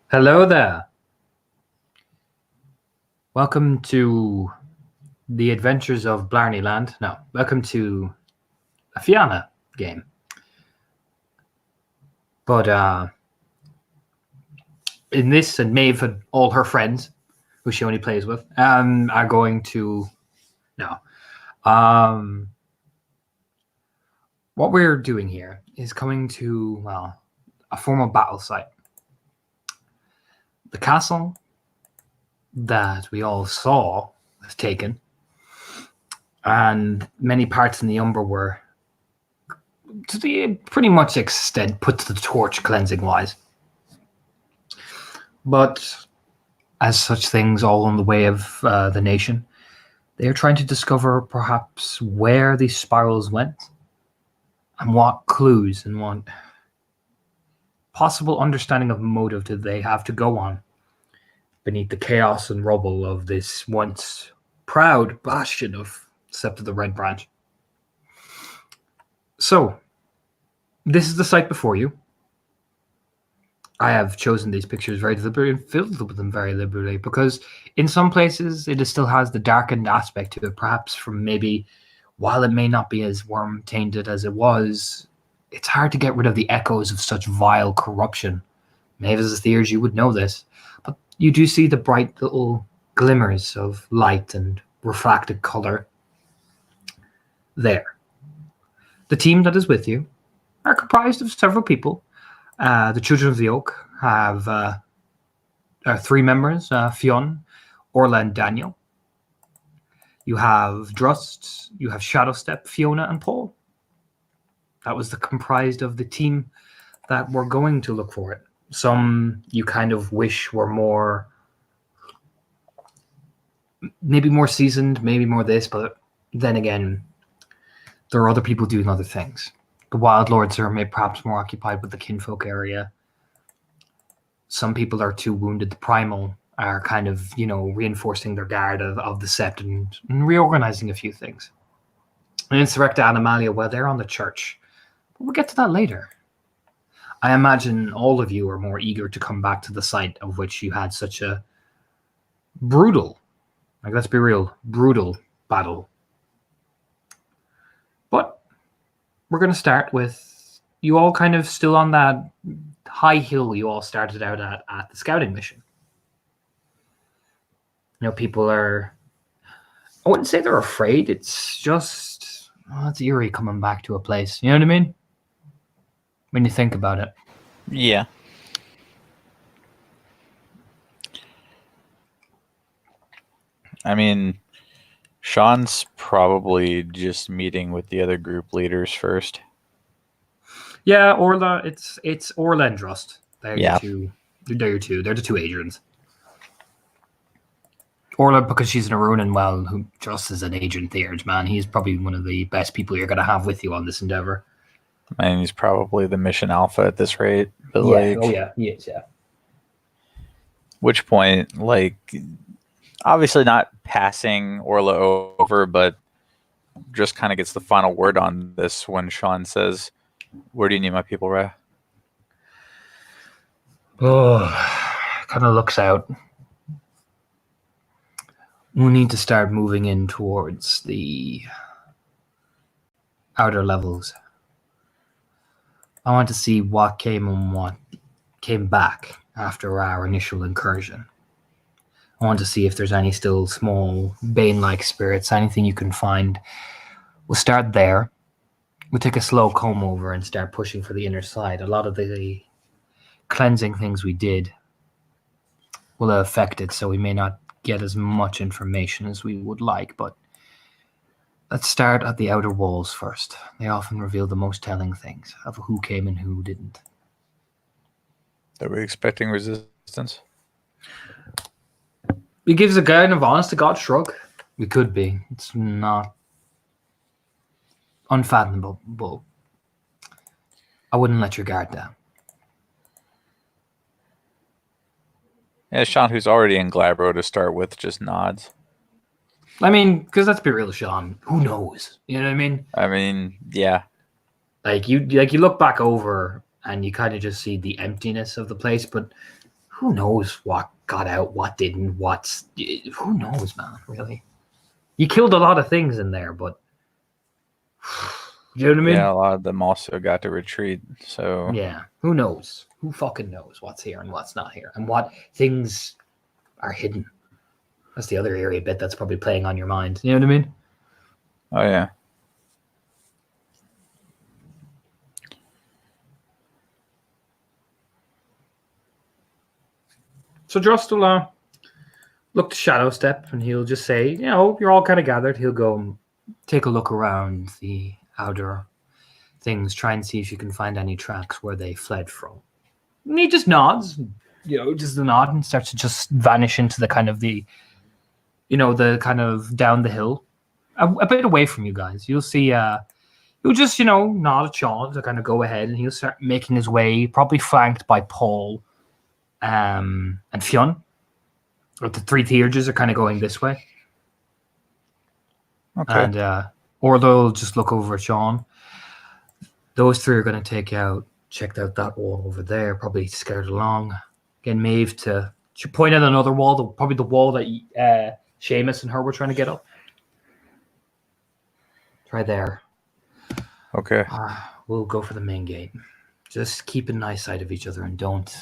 Hello there. Welcome to the adventures of Blarney Land. No, welcome to a Fianna game. But in this, and Maeve and all her friends, who she only plays with, are going to no. What we're doing here is coming to a formal battle site. The castle that we all saw was taken, and many parts in the Umber were, to the pretty much extent, put to the torch cleansing wise. But as such things all on the way of the nation, they are trying to discover perhaps where these spirals went and what clues and what possible understanding of motive do they have to go on beneath the chaos and rubble of this once proud bastion of Sept of the Red Branch. So, this is the site before you. I have chosen these pictures very deliberately and filled with them very deliberately because in some places it still has the darkened aspect to it, perhaps from maybe, while it may not be as worm-tainted as it was, it's hard to get rid of the echoes of such vile corruption. Maybe as a theurge you would know this, but you do see the bright little glimmers of light and refracted color there. The team that is with you are comprised of several people. The Children of the Oak have 3 members, Fionn, Orla, and Daniel. You have Drust, you have Shadowstep, Fiona, and Paul. That was comprised of the team that were going to look for it. Some you kind of wish were more, maybe more seasoned, maybe more this, but then again, there are other people doing other things. The Wild Lords are maybe perhaps more occupied with the kinfolk area. Some people are too wounded. The Primal are kind of, reinforcing their guard of the Sept and reorganizing a few things. And Insurrecta Animalia, well, they're on the church. But we'll get to that later. I imagine all of you are more eager to come back to the site of which you had such a brutal, let's be real, brutal battle. But we're going to start with you all kind of still on that high hill you all started out at the scouting mission. People are, I wouldn't say they're afraid. It's just, it's eerie coming back to a place. You know what I mean? When you think about it. Yeah. I mean, Sean's probably just meeting with the other group leaders first. Yeah, Orla. It's Orla and Drust. They're Yeah. They're your two. They're the two Adrians. Orla, because she's in a rune, and who Drust is an Adrian theurge, man. He's probably one of the best people you're going to have with you on this endeavor. I mean, he's probably the mission alpha at this rate. But he is, yeah. Which point, obviously not passing Orla over, but just kind of gets the final word on this when Sean says, "Where do you need my people, Ray?" Oh, kind of looks out. We need to start moving in towards the outer levels. I want to see what came and what came back after our initial incursion. I want to see if there's any still small Bane-like spirits, anything you can find. We'll start there. We'll take a slow comb over and start pushing for the inner side. A lot of the cleansing things we did will affect it, so we may not get as much information as we would like, but let's start at the outer walls first. They often reveal the most telling things of who came and who didn't. Are we expecting resistance? It gives a kind of honest-to-God shrug. We could be. It's not unfathomable. I wouldn't let your guard down. Yeah, Sean, who's already in Glabro to start with, just nods. I mean, because let's be real, Sean. Who knows? You know what I mean? I mean, yeah. You look back over and you kind of just see the emptiness of the place, but who knows what got out, what didn't, who knows, man, really. You killed a lot of things in there, but you know what I mean? Yeah, a lot of them also got to retreat. So Yeah, who knows? Who fucking knows what's here and what's not here, and what things are hidden? That's the other area bit that's probably playing on your mind. You know what I mean? oh yeah. So Drost will look to Shadow Step, and he'll just say, you know, you're all kind of gathered. He'll go and take a look around the outer things, try and see if you can find any tracks where they fled from. And he just nods, you know, just a nod, and starts to just vanish into the kind of the kind of down the hill, a bit away from you guys. You'll see, he'll just, nod at Sean to kind of go ahead, and he'll start making his way, probably flanked by Paul and Fionn. The three Theurges are kind of going this way. Okay. And or they'll just look over at Sean. Those three are going to check out that wall over there, probably scared along. Get Maeve to point out another wall, probably the wall that Seamus and her were trying to get up. Try there. Okay. We'll go for the main gate. Just keep in nice sight of each other and don't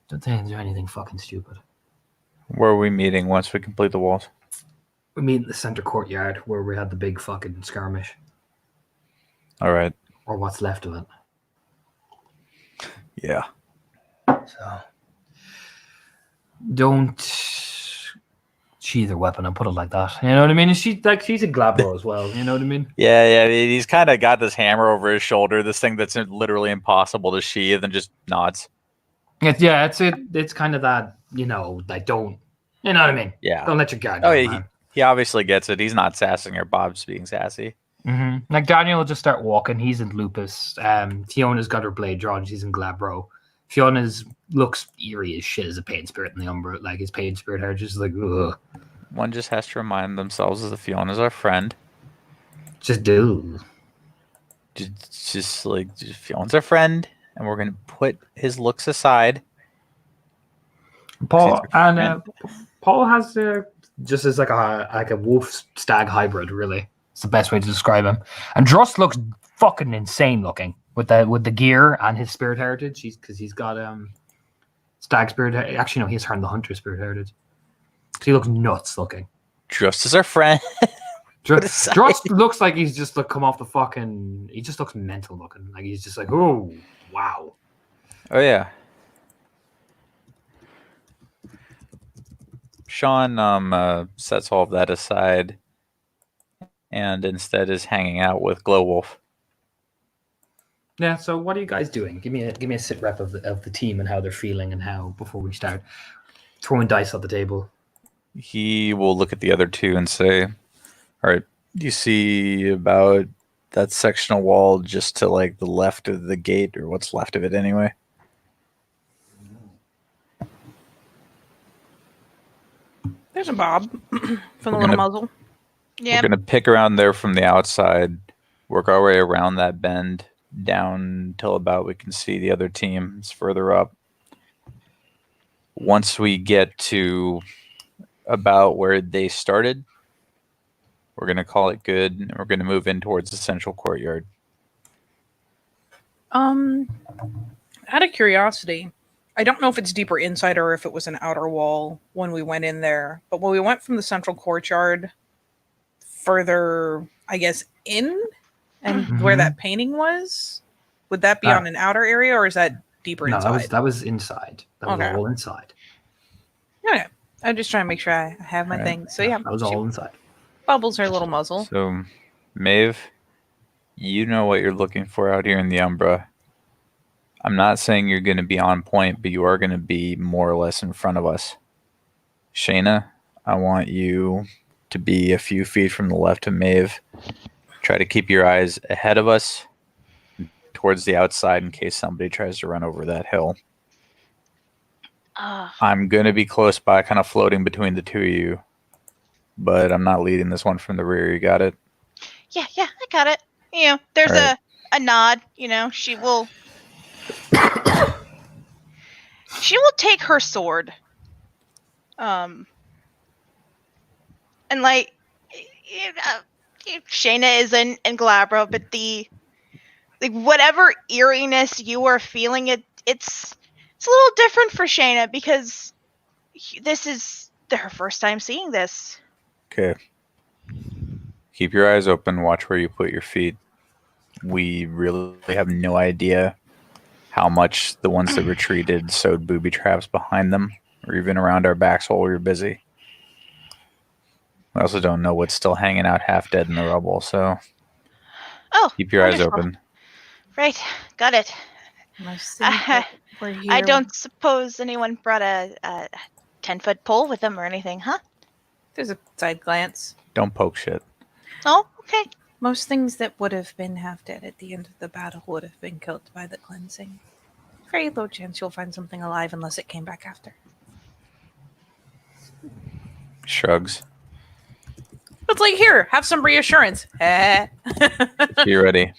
think do anything fucking stupid. Where are we meeting once we complete the walls? We meet in the center courtyard where we had the big fucking skirmish. All right. Or what's left of it. Yeah. So don't sheathe her weapon and put it like that. You know what I mean? She's a Glabro as well. You know what I mean? Yeah. He's kind of got this hammer over his shoulder, this thing that's literally impossible to sheathe, and just nods. It's kind of that, like don't, you know what I mean? Yeah. Don't let your guard Oh, down, yeah. man. He obviously gets it. He's not sassing her. Bob's being sassy. Mm-hmm. Like Daniel will just start walking. He's in Lupus. Fiona's got her blade drawn. She's in Glabro. Fiona's looks eerie as shit as a pain spirit in the Umbra. Like his pain spirit hair just like, ugh. One just has to remind themselves that Fiona's our friend. Just do. Just Fiona's our friend, and we're gonna put his looks aside. Paul has just as like a wolf stag hybrid. Really, it's the best way to describe him. And Drost looks fucking insane looking with the gear and his spirit heritage. Because he's got stag spirit. Actually, no, he has Hern the Hunter spirit heritage. He looks nuts looking. Drost is our friend. Drost looks like he's just come off the fucking. He just looks mental looking. Like he's just like, oh wow. Oh yeah. Sean sets all of that aside and instead is hanging out with Glowwolf. Yeah, so what are you guys doing? Give me a sit rep of the team and how they're feeling and how before we start throwing dice on the table. He will look at the other two and say, all right, you see about that sectional wall just to like the left of the gate, or what's left of it anyway? There's a Bob from the little muzzle. Yeah. We're going to pick around there from the outside, work our way around that bend down till about we can see the other teams further up. Once we get to about where they started, we're going to call it good, and we're going to move in towards the central courtyard. Out of curiosity, I don't know if it's deeper inside or if it was an outer wall when we went in there, but when we went from the central courtyard further, I guess, in and where that painting was, would that be on an outer area or is that deeper inside? No, that was inside. That was all inside. Okay. I'm just trying to make sure I have my thing. So yeah. That was all inside. Bubbles her little muzzle. So, Maeve, you know what you're looking for out here in the Umbra. I'm not saying you're going to be on point, but you are going to be more or less in front of us. Shayna, I want you to be a few feet from the left of Maeve. Try to keep your eyes ahead of us towards the outside in case somebody tries to run over that hill. I'm going to be close by, kind of floating between the two of you, but I'm not leading this one from the rear. You got it? Yeah, I got it. There's she will take her sword. And like, Shayna is in Glabro, but whatever eeriness you are feeling, it's a little different for Shayna because this is her first time seeing this. Okay. Keep your eyes open. Watch where you put your feet. We really have no idea how much the ones that retreated sewed booby traps behind them, or even around our backs while we were busy. We also don't know what's still hanging out half dead in the rubble, so keep your eyes wonderful. open. Right, got it. Most things that were here. I don't suppose anyone brought a 10-foot pole with them or anything, huh? There's a side glance. Don't poke shit. Oh, okay. Most things that would have been half dead at the end of the battle would have been killed by the cleansing. Very low chance you'll find something alive unless it came back after. Shrugs. It's like, here, have some reassurance. You ready?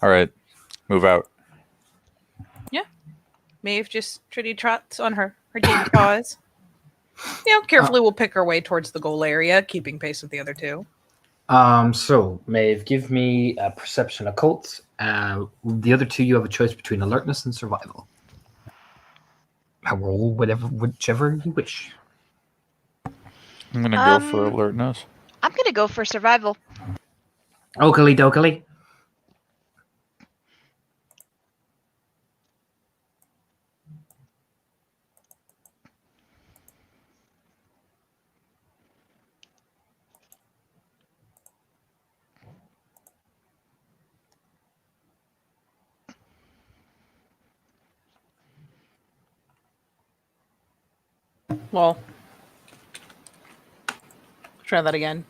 All right. Move out. Maeve just tritty trots on her dainty paws. Carefully we'll pick our way towards the goal area, keeping pace with the other two. So Maeve, give me a perception occult. The other two, you have a choice between alertness and survival. I roll whichever you wish. I'm going to go for alertness. I'm gonna go for survival. Oakley dokily. Well, try that again.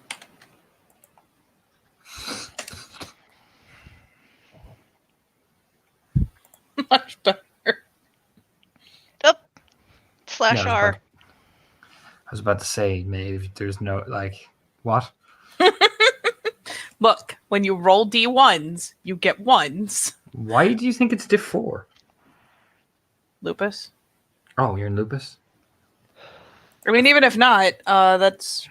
Much better. Oh, slash Yeah, R. I was about to say, Maeve, there's no, what? Look, when you roll D1s, you get ones. Why do you think it's diff 4? Lupus. Oh, you're in lupus? I mean, even if not, that's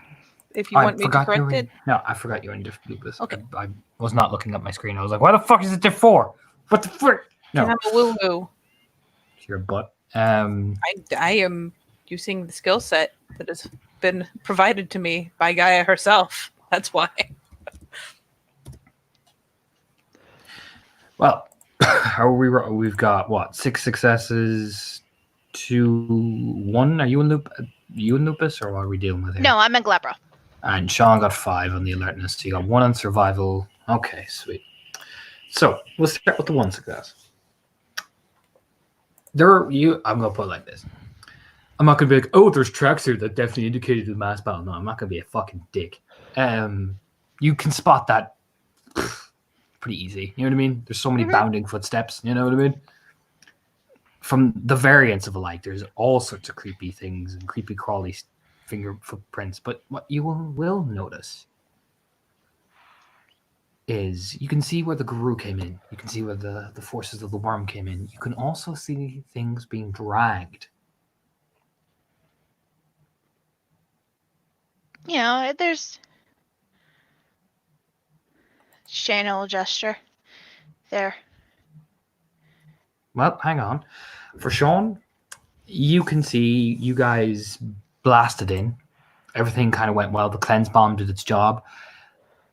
if you want me to correct it. No, I forgot you're in diff lupus. Okay. I was not looking at my screen. I was like, why the fuck is it diff 4? What the frick? Can No, have a woo woo. your butt. I am using the skill set that has been provided to me by Gaia herself. That's why. Well, how are we? We've got what? 6 successes, 2, 1. Are you in lupus, or what are we dealing with here? No, I'm in Glabro. And Sean got 5 on the alertness. So you got 1 on survival. Okay, sweet. So we'll start with the 1 success. I'm gonna put it like this. I'm not gonna be like, oh, there's tracks here that definitely indicated the mass battle. No, I'm not gonna be a fucking dick. You can spot that pretty easy. You know what I mean? There's so many bounding footsteps. You know what I mean? From the variance of alike, there's all sorts of creepy things and creepy crawly finger footprints. But what you will notice is you can see where the Guru came in. You can see where the forces of the worm came in. You can also see things being dragged. There's Shayna will gesture. There. Well, hang on. For Sean, you can see you guys blasted in. Everything kind of went well. The cleanse bomb did its job.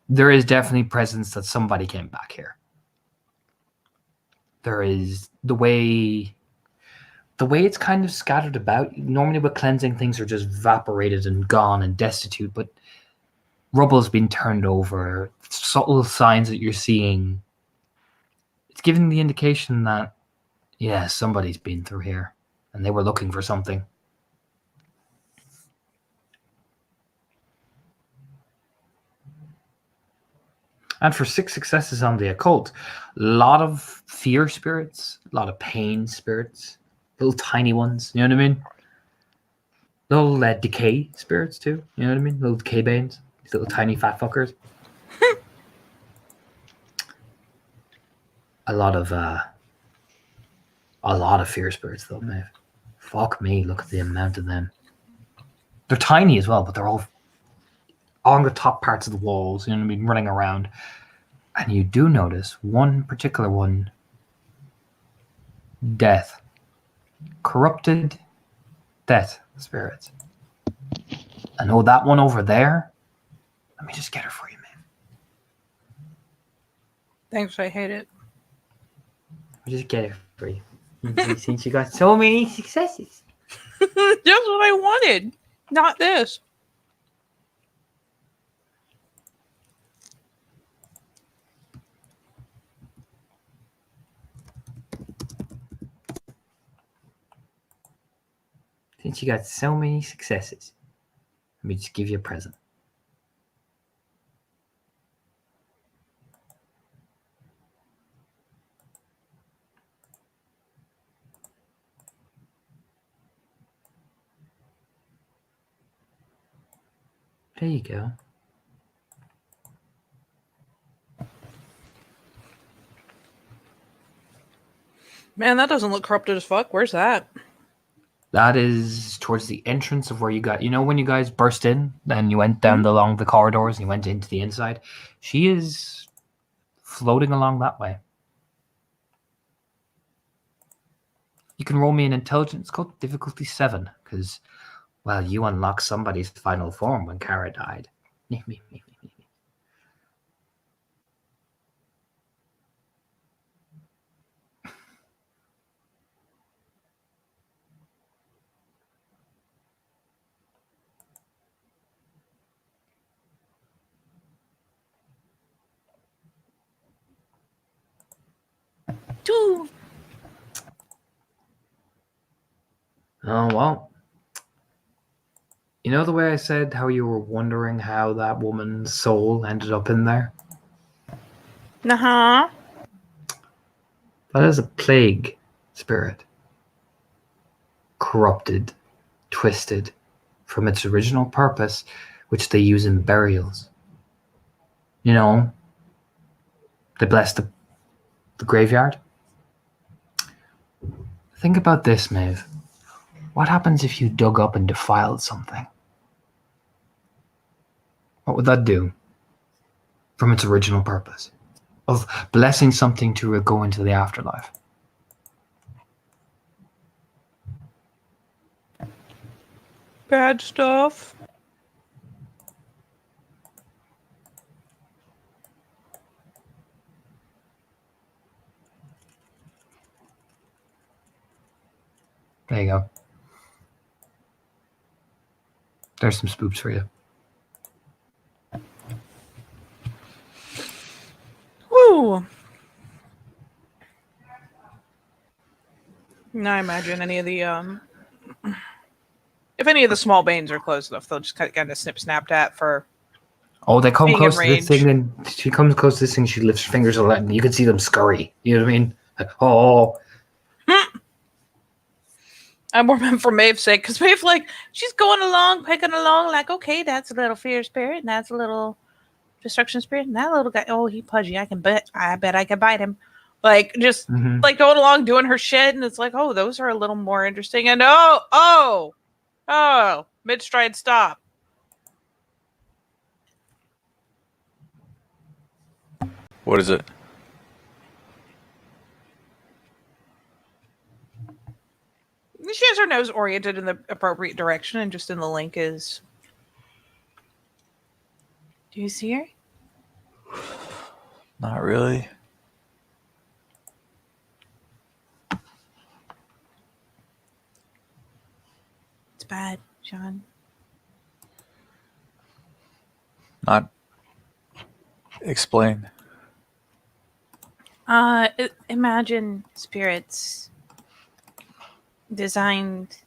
There is definitely presence that somebody came back here. There is the way it's kind of scattered about. Normally with cleansing, things are just evaporated and gone and destitute, but rubble's been turned over. Subtle signs that you're seeing. It's giving the indication that, yeah, somebody's been through here and they were looking for something. And for 6 successes on the occult, a lot of fear spirits, a lot of pain spirits, little tiny ones, you know what I mean? Little decay spirits too, you know what I mean? Little decay banes, these little tiny fat fuckers. A lot of A lot of fear spirits, though, Maeve. Fuck me, look at the amount of them. They're tiny as well, but they're all on the top parts of the walls, you know what I mean, running around. And you do notice one particular one, death. Corrupted death spirits. I know that one over there. Let me just get her for you, man. Thanks, I hate it. Let me just get her for you. Since you got so many successes. That's what I wanted, not this. Since you got so many successes, let me just give you a present. There you go. Man, that doesn't look corrupted as fuck. Where's that? That is towards the entrance of where you got, when you guys burst in, then you went down along the corridors and you went into the inside. She is floating along that way. You can roll me an intelligence code, difficulty 7, because, well, you unlocked somebody's final form when Kara died. Two. Oh, well. You know the way I said how you were wondering how that woman's soul ended up in there? Uh-huh. That is a plague spirit. Corrupted, twisted from its original purpose, which they use in burials. They bless the graveyard. Think about this, Maeve. What happens if you dug up and defiled something? What would that do from its original purpose of blessing something to go into the afterlife? Bad stuff. There you go. There's some spoops for you. Woo! Now I imagine any of the if any of the small banes are close enough, they'll just kind of snap at for. Oh, they come being close to in this thing, and she comes close to this thing. She lifts her fingers a lot, and you can see them scurry. You know what I mean? Like, oh. I'm more meant for Maeve's sake, because Maeve, she's going along, picking along, okay, that's a little fear spirit, and that's a little destruction spirit, and that little guy, oh, he pudgy. I bet I can bite him. Going along, doing her shit, and it's oh, those are a little more interesting. And oh, mid-stride stop. What is it? She has her nose oriented in the appropriate direction, and just in the link is. Do you see her? Not really. It's bad, Sean. Not. Explain. Imagine spirits designed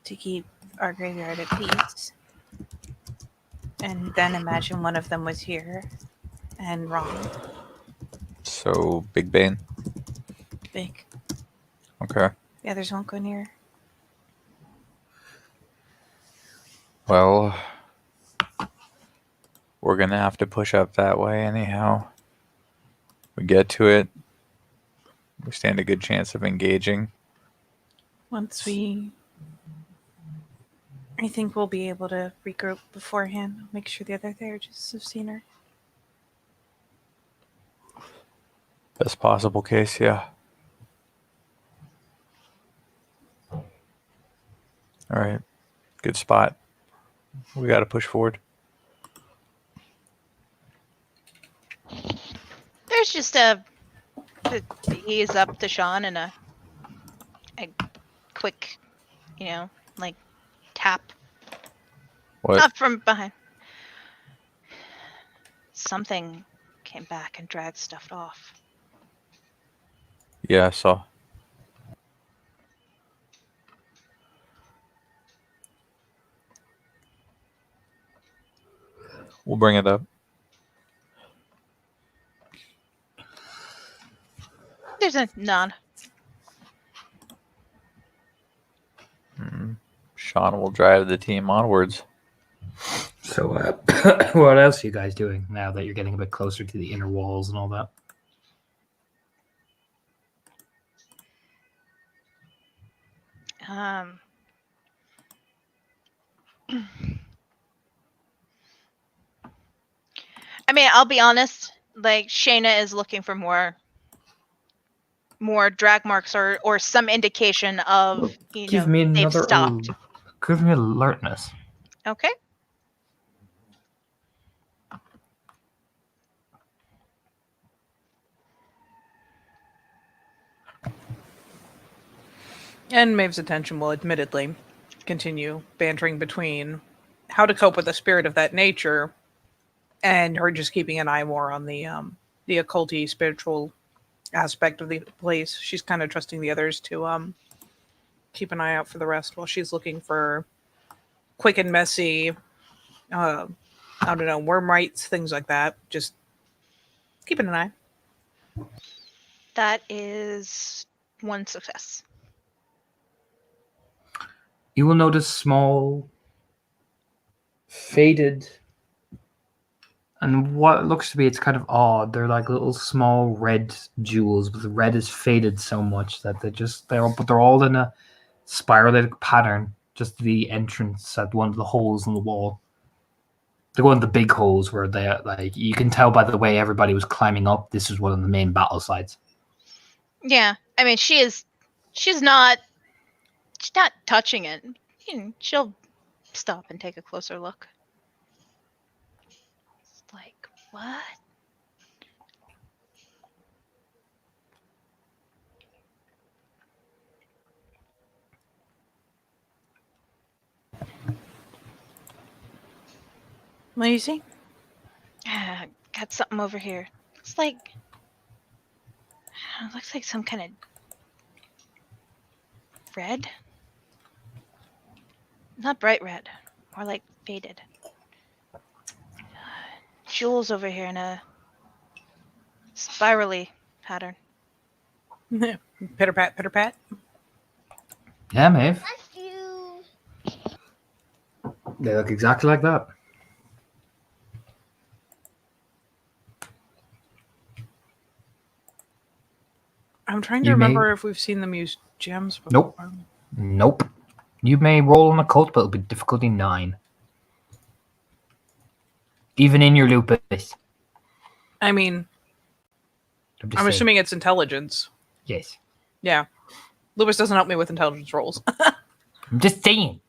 to keep our graveyard at peace. And then imagine one of them was here and wrong. So, Big Bane. Big. Okay. Yeah, there's one going here. Well, we're going to have to push up that way anyhow. We get to it. We stand a good chance of engaging. I think we'll be able to regroup beforehand. I'll make sure the other therapists have seen her. Best possible case, yeah. All right. Good spot. We got to push forward. There's just a ease up to Sean and a quick, like tap. What? Not from behind. Something came back and dragged stuff off. Yeah, I saw. We'll bring it up. There's a nod. Sean will drive the team onwards. So, what else are you guys doing now that you're getting a bit closer to the inner walls and all that? I mean, I'll be honest. Like Shayna is looking for more drag marks or some indication of Give me they've another. stopped. Give me alertness. Okay. And Maeve's attention will admittedly continue bantering between how to cope with the spirit of that nature and her just keeping an eye more on the occulty spiritual aspect of the place. She's kind of trusting the others to keep an eye out for the rest while she's looking for quick and messy, I don't know, worm rights, things like that. Just keeping an eye. That is one success. You will notice small, faded, and what looks to be, it's kind of odd. They're like little small red jewels, but the red is faded so much that they're all in a spiralated pattern. Just the entrance at one of the holes in the wall. They're one of the big holes where they like you can tell by the way everybody was climbing up. This is one of the main battle sites. Yeah, I mean, she's not touching it. She'll stop and take a closer look. It's like, what? What do you see? Got something over here. Looks like some kind of red. Not bright red, more like faded. Jewels over here in a spirally pattern. Pitter pat, pitter pat. Yeah, Maeve. They look exactly like that. I'm trying to You may- remember if we've seen them use gems before. Nope. You may roll on a cult, but it'll be difficulty 9. Even in your lupus. I mean, I'm I'm assuming it's intelligence. Yes. Yeah. Lewis doesn't help me with intelligence rolls. I'm just saying.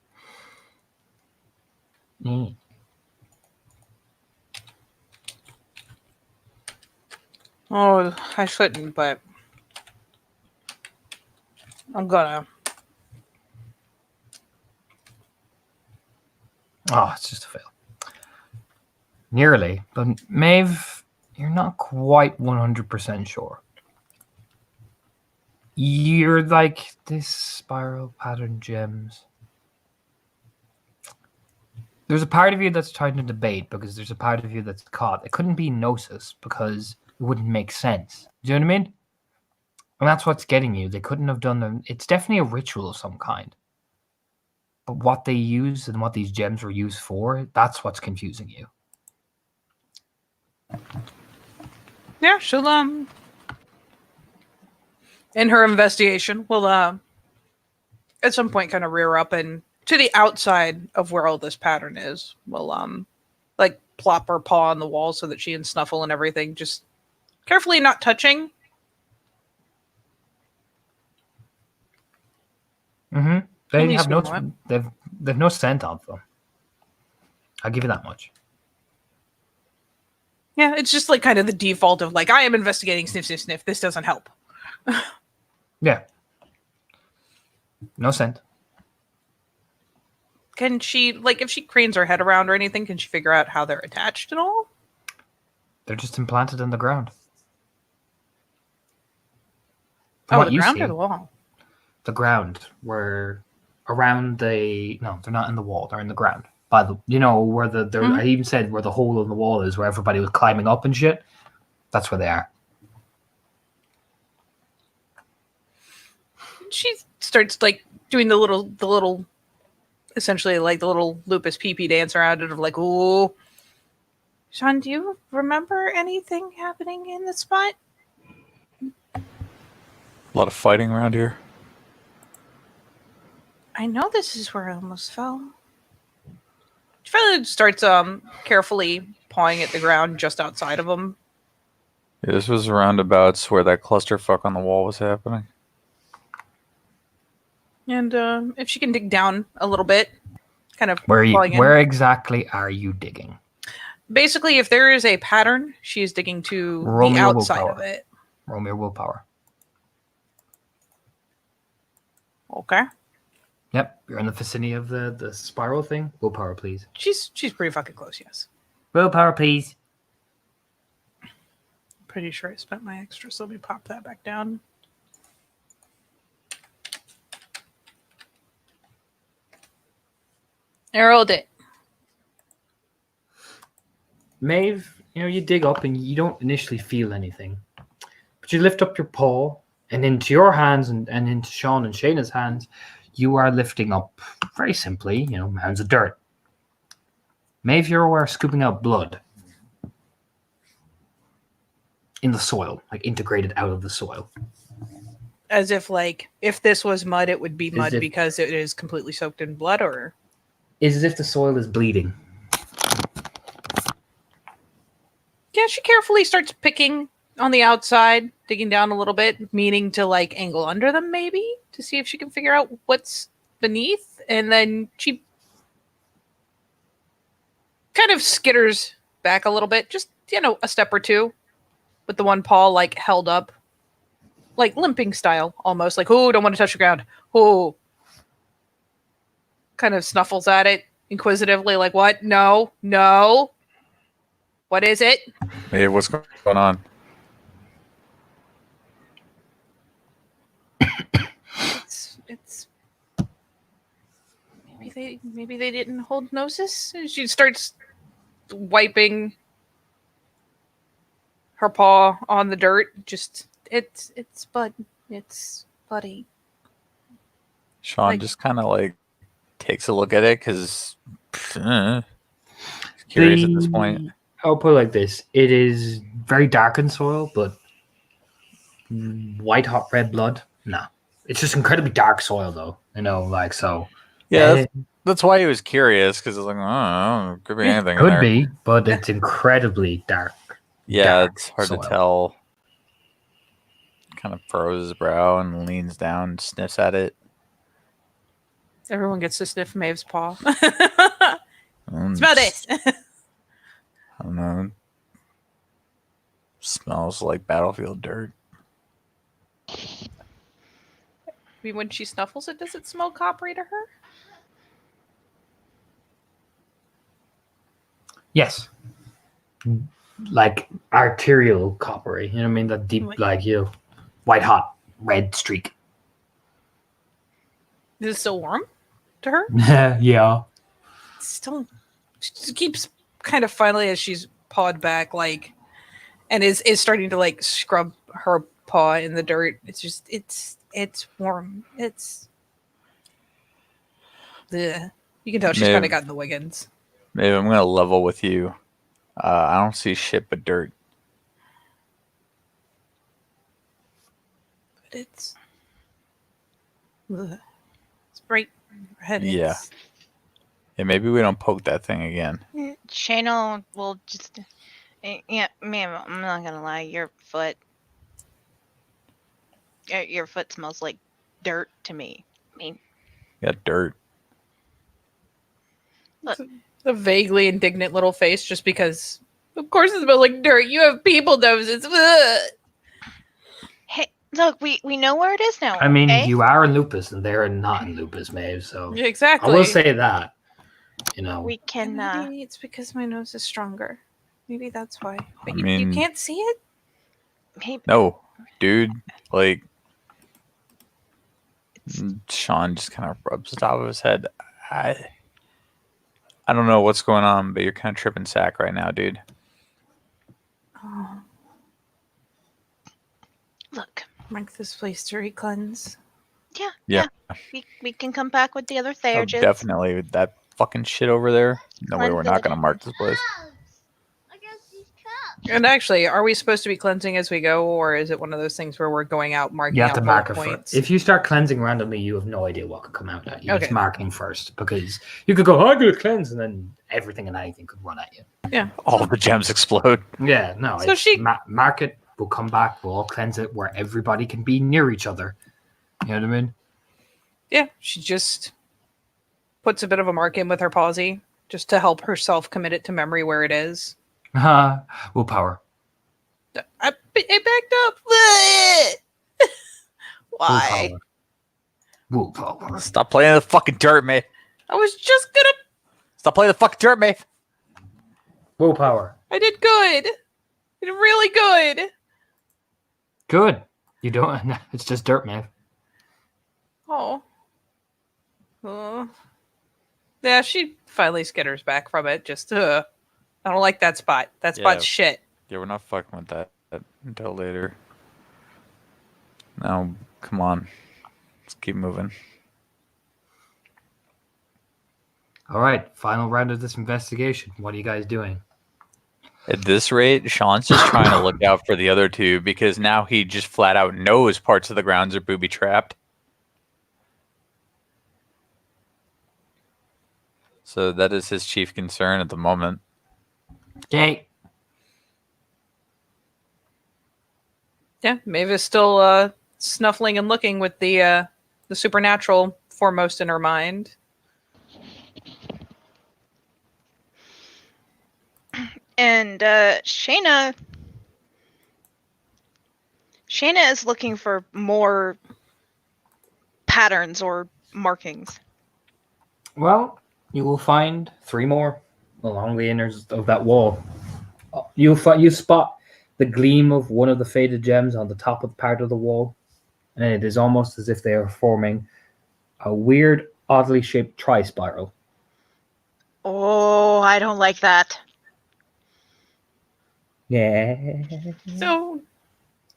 Oh, I shouldn't, but I'm gonna. Oh, it's just a fail. Nearly. But Maeve, you're not quite 100% sure. You're like this spiral pattern gems. There's a part of you that's trying to debate because there's a part of you that's caught. It couldn't be Gnosis because it wouldn't make sense. Do you know what I mean? And that's what's getting you. They couldn't have done them. It's definitely a ritual of some kind. But what they use and what these gems were used for, that's what's confusing you. Yeah, she'll in her investigation, will at some point kind of rear up and to the outside of where all this pattern is. Will like plop her paw on the wall so that she can snuffle and everything, just carefully not touching. Mm-hmm. At They least have no. one. They've no scent of them. I'll give you that much. Yeah, it's just like kind of the default of like, I am investigating, sniff, sniff, sniff. This doesn't help. Yeah. No scent. Can she, like, if she cranes her head around or anything, can she figure out how they're attached at all? They're just implanted in the ground. Oh, what the you ground see, or the wall? the ground were around the. No, they're not in the wall. They're in the ground. By the, where the there. Mhm. I even said where the hole in the wall is, where everybody was climbing up and shit. That's where they are. She starts like doing the little, essentially like the little lupus pee dance around it of like, ooh. Sean, do you remember anything happening in the spot? A lot of fighting around here. I know this is where I almost fell. She finally starts carefully pawing at the ground just outside of him. Yeah, this was roundabouts where that clusterfuck on the wall was happening. And if she can dig down a little bit, kind of Where pawing in. where exactly are you digging? Basically, if there is a pattern, she is digging to Roll the me a outside willpower. of it. Roll me your willpower. Okay. Yep, you're in the vicinity of the spiral thing. Willpower, please. She's pretty fucking close, yes. Willpower, please. Pretty sure I spent my extra, so let me pop that back down. I rolled it. Maeve, you dig up and you don't initially feel anything. But you lift up your paw, and into your hands and into Sean and Shayna's hands, you are lifting up, very simply, mounds of dirt. Maeve, you're aware of scooping out blood in the soil, like integrated out of the soil. As if, like, if this was mud, it would be mud if- because it is completely soaked in blood, or... It's as if the soil is bleeding. Yeah, she carefully starts picking on the outside, digging down a little bit, meaning to, like, angle under them, maybe, to see if she can figure out what's beneath. And then she kind of skitters back a little bit, just, a step or two, with the one paw, like, held up. Like, limping style, almost. Like, oh, don't want to touch the ground. Oh. Kind of snuffles at it inquisitively, like, what? No. What is it? Hey, what's going on? It's maybe they didn't hold gnosis. She starts wiping her paw on the dirt. Just it's bloody. Sean Like- just kind of like takes a look at it because curious at this point. I'll put it like this. It is very darkened soil, but white hot red blood. No. It's just incredibly dark soil though. So. Yeah, that's why he was curious because it's like, oh, could be anything. in Could there. be, but it's incredibly dark. Yeah, dark it's hard soil. to tell. Kind of furrows his brow and leans down, sniffs at it. Everyone gets to sniff Maeve's paw. Mm, Smell this. I don't know. Smells like battlefield dirt. I mean, when she snuffles it, does it smell coppery to her? Yes. Like arterial coppery. You know what I mean? That deep, Like- white hot red streak. Is it still warm to her? Yeah. Still, she keeps kind of finally as she's pawed back, like, and is starting to like scrub her paw in the dirt. It's just it's warm. It's the you can tell she's Maybe- kind of gotten the Wiggins. Maybe I'm gonna level with you. I don't see shit but dirt. But it's ugh. It's right ahead. Yeah. It's- Yeah, maybe we don't poke that thing again. Shayna will just. Yeah, ma'am, I'm not gonna lie. Your foot smells like dirt to me. I mean, Got dirt. a vaguely indignant little face, just because. Of course, it smells like dirt. You have people noses. Ugh. hey, look, we know where it is now. I mean, okay? you are in lupus, and they're not in lupus, Maeve. So Yeah, exactly. I will say that. You know, we can. Maybe it's because my nose is stronger. Maybe that's why. But I you mean- can't see it. Maybe. No, dude. Like, Sean just kind of rubs the top of his head. I don't know what's going on, but you're kind of tripping sack right now, dude. Oh, Look, mark this place to re-cleanse. Yeah. we can come back with the other Oh, Theurgids. definitely. With that fucking shit over there. No way, we're not going to mark this place. And actually, are we supposed to be cleansing as we go, or is it one of those things where we're going out marking you have out to bullet mark it points? first. If you start cleansing randomly, you have no idea what could come out at you. Okay. It's marking first because you could go, "Oh, I'm going to cleanse," and then everything and anything could run at you. All the gems explode. Yeah, no. So it's she- mark it. We'll come back. We'll all cleanse it where everybody can be near each other. You know what I mean? Yeah, she just puts a bit of a mark in with her palsy, just to help herself commit it to memory where it is. Willpower. I backed up. Why? Willpower. Stop playing the fucking dirt, mate. I was just gonna. Stop playing the fucking dirt, mate. Willpower. I did good. I did really good. Good. You don't. It's just dirt, man. Oh. Yeah, she finally skitters back from it. Just, I don't like that spot. That spot's Yeah. shit. Yeah, we're not fucking with that until later. Now, come on. Let's keep moving. All right. Final round of this investigation. What are you guys doing? At this rate, Sean's just trying to look out for the other two because now he just flat out knows parts of the grounds are booby trapped. So that is his chief concern at the moment. Okay. Yeah, Maeve is still snuffling and looking with the supernatural foremost in her mind. And Shayna is looking for more patterns or markings. Well, you will find 3 more along the inners of that wall. You spot the gleam of one of the faded gems on the top of the part of the wall, and it is almost as if they are forming a weird, oddly shaped tri-spiral. Oh, I don't like that. Yeah. So,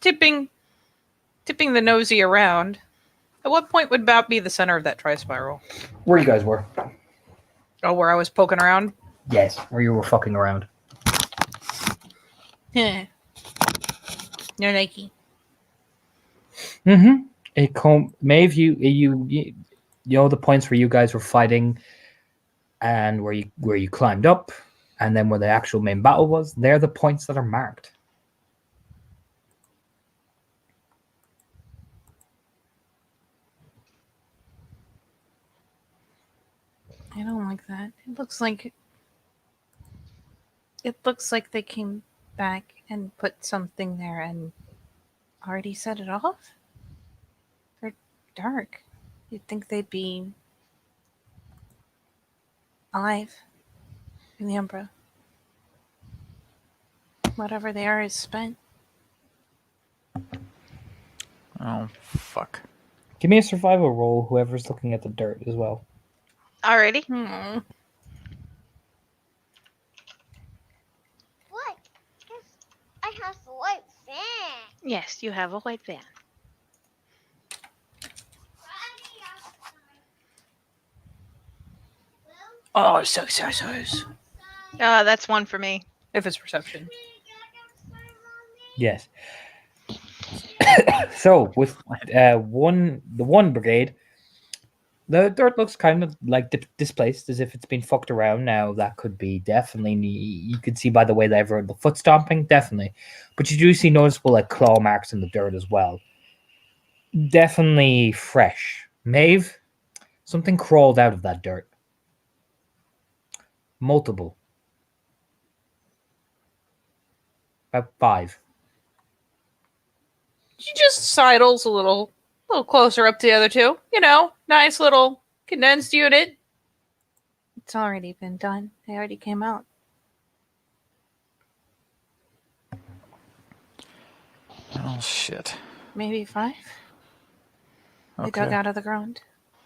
tipping the nosy around. At what point would that be the center of that tri-spiral? Where you guys were. Oh, where I was poking around? Yes, where you were fucking around. Yeah. No Nike. Mm-hmm. Maeve, you know the points where you guys were fighting and where you climbed up and then where the actual main battle was, they're the points that are marked. I don't like that. It looks like they came back and put something there and already set it off. They're dark. You'd think they'd be alive in the Umbra. Whatever they are is spent. Oh, fuck. Give me a survival roll, whoever's looking at the dirt as well. Alrighty. What? Yes, I have a white fan. Yes, you have a white van. Oh, so. That's one for me. If it's perception. Yes. So with the one brigade, The dirt looks kind of like displaced, as if it's been fucked around. Now that could be definitely. You could see by the way that everyone the foot stomping, definitely. But you do see noticeable like claw marks in the dirt as well. Definitely fresh. Maeve, something crawled out of that dirt. Multiple. About 5. She just sidles a little closer up to the other two. You know, nice little condensed unit. It's already been done. They already came out. Oh shit. Maybe 5. They dug Okay, out of the ground.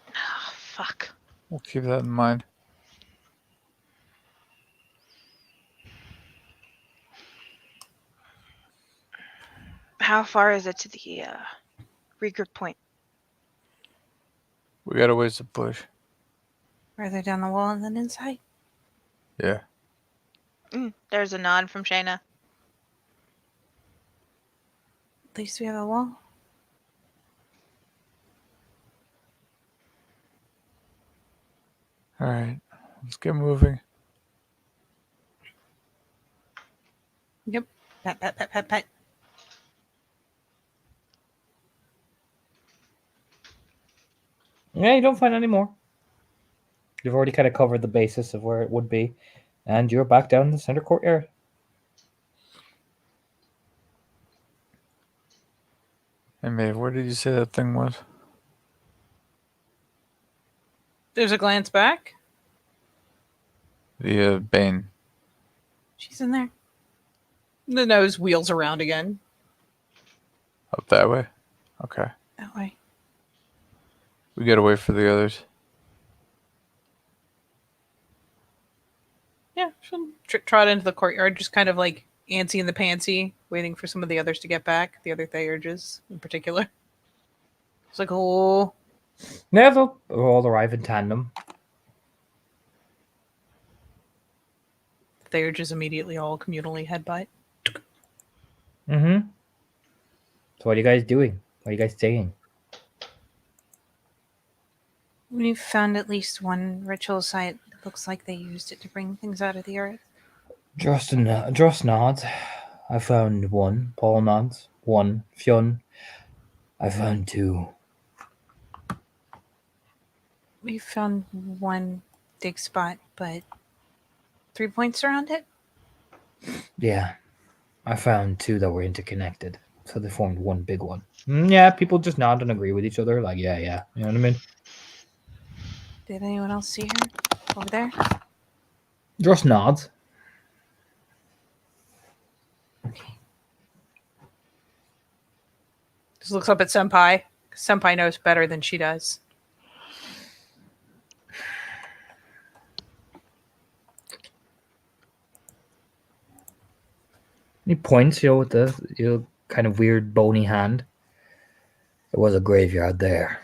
Oh, fuck. we'll keep that in mind. How far is it to the regroup point? We got a ways to push. Further down the wall and then inside. Yeah. There's a nod from Shayna. At least we have a wall. All right, let's get moving. Yep. Pat, pat, pat, pat, pat. Yeah, you don't find any more. You've already kind of covered the basis of where it would be, and you're back down in the center courtyard. Hey, Maeve, where did you say that thing was? There's a glance back. The Bane. She's in there. The nose wheels around again. Up that way? Okay. That way. We gotta wait for the others. Yeah, she'll trot into the courtyard, just kind of like antsy in the pantsy, waiting for some of the others to get back. The other Theurges in particular. It's like, oh, Yeah, they'll all arrive in tandem. Theurges immediately all communally headbutt. Mm-hmm. So what are you guys doing? What are you guys saying? We've found at least one ritual site. It looks like they used it to bring things out of the earth. Just nods. I found 1. Paul nods. 1. Fionn. I found 2. We found one dig spot, but 3 points around it? Yeah. I found 2 that were interconnected. So they formed one big one. Yeah, people just nod and agree with each other. Like, yeah. You know what I mean? Did anyone else see her over there? Just nods. Just looks up at Senpai. Senpai knows better than she does. He points, with the kind of weird bony hand. There was a graveyard there.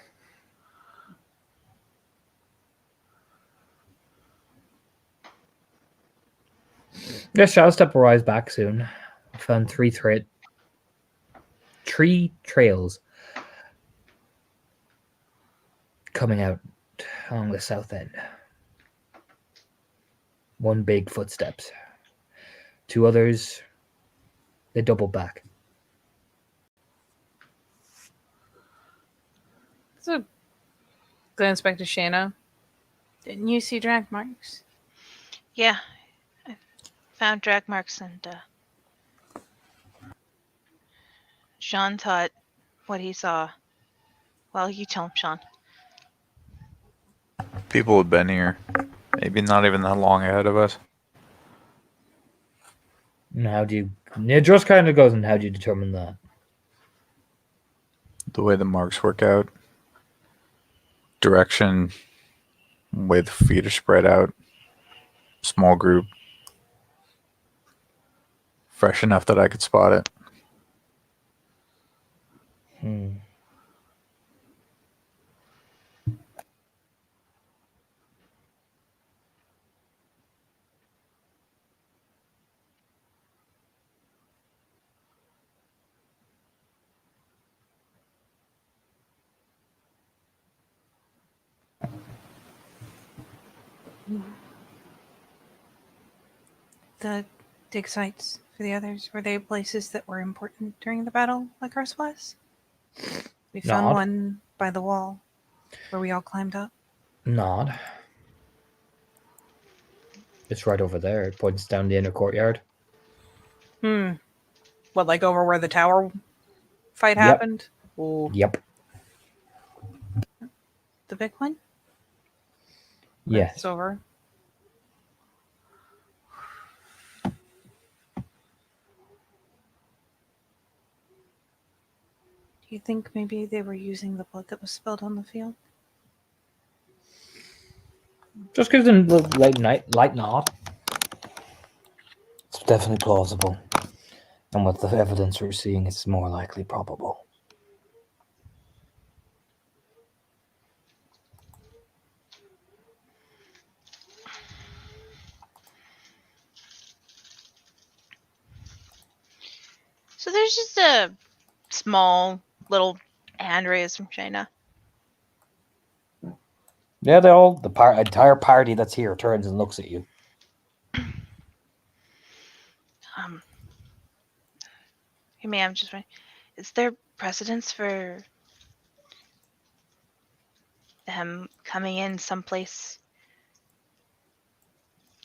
Yeah, Shadow Step will rise back soon. I found 3 trails coming out along the south end. 1 big footsteps. 2 others, they double back. So, glance back to Shayna. Didn't you see drag marks? Yeah. I found drag marks and Sean taught what he saw. Well, you tell him, Sean. People have been here. Maybe not even that long ahead of us. And how do you... It just kind of goes, and how do you determine that? The way the marks work out. Direction. Way the feet are spread out. Small group. Fresh enough that I could spot it. The dig sites for the others, were they places that were important during the battle, like ours was? We found Not. one by the wall where we all climbed up. Nod. It's right over there. It points down the inner courtyard. What, like over where the tower fight Yep. happened? Ooh. Yep. The big one? Yes. It's over. Do you think maybe they were using the blood that was spilled on the field? Just gives them the light nod. It's definitely plausible. And with the evidence we're seeing, it's more likely probable. So there's just a small little hand raise from Shayna. Yeah, the entire party that's here turns and looks at you. Hey, ma'am, just right. Is there precedence for them coming in someplace,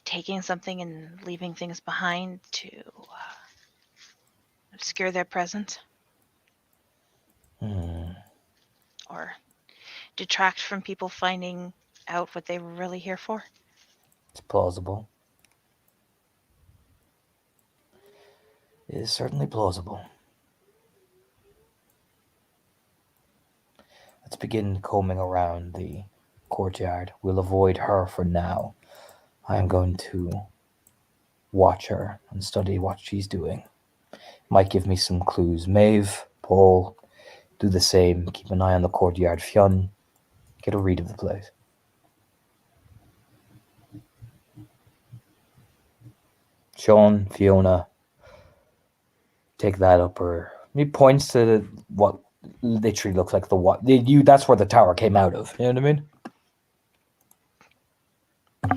taking something and leaving things behind to obscure their presence or detract from people finding out what they were really here for? It's plausible. It is certainly plausible. Let's begin combing around the courtyard. We'll avoid her for now. I am going to watch her and study what she's doing. Might give me some clues. Maeve, Paul, do the same. Keep an eye on the courtyard. Fionn, get a read of the place. Sean, Fiona, take that up. Or he points to what literally looks like that's where the tower came out of. You know what I mean?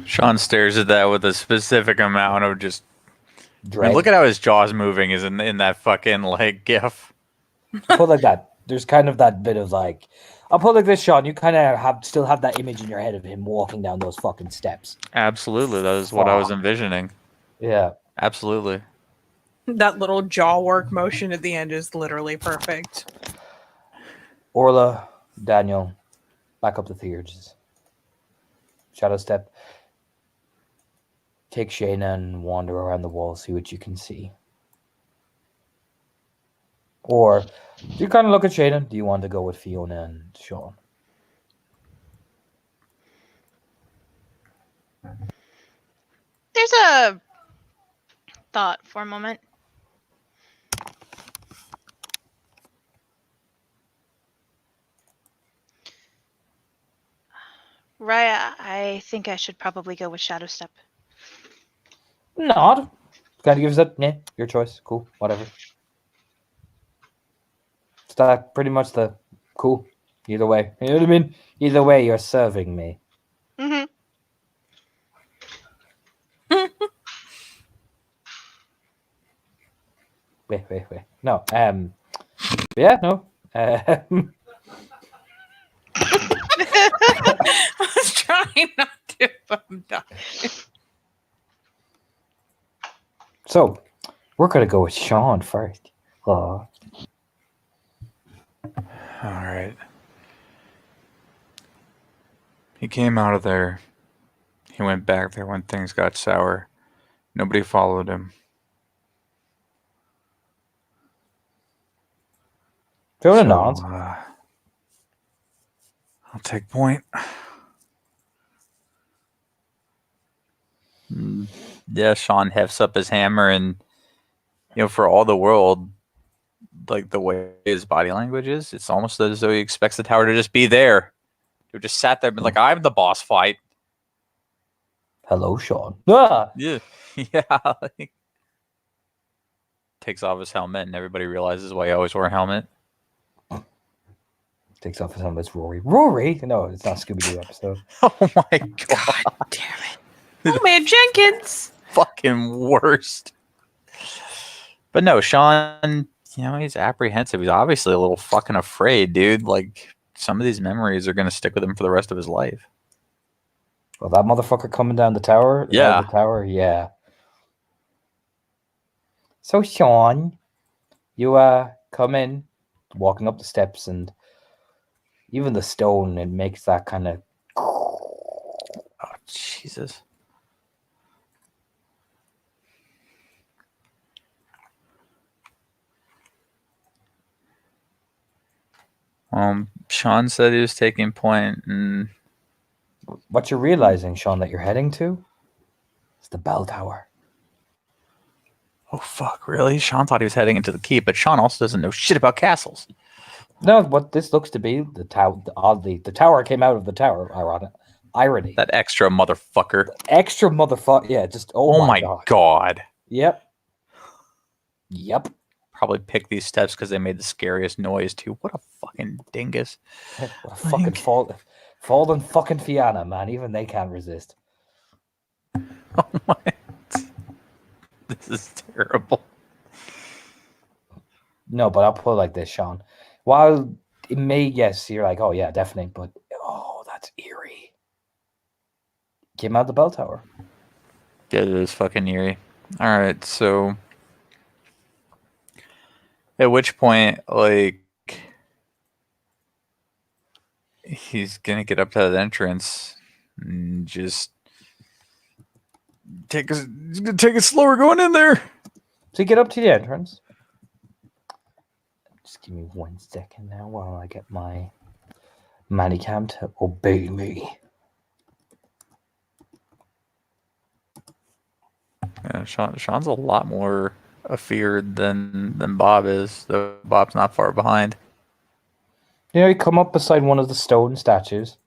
Sean stares at that with a specific amount of just. I Dread. mean, look at how his jaw's moving. Is in that fucking like gif. I'll put it like that. There's kind of that bit of like, I'll put it like this, Sean. You kind of still have that image in your head of him walking down those fucking steps. Absolutely, that is what I was Fuck. envisioning. Yeah. Absolutely. That little jaw work motion at the end is literally perfect. Orla, Daniel, back up the theurges. Shadow step. Take Shayna and wander around the wall, see what you can see. Or do you kind of look at Shayna? Do you want to go with Fiona and Sean? There's a thought for a moment. Raya, I think I should probably go with Shadow Step. Nod. Kind of gives that. Yeah, your choice. Cool. Whatever. It's that pretty much the cool. Either way. You know what I mean? Either way, you're serving me. Mm-hmm. Wait. No. Yeah, no. I was trying not to, but I'm done. So, we're going to go with Sean first. All right. He came out of there. He went back there when things got sour. Nobody followed him. Fiona So, nods. I'll take point. Yeah, Sean hefts up his hammer, and for all the world, like the way his body language is, it's almost as though he expects the tower to just be there. He just sat there and been like, "I'm the boss fight." Hello, Sean. Ah! Yeah, yeah. Like, takes off his helmet, and everybody realizes why he always wore a helmet. Takes off his helmet. It's Rory. Rory? No, it's not Scooby Doo episode. Oh my god. God damn it. Oh man, Jenkins. Fucking worst. But no, Sean, he's apprehensive. He's obviously a little fucking afraid, dude. Like, some of these memories are going to stick with him for the rest of his life. Well, that motherfucker coming down the tower? Yeah. The tower? Yeah. So, Sean, you come in, walking up the steps, and even the stone, it makes that kind of... Oh, Jesus. Sean said he was taking point, and What you're realizing, Sean, that you're heading to? It's the bell tower. oh fuck, really? Sean thought he was heading into the keep, but Sean also doesn't know shit about castles. No, what this looks to be, the tower came out of the tower, irony. That extra motherfucker. Extra motherfucker, yeah, just, Oh my god. Yep. Probably picked these steps because they made the scariest noise too. What a fucking dingus. What a fucking fallen fucking Fianna, man. Even they can't resist. Oh my. This is terrible. No, but I'll put it like this, Sean. While it may, yes, you're like, oh yeah, definitely, but oh, that's eerie. Came out the bell tower. Yeah, it is fucking eerie. Alright, so at which point, like, he's gonna get up to that entrance and just he's gonna take it slower going in there. So you get up to the entrance. Just give me 1 second now while I get my Manicam to obey me. Yeah, Sean's a lot more afeared than Bob is, though Bob's not far behind. You come up beside one of the stone statues.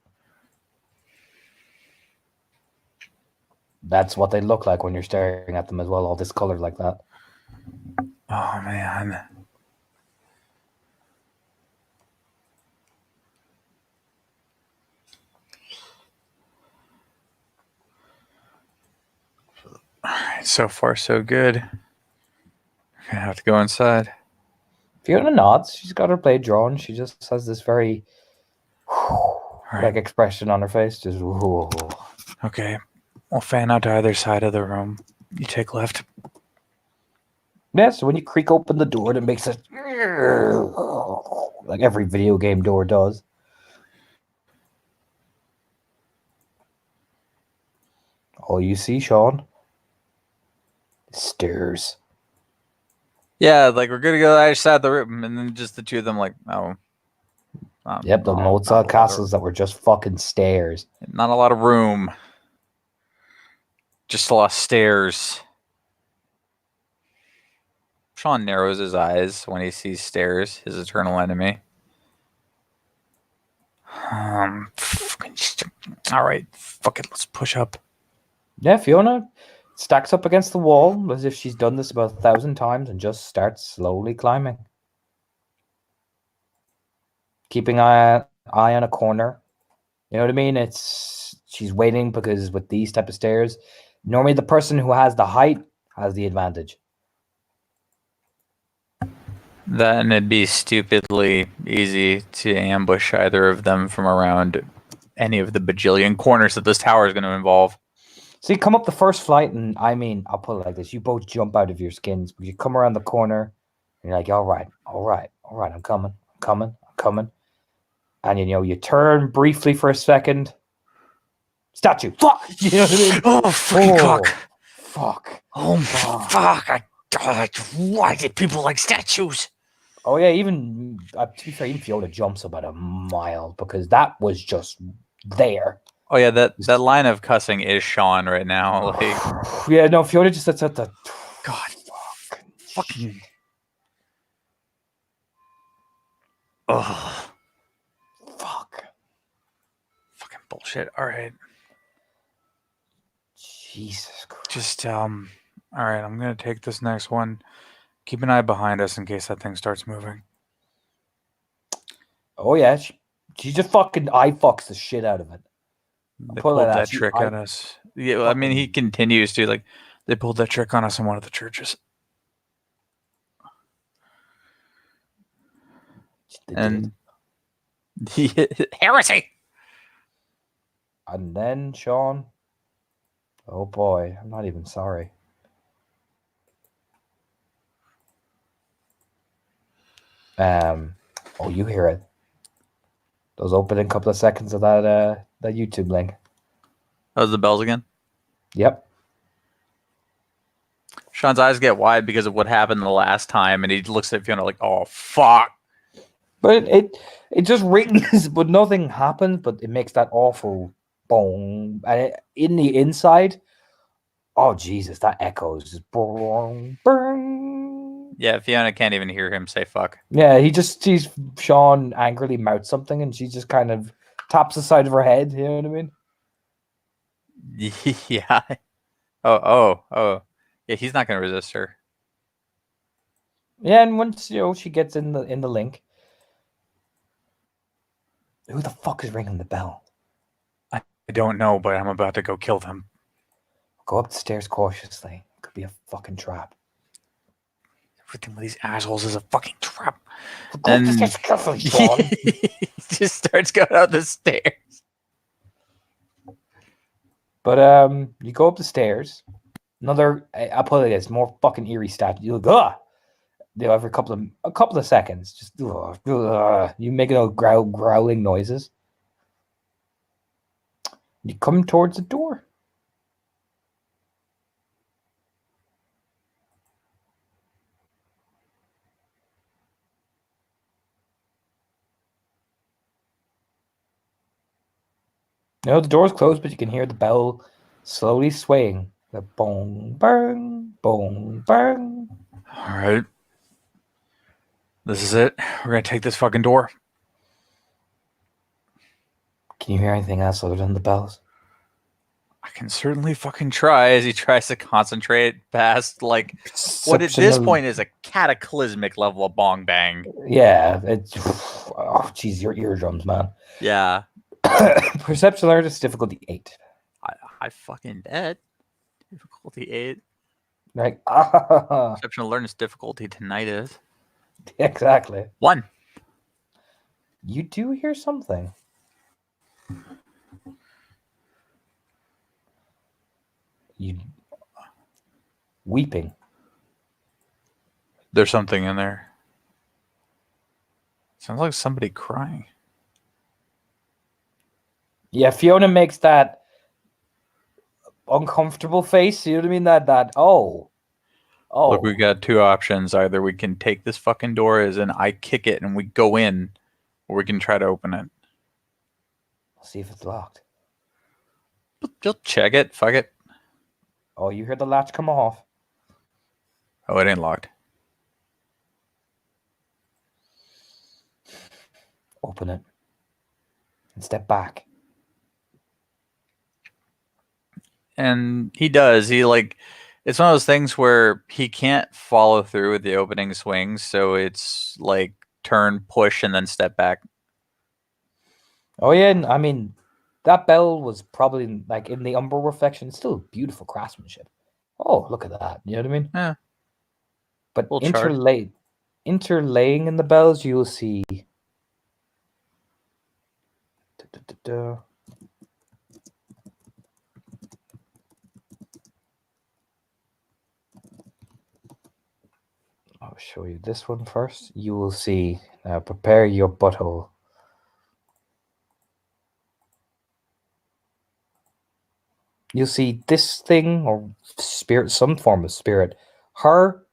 That's what they look like when you're staring at them as well, all discolored like that. Oh man. Alright, so far so good. I'm gonna have to go inside. Fiona nods. She's got her blade drawn. She just has this very like expression on her face. Just whoa. Okay. We'll fan out to either side of the room. You take left. Yeah, so when you creak open the door, it makes a like every video game door does. All you see, Sean, is stairs. Yeah, like we're gonna go to the other side of the room, and then just the two of them, like, oh. Yep, the Mozart castles that were just fucking stairs. Not a lot of room. Just a lot of stairs. Sean narrows his eyes when he sees stairs, his eternal enemy. All right, fuck it, let's push up. Yeah, Fiona stacks up against the wall as if she's done this about 1,000 times and just starts slowly climbing. Keeping eye on a corner. You know what I mean? She's waiting because with these type of stairs, normally the person who has the height has the advantage. Then it'd be stupidly easy to ambush either of them from around any of the bajillion corners that this tower is going to involve. So you come up the first flight, and I mean, I'll put it like this. You both jump out of your skins. You come around the corner, and you're like, all right, I'm coming. And, you turn briefly for a second. Statue. Fuck! You know what I mean? Oh, fucking cock. Fuck. Oh, fuck. Why did people like statues? Oh, yeah, even, to be fair, even Fiona jumps about a mile because that was just there. Oh, yeah, that line of cussing is Sean right now. Like, yeah, no, Fiona just sits at the... God. Fucking... Oh. Fuck. Fucking bullshit. All right. Jesus Christ. Just, all right, I'm going to take this next one. Keep an eye behind us in case that thing starts moving. Oh, yeah, she She just fucking eye fucks the shit out of it. They Pull pulled it out. that She- trick I on us. Yeah, well, I mean, he fucking- continues to like. They pulled that trick on us in one of the churches, They did. and heresy. And then Sean. Oh boy, I'm not even sorry. Oh, you hear it? Those opening couple of seconds of that YouTube link. That was the bells again. Yep. Sean's eyes get wide because of what happened the last time, and he looks at Fiona like, "Oh fuck!" But it just rings, but nothing happens. But it makes that awful boom, and in the inside, oh Jesus, that echoes just boom, boom. Yeah, Fiona can't even hear him say "fuck." Yeah, he just sees Sean angrily mouth something, and she just kind of taps the side of her head. You know what I mean? Yeah. Oh. Yeah, he's not gonna resist her. Yeah, and once she gets in the link, who the fuck is ringing the bell? I don't know, but I'm about to go kill them. Go up the stairs cautiously. Could be a fucking trap. Everything with these assholes is a fucking trap. Go up the And- stairs carefully, Sean. He just starts going up the stairs. But you go up the stairs. Another, I'll put it as more fucking eerie stat. You go, every couple of seconds, just you make those growling noises. You come towards the door. No, the door's closed, but you can hear the bell slowly swaying. The boom, bang, boom, bang. All right. This is it. We're gonna take this fucking door. Can you hear anything else other than the bells? I can certainly fucking try as he tries to concentrate past like what at this Perceptional- point is a cataclysmic level of bong bang. Yeah, it's oh jeez, your eardrums, man. Yeah. Perception alert is difficulty 8. I fucking bet. Difficulty 8. Like Perception alertness difficulty tonight is exactly. 1. You do hear something. You weeping. There's something in there. Sounds like somebody crying. Yeah, Fiona makes that uncomfortable face. You know what I mean? That oh. Look, we got two options. Either we can take this fucking door as in I kick it and we go in, or we can try to open it. See if it's locked. Just check it. Fuck it. Oh, you hear the latch come off. Oh, it ain't locked. Open it. And step back. And he does. He like it's one of those things where he can't follow through with the opening swings, so it's like turn, push, and then step back. Oh yeah, and I mean that bell was probably like in the umber reflection, still beautiful craftsmanship. Oh, look at that. You know what I mean? Yeah. But Little chart. interlaying in the bells, you'll see. Da-da-da-da. I'll show you this one first. You will see. Now prepare your butthole. You'll see this thing or spirit, some form of spirit, her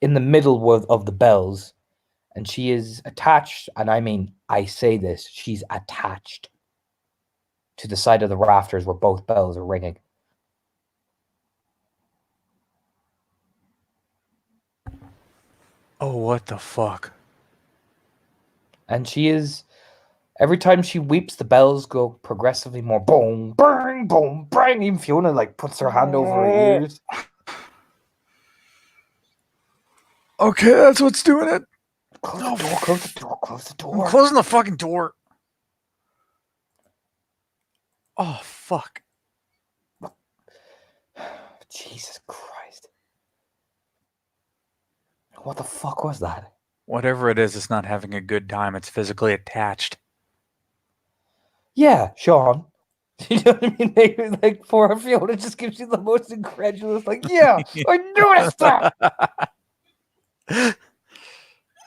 in the middle of the bells, and she is attached, and I mean, I say this, she's attached to the side of the rafters where both bells are ringing. Oh, what the fuck? And she is, every time she weeps, the bells go progressively more boom, bang, boom, bang. Even Fiona like puts her hand over her ears. Okay, that's what's doing it. Close the door, close the door, close the door. I'm closing the fucking door. Oh fuck! Jesus Christ. What the fuck was that? Whatever it is, it's not having a good time. It's physically attached. Yeah, Sean. You know what I mean? Like poor Fiona just gives you the most incredulous, like, yeah, I noticed that.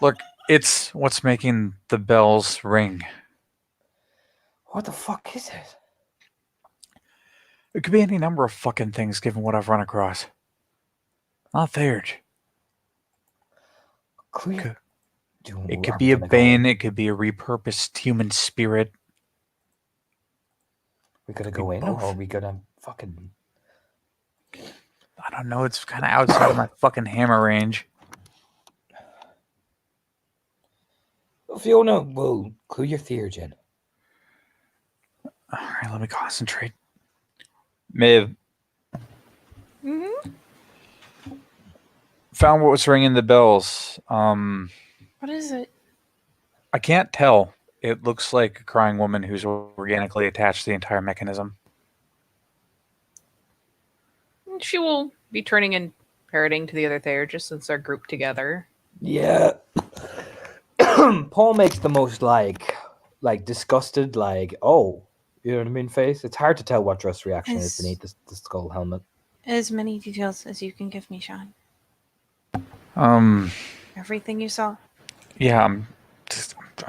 Look, it's what's making the bells ring. What the fuck is it? It could be any number of fucking things given what I've run across. Not theurge. Clear. It could be a bane, it could be a repurposed human spirit. We gonna Could go be in or both. are we gonna fucking I don't know, it's kind of outside of my fucking hammer range. Fiona, whoa, clue your theurgen. Alright, let me concentrate. Maeve, Mm-hmm. found what was ringing the bells. What is it? I can't tell. It looks like a crying woman who's organically attached to the entire mechanism. She will be turning and parroting to the other Theurges since they're grouped together. Yeah. Paul makes the most like disgusted, like, oh, you know what I mean, face. It's hard to tell what Drust's reaction is beneath the skull helmet. As many details as you can give me, Sean. Um, Everything you saw. yeah, I'm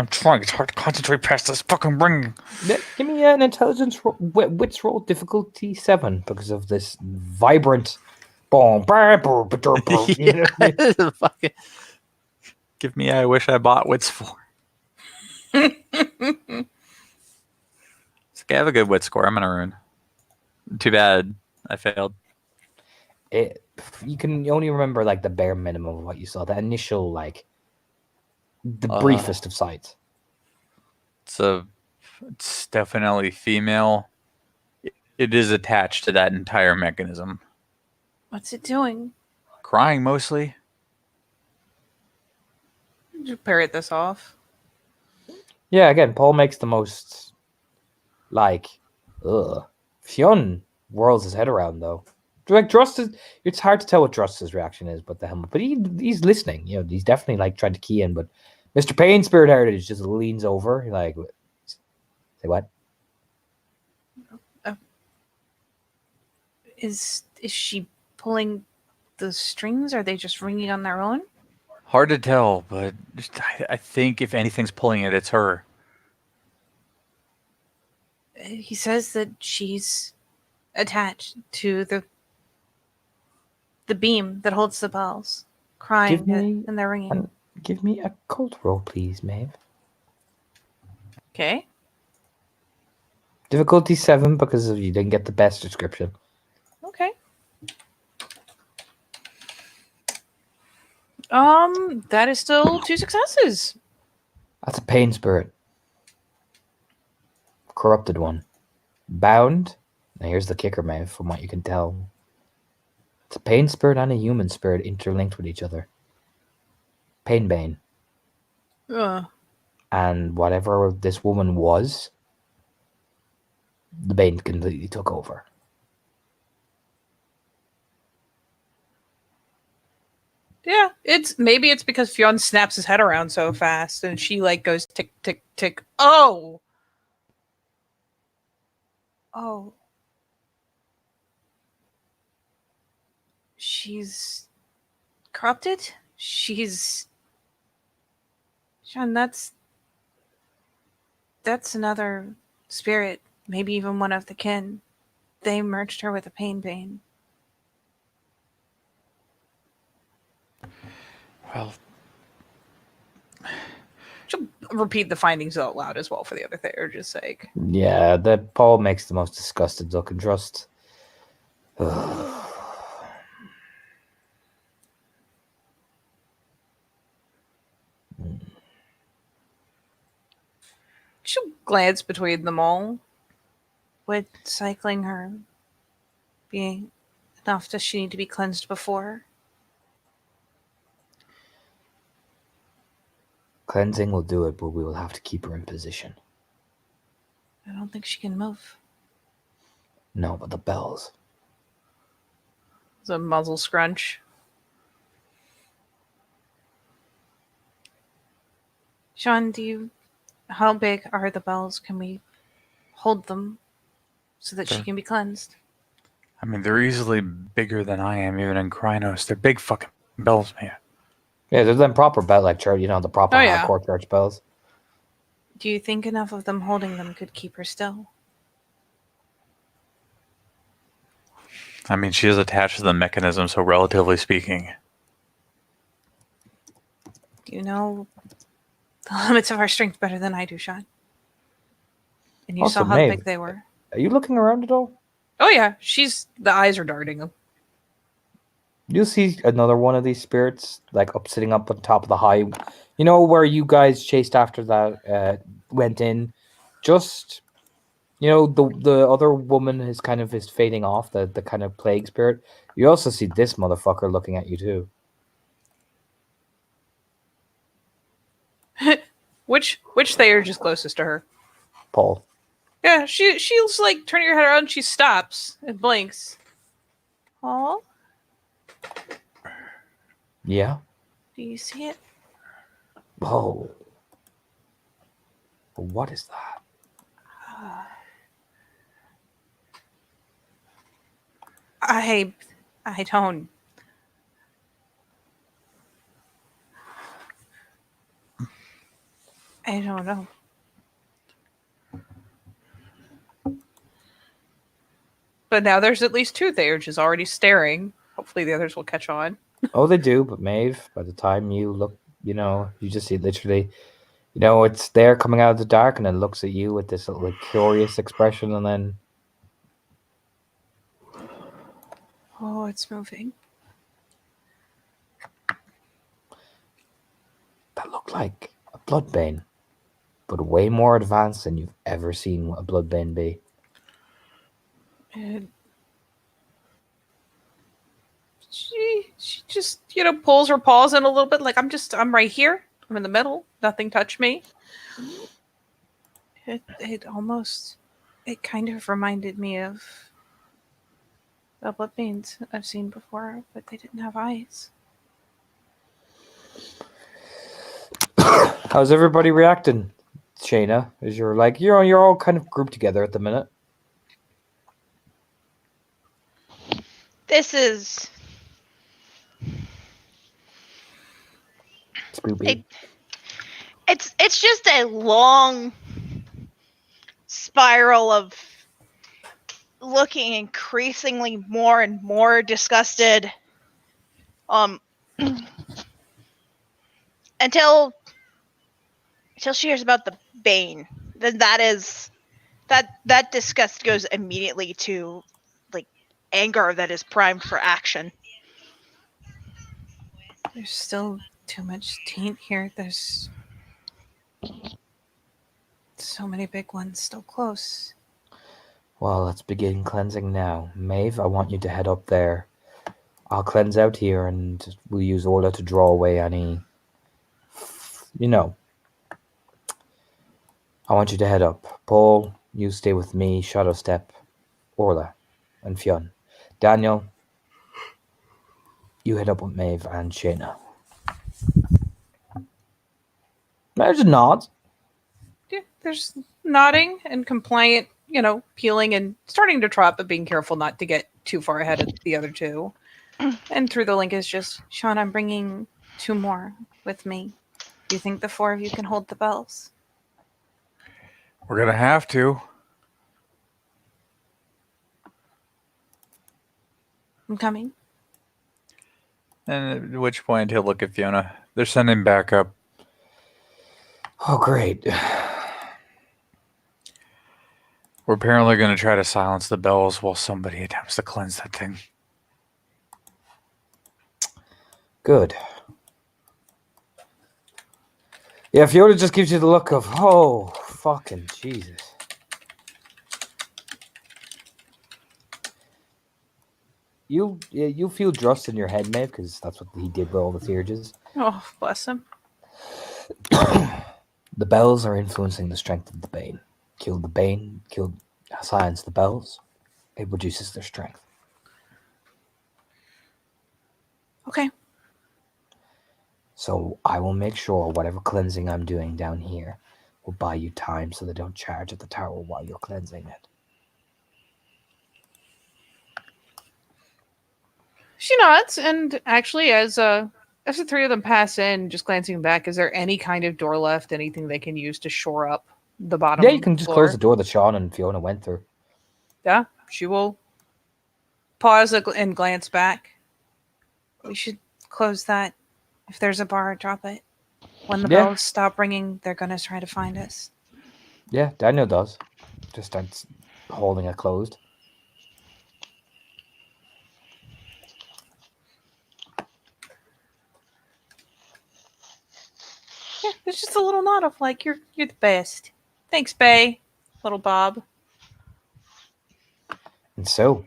trying. It's hard to concentrate past this fucking ring. Give me an intelligence roll, wits roll, difficulty 7, because of this vibrant boom. You know what I mean? Fucking, give me. I wish I bought wits for. It's okay, I have a good wit score. I'm gonna ruin. Too bad I failed. You can only remember like the bare minimum of what you saw. The initial, like, the Uh, briefest of sights. It's definitely female. It is attached to that entire mechanism. What's it doing? Crying mostly. Just parrot this off. Yeah, again, Paul makes the most, like, ugh. Fionn whirls his head around, though. Like, Drust is, it's hard to tell what Drust's reaction is, but the helmet. But he's listening. You know, he's definitely, like, trying to key in. But Mr. Payne, Spirit Heritage, just leans over, like, say what? Is she pulling the strings? Are they just ringing on their own? Hard to tell, but I think if anything's pulling it, it's her. He says that she's attached to the beam that holds the bells, crying Give me and they're ringing. Give me a cult roll, please, Maeve. Okay. Difficulty 7 because you didn't get the best description. Okay. That is still 2 successes. That's a pain spirit. Corrupted one. Bound. Now here's the kicker, Maeve, from what you can tell. It's a pain spirit and a human spirit interlinked with each other. Pain Bane. And whatever this woman was, the Bane completely took over. Yeah, maybe it's because Fionn snaps his head around so fast and she like goes tick tick tick. Oh. Oh. She's corrupted? She's Sean, that's another spirit, maybe even one of the kin. They merged her with a pain bane. Well, She'll repeat the findings out loud as well for the other Theurge's sake. Yeah, that Paul makes the most disgusted look and Drust. She'll glance between them all. Would cycling her be enough? Does she need to be cleansed before? Cleansing will do it, but we will have to keep her in position. I don't think she can move. No, but the bells. It's a muzzle scrunch. Sean, how big are the bells? Can we hold them so that she Sure. can be cleansed? I mean, they're easily bigger than I am, even in Krynos. They're big fucking bells, man. Yeah, they're them proper bell, like church, the proper Oh, yeah. hardcore church bells. Do you think enough of them holding them could keep her still? I mean, she is attached to the mechanism, so relatively speaking. Do you know the limits of our strength better than I do, Sean? And you Also, saw how Maeve. big they were. Are you looking around at all? Oh yeah, the eyes are darting. You see another one of these spirits, like sitting up on top of the high. You know where you guys chased after that, went in? Just, the other woman is fading off, the kind of plague spirit. You also see this motherfucker looking at you too. Which Thayer is closest to her? Paul. Yeah, she's like turning her head around. She stops and blinks. Paul, Yeah? do you see it? Oh. What is that? I don't. I don't know. But now there's at least two Thayers already staring. Hopefully the others will catch on. Oh, they do, but Maeve, by the time you look, you just see literally, it's there coming out of the dark and it looks at you with this little curious expression and then Oh, it's moving. that looked like a bloodbane, but way more advanced than you've ever seen a bloodbane be. It, She just pulls her paws in a little bit, like I'm right here. I'm in the middle. Nothing touched me. it almost, it kind of reminded me of the bloodbanes I've seen before, but they didn't have eyes. How's everybody reacting, Shayna? As you're all kind of grouped together at the minute. This is Spoopy. it's just a long spiral of looking increasingly more and more disgusted until she hears about the Bane. Then that disgust goes immediately to like anger that is primed for action. There's still too much taint here. There's so many big ones still close. Well, let's begin cleansing now. Maeve, I want you to head up there. I'll cleanse out here and we'll use Orla to draw away any, I want you to head up. Paul, you stay with me, Shadow Step, Orla, and Fionn. Daniel, you head up with Maeve and Shayna. There's a nod. Yeah, there's nodding and compliant, peeling and starting to trot, but being careful not to get too far ahead of the other two. And through the link is just, Sean, I'm bringing 2 more with me. Do you think the 4 of you can hold the bells? We're gonna have to. I'm coming. And at which point he'll look at Fiona. They're sending backup. Oh, great. We're apparently going to try to silence the bells while somebody attempts to cleanse that thing. Good. Yeah, Fiona just gives you the look of, oh, fucking Jesus. You feel Drust in your head, Maeve, because that's what he did with all the Theurges. Oh, bless him. The bells are influencing the strength of the Bane. Silence the bells, It reduces their strength. Okay. So I will make sure whatever cleansing I'm doing down here will buy you time so they don't charge at the tower while you're cleansing it. She nods, and actually, as the three of them pass in, just glancing back, is there any kind of door left? Anything they can use to shore up the bottom? Yeah, you can just floor? close the door that Sean and Fiona went through. Yeah, she will pause and glance back. We should close that. If there's a bar, drop it. When the Yeah. bells stop ringing, they're gonna try to find us. Yeah, Daniel does. Just starts holding it closed. Yeah, it's just a little nod of like you're the best. Thanks, Bay. Little Bob. And so,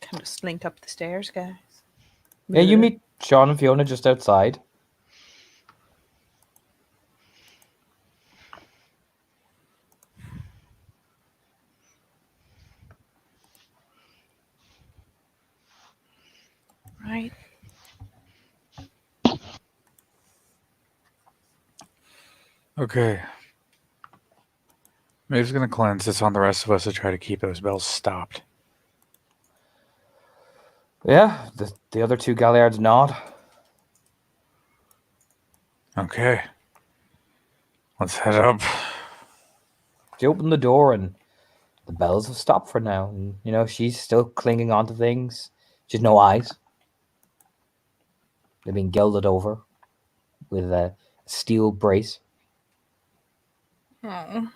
Kind of slink up the stairs, guys. yeah, you meet Sean and Fiona just outside. Right. Okay. Maeve's gonna cleanse. It's on the rest of us to try to keep those bells stopped. Yeah, the other two galliards nod. Okay. Let's head up. She opened the door and the bells have stopped for now. And, you know, she's still clinging onto things. She has no eyes. They've been gilded over with a steel brace. Oh.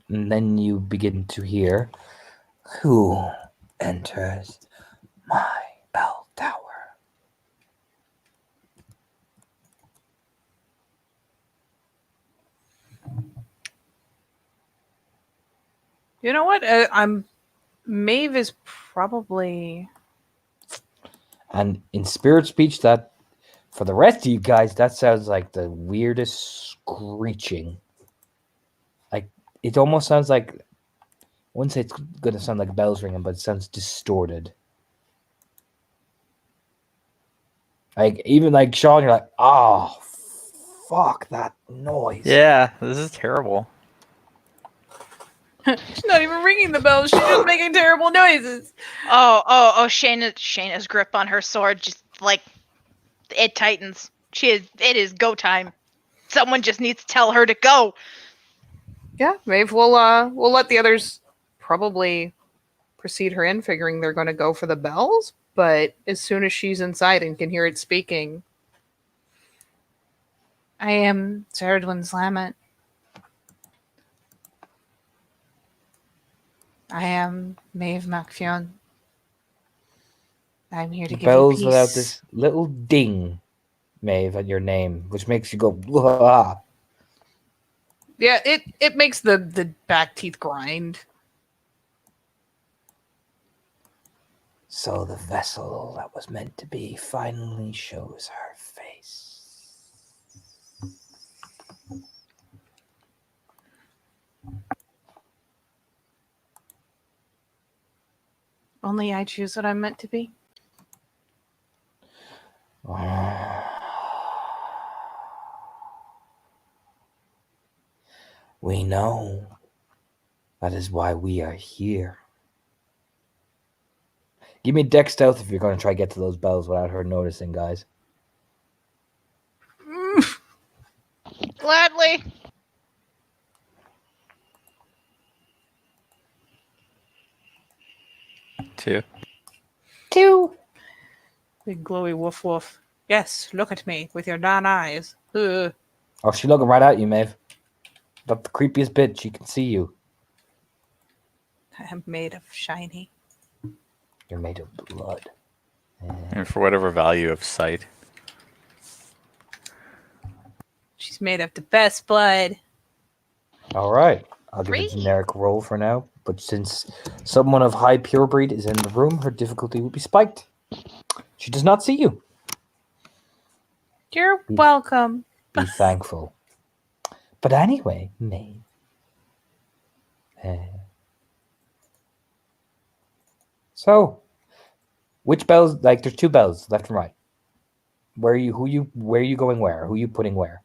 And then you begin to hear, who enters my bell tower? You know what? Maeve is probably. And in spirit speech, that for the rest of you guys, that sounds like the weirdest screeching. Like, it almost sounds like, I wouldn't say it's going to sound like bells ringing, but it sounds distorted. Like, even like Sean, you're like, oh, fuck that noise. Yeah, this is terrible. She's not even ringing the bell. She's just making terrible noises. Oh, Shayna's grip on her sword just like it tightens. It is go time. Someone just needs to tell her to go. Yeah, Maeve will we'll let the others probably precede her in, figuring they're going to go for the bells. But as soon as she's inside and can hear it speaking, I am Ceridwen Slamet. I am Maeve MacFionn. I'm here to give Bells you peace. without this little ding, Maeve, at your name, which makes you go, ah. Yeah, it makes the back teeth grind. So the vessel that was meant to be finally shows her face. Only I choose what I'm meant to be. We know. That is why we are here. Give me dex stealth if you're going to try to get to those bells without her noticing, guys. Gladly. Two. Big glowy woof woof. Yes, look at me with your darn eyes. Ugh. Oh, she's looking right at you, Maeve. That's the creepiest bit. She can see you. I'm made of shiny. You're made of blood. And for whatever value of sight. She's made of the best blood. All right. I'll give a Three. generic roll for now. But since someone of high pure breed is in the room, her difficulty will be spiked. She does not see you. You're welcome. Be thankful. But anyway, Maeve. So, which bells? Like, there's 2 bells, left and right. Where are you? Where are you going? Where? Who are you putting where?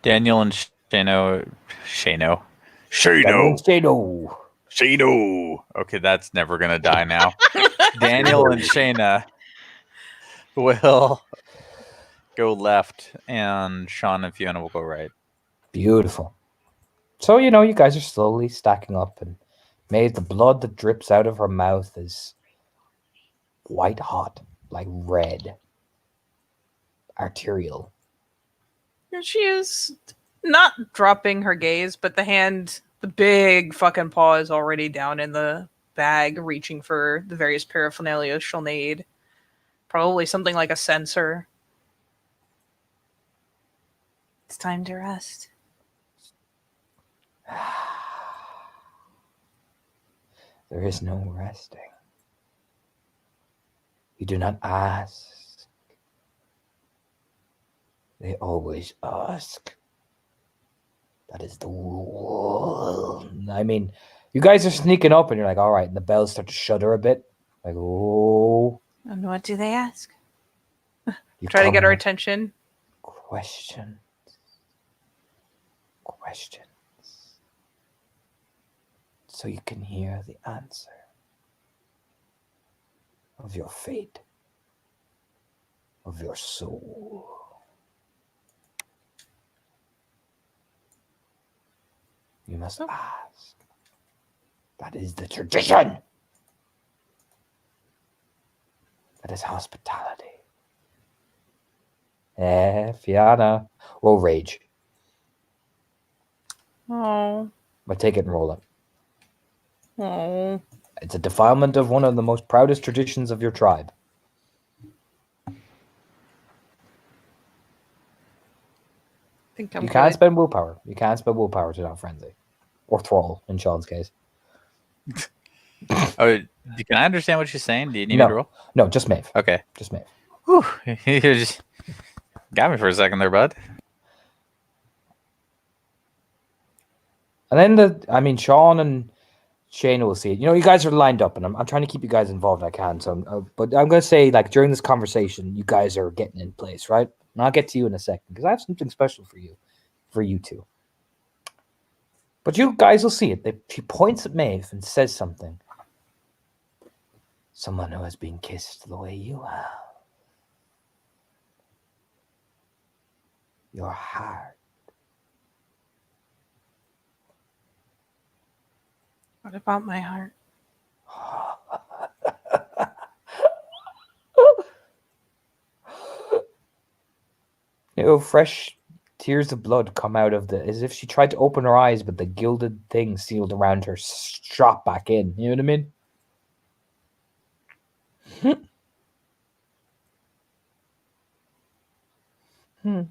Daniel and Shano. Daniel and Shano. Okay, that's never gonna die now. Daniel and Shayna will go left, and Sean and Fiona will go right. Beautiful. So, you guys are slowly stacking up, and Maeve, the blood that drips out of her mouth is white hot, like red, arterial. She is not dropping her gaze, but the big fucking paw is already down in the bag, reaching for the various paraphernalia she'll need. Probably something like a sensor. It's time to rest. There is no resting. You do not ask. They always ask. That is the rule. I mean, you guys are sneaking up and you're like, all right, and the bells start to shudder a bit. Like, oh. And what do they ask? You Try to come get our with attention. questions. So you can hear the answer of your fate, of your soul. You must ask. That is the tradition. That is hospitality. Fiona. Roll rage. Oh. But take it and roll it. Oh. It's a defilement of one of the most proudest traditions of your tribe. I think I'm You can't good. spend willpower. You can't spend willpower to not frenzy. Or thrall, in Sean's case. Oh, can I understand what you're saying? Do you need No. me to roll? No, just Maeve. Okay. Just Maeve. Whew. You just got me for a second there, bud. And then Sean and Shayna will see it. You guys are lined up, and I'm trying to keep you guys involved. I can, but I'm going to say, like, during this conversation, you guys are getting in place, right? And I'll get to you in a second because I have something special for you two. But you guys will see it. She points at Maeve and says something. Someone who has been kissed the way you have. Your heart. What about my heart? Fresh tears of blood come out of as if she tried to open her eyes, but the gilded thing sealed around her shot back in. You know what I mean?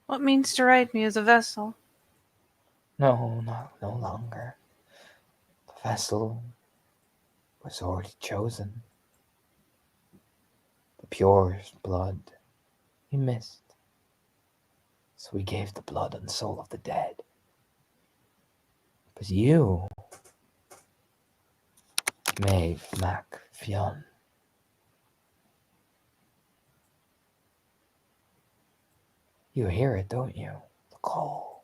What means to ride me as a vessel? No longer. The vessel was already chosen. The pure blood he missed. So we gave the blood and soul of the dead. But you, Maeve Mac Fionn, you hear it, don't you? The call.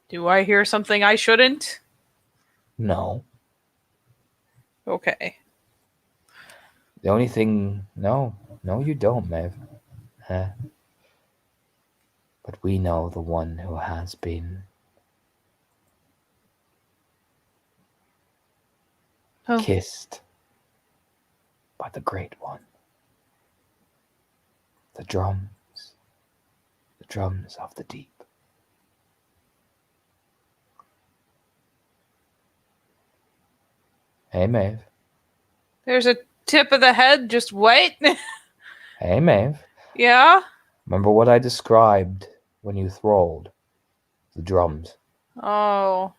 Do I hear something I shouldn't? No. Okay. The only thing... No, you don't, Maeve. But we know the one who has been... Oh. kissed by the Great One. The drums of the deep. Hey, Maeve. There's a tip of the head. Just wait. Hey, Maeve. Yeah? Remember what I described when you thralled the drums? Oh.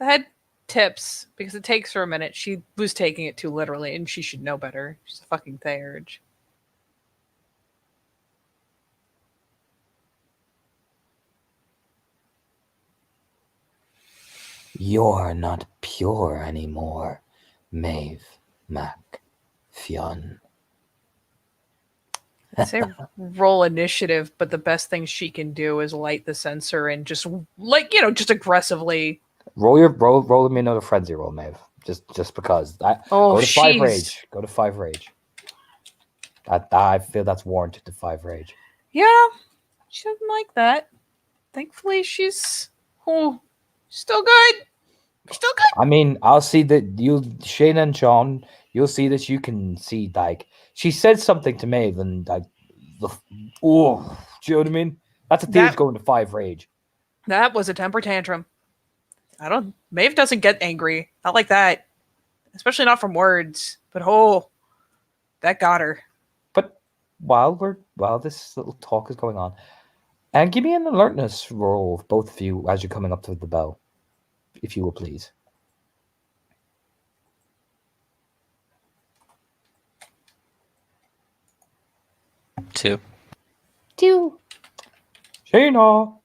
The head tips because it takes her a minute. She was taking it too literally, and she should know better. She's a fucking Theurge. You're not pure anymore, Maeve Mac Fionn. I'd say roll initiative, but the best thing she can do is light the sensor and just just aggressively. Roll me another frenzy roll, Maeve. Just because. Go to 5 rage. Go to 5 rage. I feel that's warranted to 5 rage. Yeah, she doesn't like that. Thankfully, she's still good. Still good. I mean, I'll see that Shayna and Sean, you'll see that you can see, like, she said something to Maeve and, like, do you know what I mean? That's a thing that's going to 5 rage. That was a temper tantrum. Maeve doesn't get angry. Not like that. Especially not from words. But that got her. But while this little talk is going on, and give me an alertness roll, both of you, as you're coming up to the bell, if you will, please. Two. Shayna.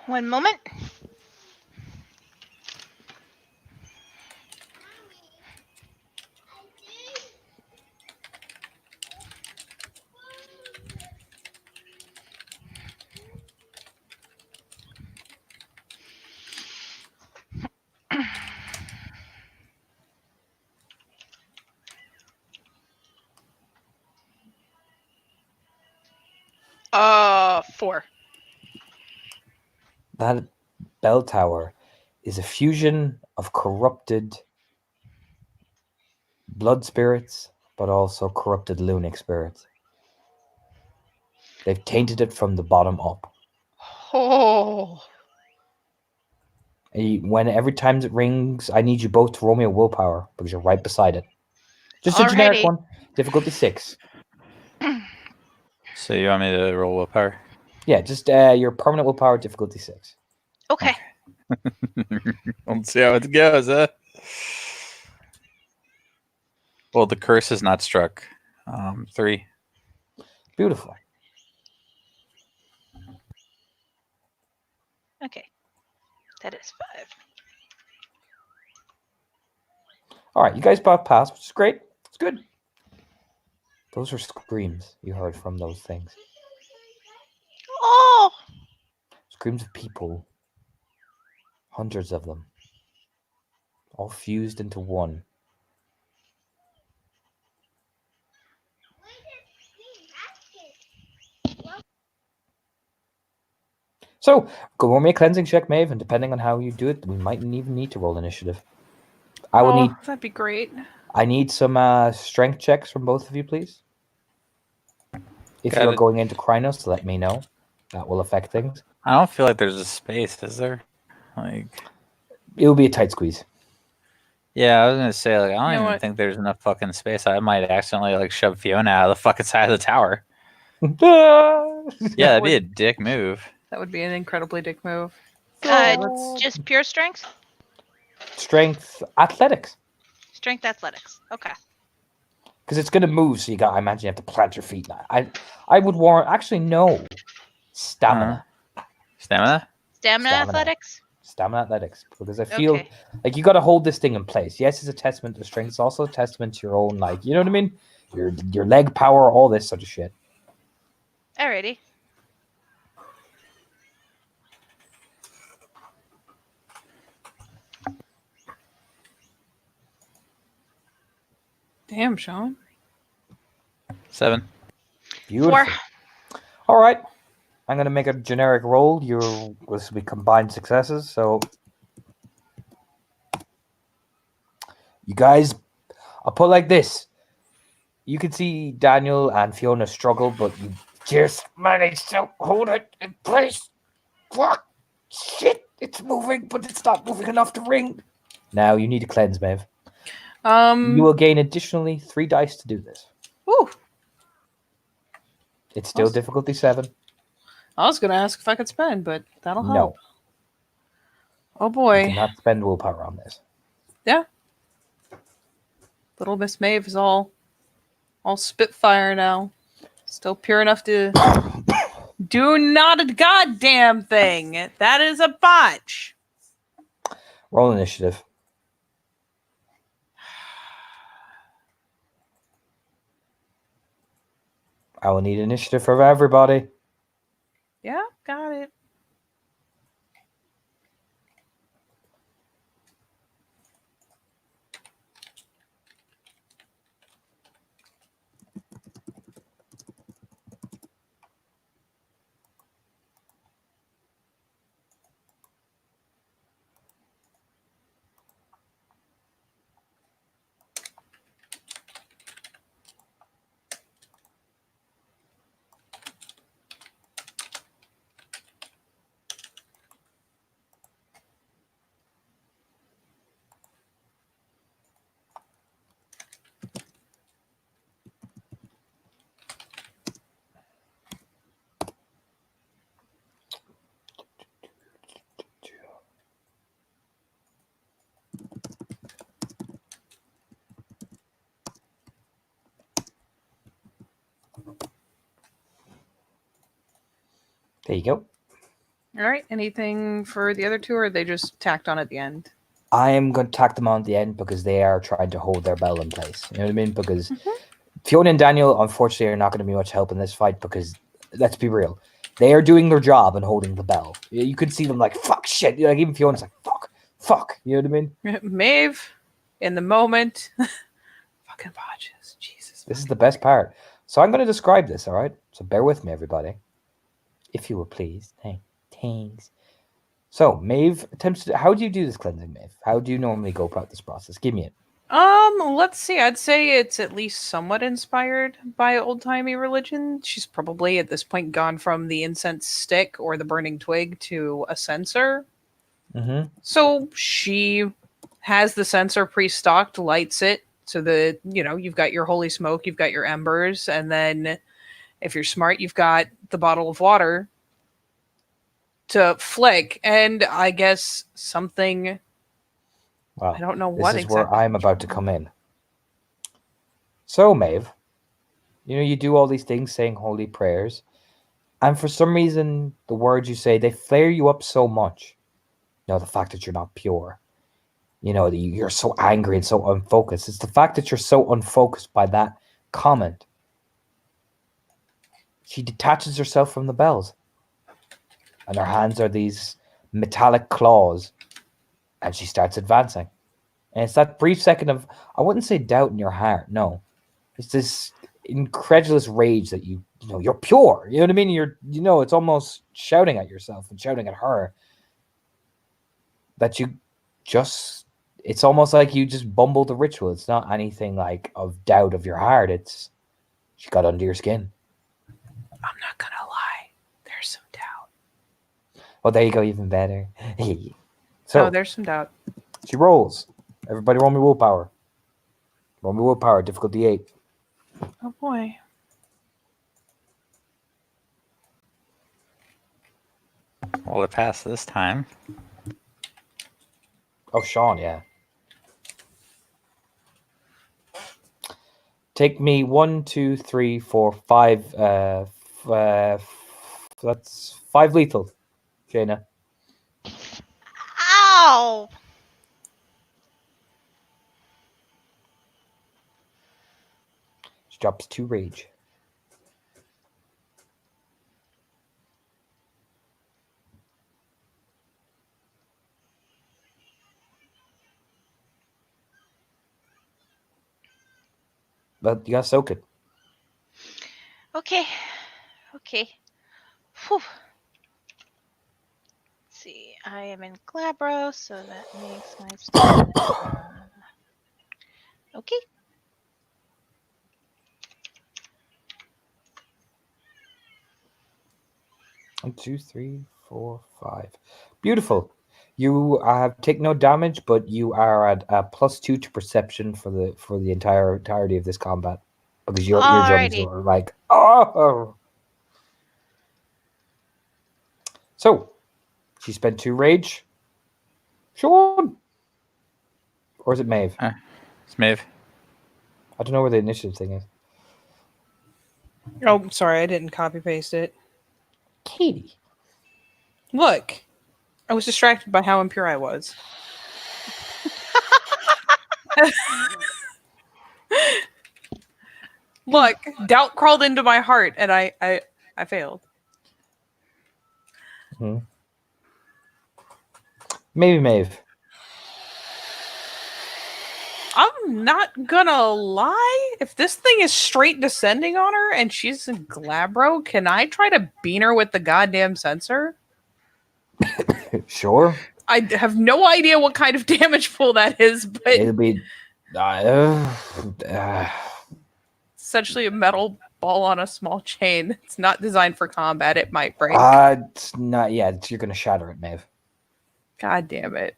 1 moment. Four. That bell tower is a fusion of corrupted blood spirits, but also corrupted Lunic spirits. They've tainted it from the bottom up. Oh. Every time it rings, I need you both to roll me a willpower because you're right beside it. Just a generic Alrighty. one. Difficulty 6. So you want me to roll willpower? Yeah, just your permanent willpower, difficulty 6. Okay. Let's see how it goes, huh? Well, the curse is not struck. 3. Beautiful. Okay. That is 5. All right, you guys both passed, which is great. It's good. Those are screams you heard from those things. Oh. Screams of people. Hundreds of them. All fused into one. So, go roll me a cleansing check, Maeve, and depending on how you do it, we might even need to roll initiative. That'd be great. I need some strength checks from both of you, please. If Got you're it. going into Krynos, let me know. That will affect things. I don't feel like there's a space, is there? Like, It will be a tight squeeze. yeah, I was gonna say, like, I don't You know even what? think there's enough fucking space. I might accidentally like shove Fiona out of the fucking side of the tower. Yeah, that'd be a dick move. That would be an incredibly dick move. Just pure strength? Strength athletics. Strength athletics. Okay. Because it's going to move, so I imagine you have to plant your feet. I would warrant... Actually, no. Stamina. Stamina? Stamina athletics? Stamina athletics. Because I feel Okay. like you got to hold this thing in place. Yes, it's a testament to strength. It's also a testament to your own, like, you know what I mean? Your leg power, all this sort of shit. Alrighty. Damn, Sean. 7. Beautiful. 4. All right. I'm going to make a generic roll. This will be combined successes. So, you guys, I'll put it like this. You can see Daniel and Fiona struggle, but you just managed to hold it in place. Fuck. Shit. It's moving, but it's not moving enough to ring. Now you need to cleanse, Maeve. You will gain additionally 3 dice to do this. Ooh. It's still difficulty 7. I was gonna ask if I could spend, but that'll help. Oh You boy. cannot spend willpower on this. Little Miss Maeve is all spitfire now. Still pure enough to do not a goddamn thing. That is a botch. Roll initiative. I will need initiative for everybody. Yeah, got it. There you go. All right. Anything for the other two, or are they just tacked on at the end? I am going to tack them on at the end because they are trying to hold their bell in place. You know what I mean? Because Mhm. Fiona and Daniel, unfortunately, are not going to be much help in this fight because, let's be real, they are doing their job and holding the bell. You could see them like, fuck, shit. Like, even Fiona's like, fuck. You know what I mean? Maeve, in the moment. Fucking botches. Jesus. This is the best part. So I'm going to describe this, all right? So bear with me, everybody. If you will please. Thanks. So, Maeve attempts to... How do you do this cleansing, Maeve? How do you normally go about this process? Give me it. Let's see. I'd say it's at least somewhat inspired by old-timey religion. She's probably at this point gone from the incense stick or the burning twig to a censer. Mm-hmm. So she has the censer pre-stocked, lights it, so that, you've got your holy smoke, you've got your embers, and then if you're smart, you've got the bottle of water to flick, and I guess something... Wow. I don't know This what is exactly. where I'm about to come in. So, Maeve, you do all these things saying holy prayers, and for some reason, the words you say, they flare you up so much. The fact that you're not pure. That you're so angry and so unfocused. It's the fact that you're so unfocused by that comment. She detaches herself from the bells. And her hands are these metallic claws. And she starts advancing. And it's that brief second of, I wouldn't say doubt in your heart, no. It's this incredulous rage that you're pure. You know what I mean? It's almost shouting at yourself and shouting at her. That you just, it's almost like you just bumbled the ritual. It's not anything like of doubt of your heart. It's, she got under your skin. I'm not gonna lie. There's some doubt. Oh, there you go, even better. So, There's some doubt. she rolls. Everybody roll me willpower. Roll me willpower, difficulty 8. Oh boy. Will it pass this time? Oh, Sean, yeah. Take me 1, 2, 3, 4, 5. That's 5 lethal, Jaina. Ow! She drops 2 rage. But you gotta soak it. Okay. Whew. Let's see. I am in Glabro, so that makes my stamina. Okay. One, 2, 3, 4, 5. Beautiful. You take no damage, but you are at +2 to perception for the entirety of this combat because your eardrums Alrighty. are like, oh. So she spent 2 rage. Sean. Or is it Maeve? It's Maeve. I don't know where the initiative thing is. Oh, sorry, I didn't copy paste it. Katie. Look, I was distracted by how impure I was. Look, doubt crawled into my heart, and I failed. Maybe Maeve. I'm not gonna lie. If this thing is straight descending on her and she's in Glabro, can I try to bean her with the goddamn sensor? Sure. I have no idea what kind of damage pool that is, but It'll be. essentially a metal ball on a small chain. It's not designed for combat. It might break. It's not. Yeah, you're gonna shatter it, Maeve. God damn it.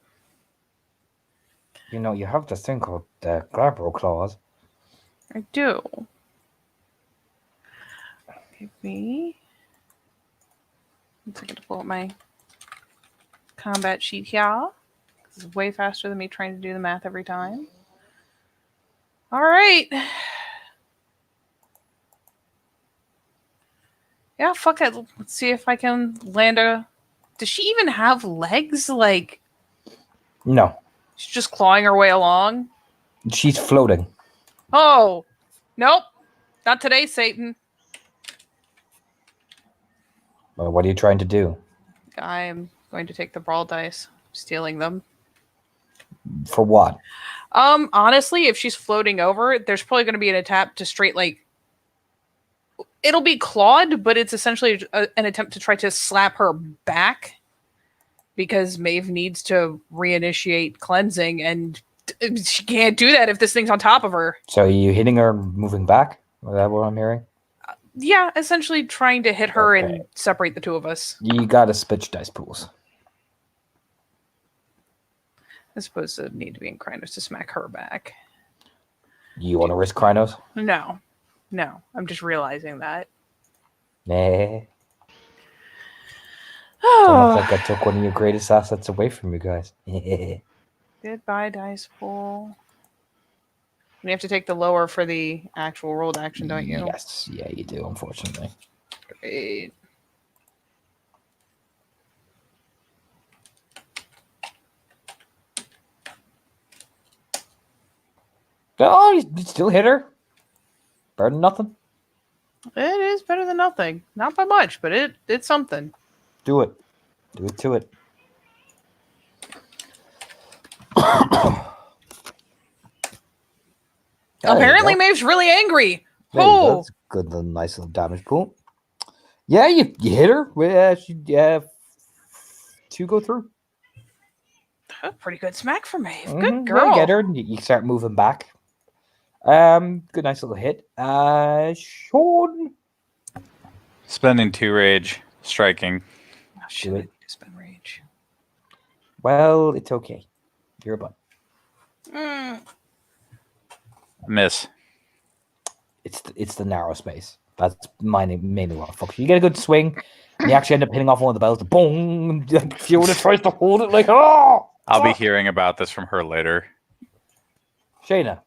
You know, you have this thing called Glabro claws. I do. Give me. I'm going to pull up my combat sheet here. This is way faster than me trying to do the math every time. All right. Yeah, fuck it. Let's see if I can land a. Does she even have legs? Like, No, she's just clawing her way along? she's floating. Oh, nope. Not today, Satan. Well, what are you trying to do? I'm going to take the brawl dice, stealing them. For what? Honestly, if she's floating over, there's probably going to be an attempt to straight like. It'll be clawed, but it's essentially an attempt to try to slap her back because Maeve needs to reinitiate cleansing, and she can't do that if this thing's on top of her. So are you hitting her and moving back? Is that what I'm hearing? Yeah, essentially trying to hit her Okay. and separate the two of us. You gotta switch dice pools. I suppose it need to be in Krynos to smack her back. You want to risk Krynos? No, I'm just realizing that. Nah. Almost like I took one of your greatest assets away from you guys. Goodbye, dice pool. You have to take the lower for the actual rolled action, don't you? Yes, yeah, you do, unfortunately. Great. Oh, you still hit her? Better than nothing. It is better than nothing. Not by much, but it's something. Do it. Do it to it. Apparently, Maeve's really angry. There you go. Oh, That's a good little nice little damage pool. Yeah, you hit her. She, two go through. pretty good smack for Maeve. Mhm, Good yeah, girl. you get her. And you start moving back. Good, nice little hit. Sean. Spending 2 rage, striking. Oh, shit, I need to spend rage. Well, it's okay. You're a bud. Miss. It's the narrow space. That's mainly what fucks you. You get a good swing, and you actually end up hitting off one of the bells. Boom! Fiona tries to hold it like, oh! I'll be fuck. hearing about this from her later. Shayna.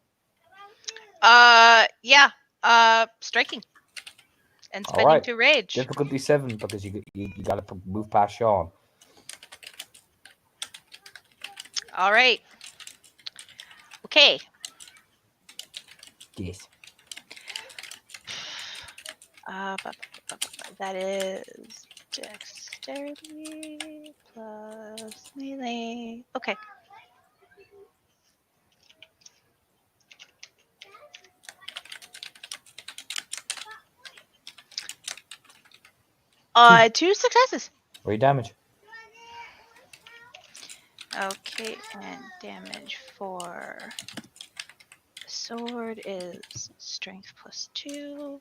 Yeah. Striking. And spending Alright. 2 rage. Difficulty 7 because you got to move past Sean. All right. Okay. Yes. That is dexterity plus melee. Okay. Two successes. What are your damage? Okay, and damage for the sword is strength plus 2,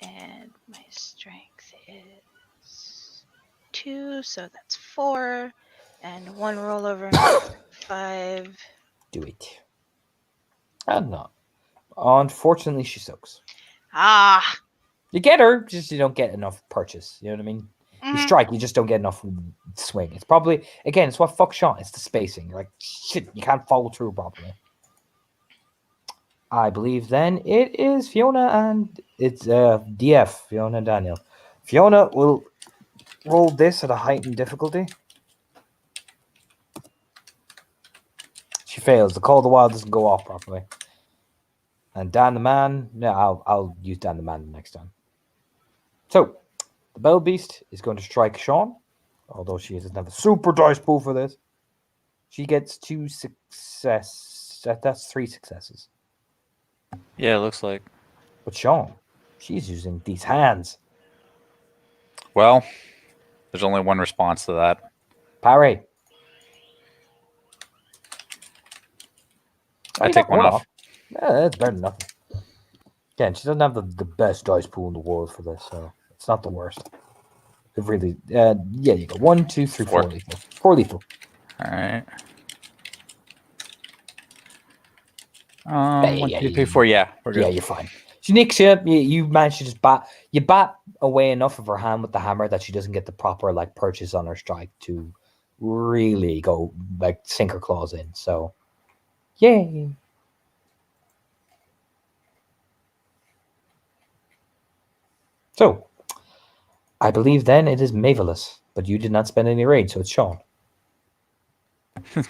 and my strength is 2, so that's 4, and 1 rollover, 5. Do it. And not. Unfortunately, she soaks. Ah. You get her, just you don't get enough purchase. You know what I mean? You strike, you just don't get enough swing. It's probably, again, it's what fuck Sean. It's the spacing. You're like, shit, you can't follow through properly. I believe then it is Fiona and it's DF, Fiona and Daniel. Fiona will roll this at a heightened difficulty. She fails. The Call of the Wild doesn't go off properly. And Dan the Man, no, I'll use Dan the Man next time. So, the Bell Beast is going to strike Sean, although she doesn't have a super dice pool for this. She gets 2 success. That's 3 successes. Yeah, it looks like. But Sean, she's using these hands. Well, there's only one response to that. Parry. I take one off. Yeah, that's better than nothing. Again, she doesn't have the best dice pool in the world for this, so it's not the worst. It really, yeah, you go 1, 2, 3, 4 lethal. 4 lethal. All right. Yeah, 1, 2, 3, 4. Yeah, we're good. Yeah, you're fine. She nicks you. You manage to just bat away enough of her hand with the hammer that she doesn't get the proper like purchase on her strike to really go like sink her claws in. So, yay! So, I believe then it is Mavelus, but you did not spend any rage, so it's Sean.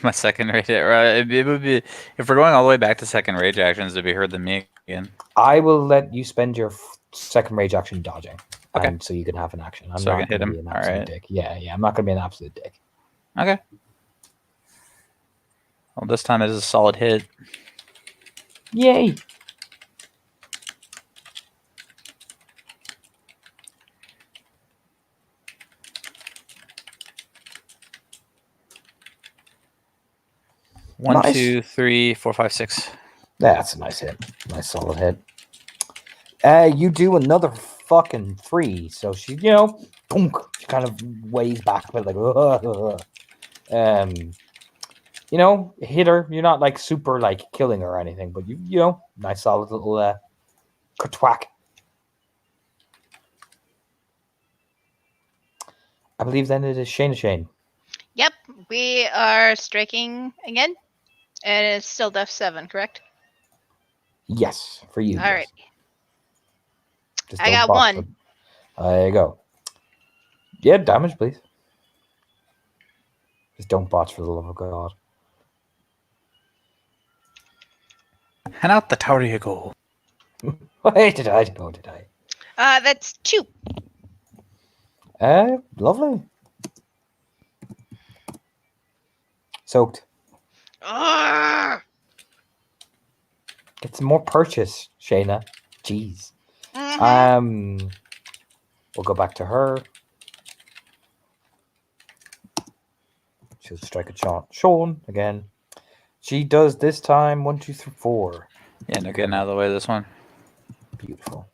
My second rage. Right? It would be if we're going all the way back to second rage actions. It'd be her than me again. I will let you spend your second rage action dodging. Okay. And so you can have an action. I'm So I not can hit going to him. be an absolute Alright. dick. Yeah, I'm not going to be an absolute dick. Okay. Well, this time it is a solid hit. Yay! One, Nice. 2, 3, 4, 5, 6. That's a nice hit. Nice solid hit. You do another fucking 3. So she, boom, she kind of weighs back a bit like, hit her. You're not like super like killing her or anything, but nice solid little kertwack. I believe then it is Shane. Yep, we are striking again, and it's still def 7, correct? Yes, for you. All yes. right. Just I don't got botch 1. them. There you go. Yeah, damage, please. Just don't botch for the love of God. And out the tower you go. Wait, did I? That's 2. Lovely. Soaked. Urgh! Get some more purchase, Shayna. Jeez. Mhm. We'll go back to her. She'll strike a Sean again. She does this time 1, 2, 3, 4. Yeah, no getting out of the way of this one. Beautiful.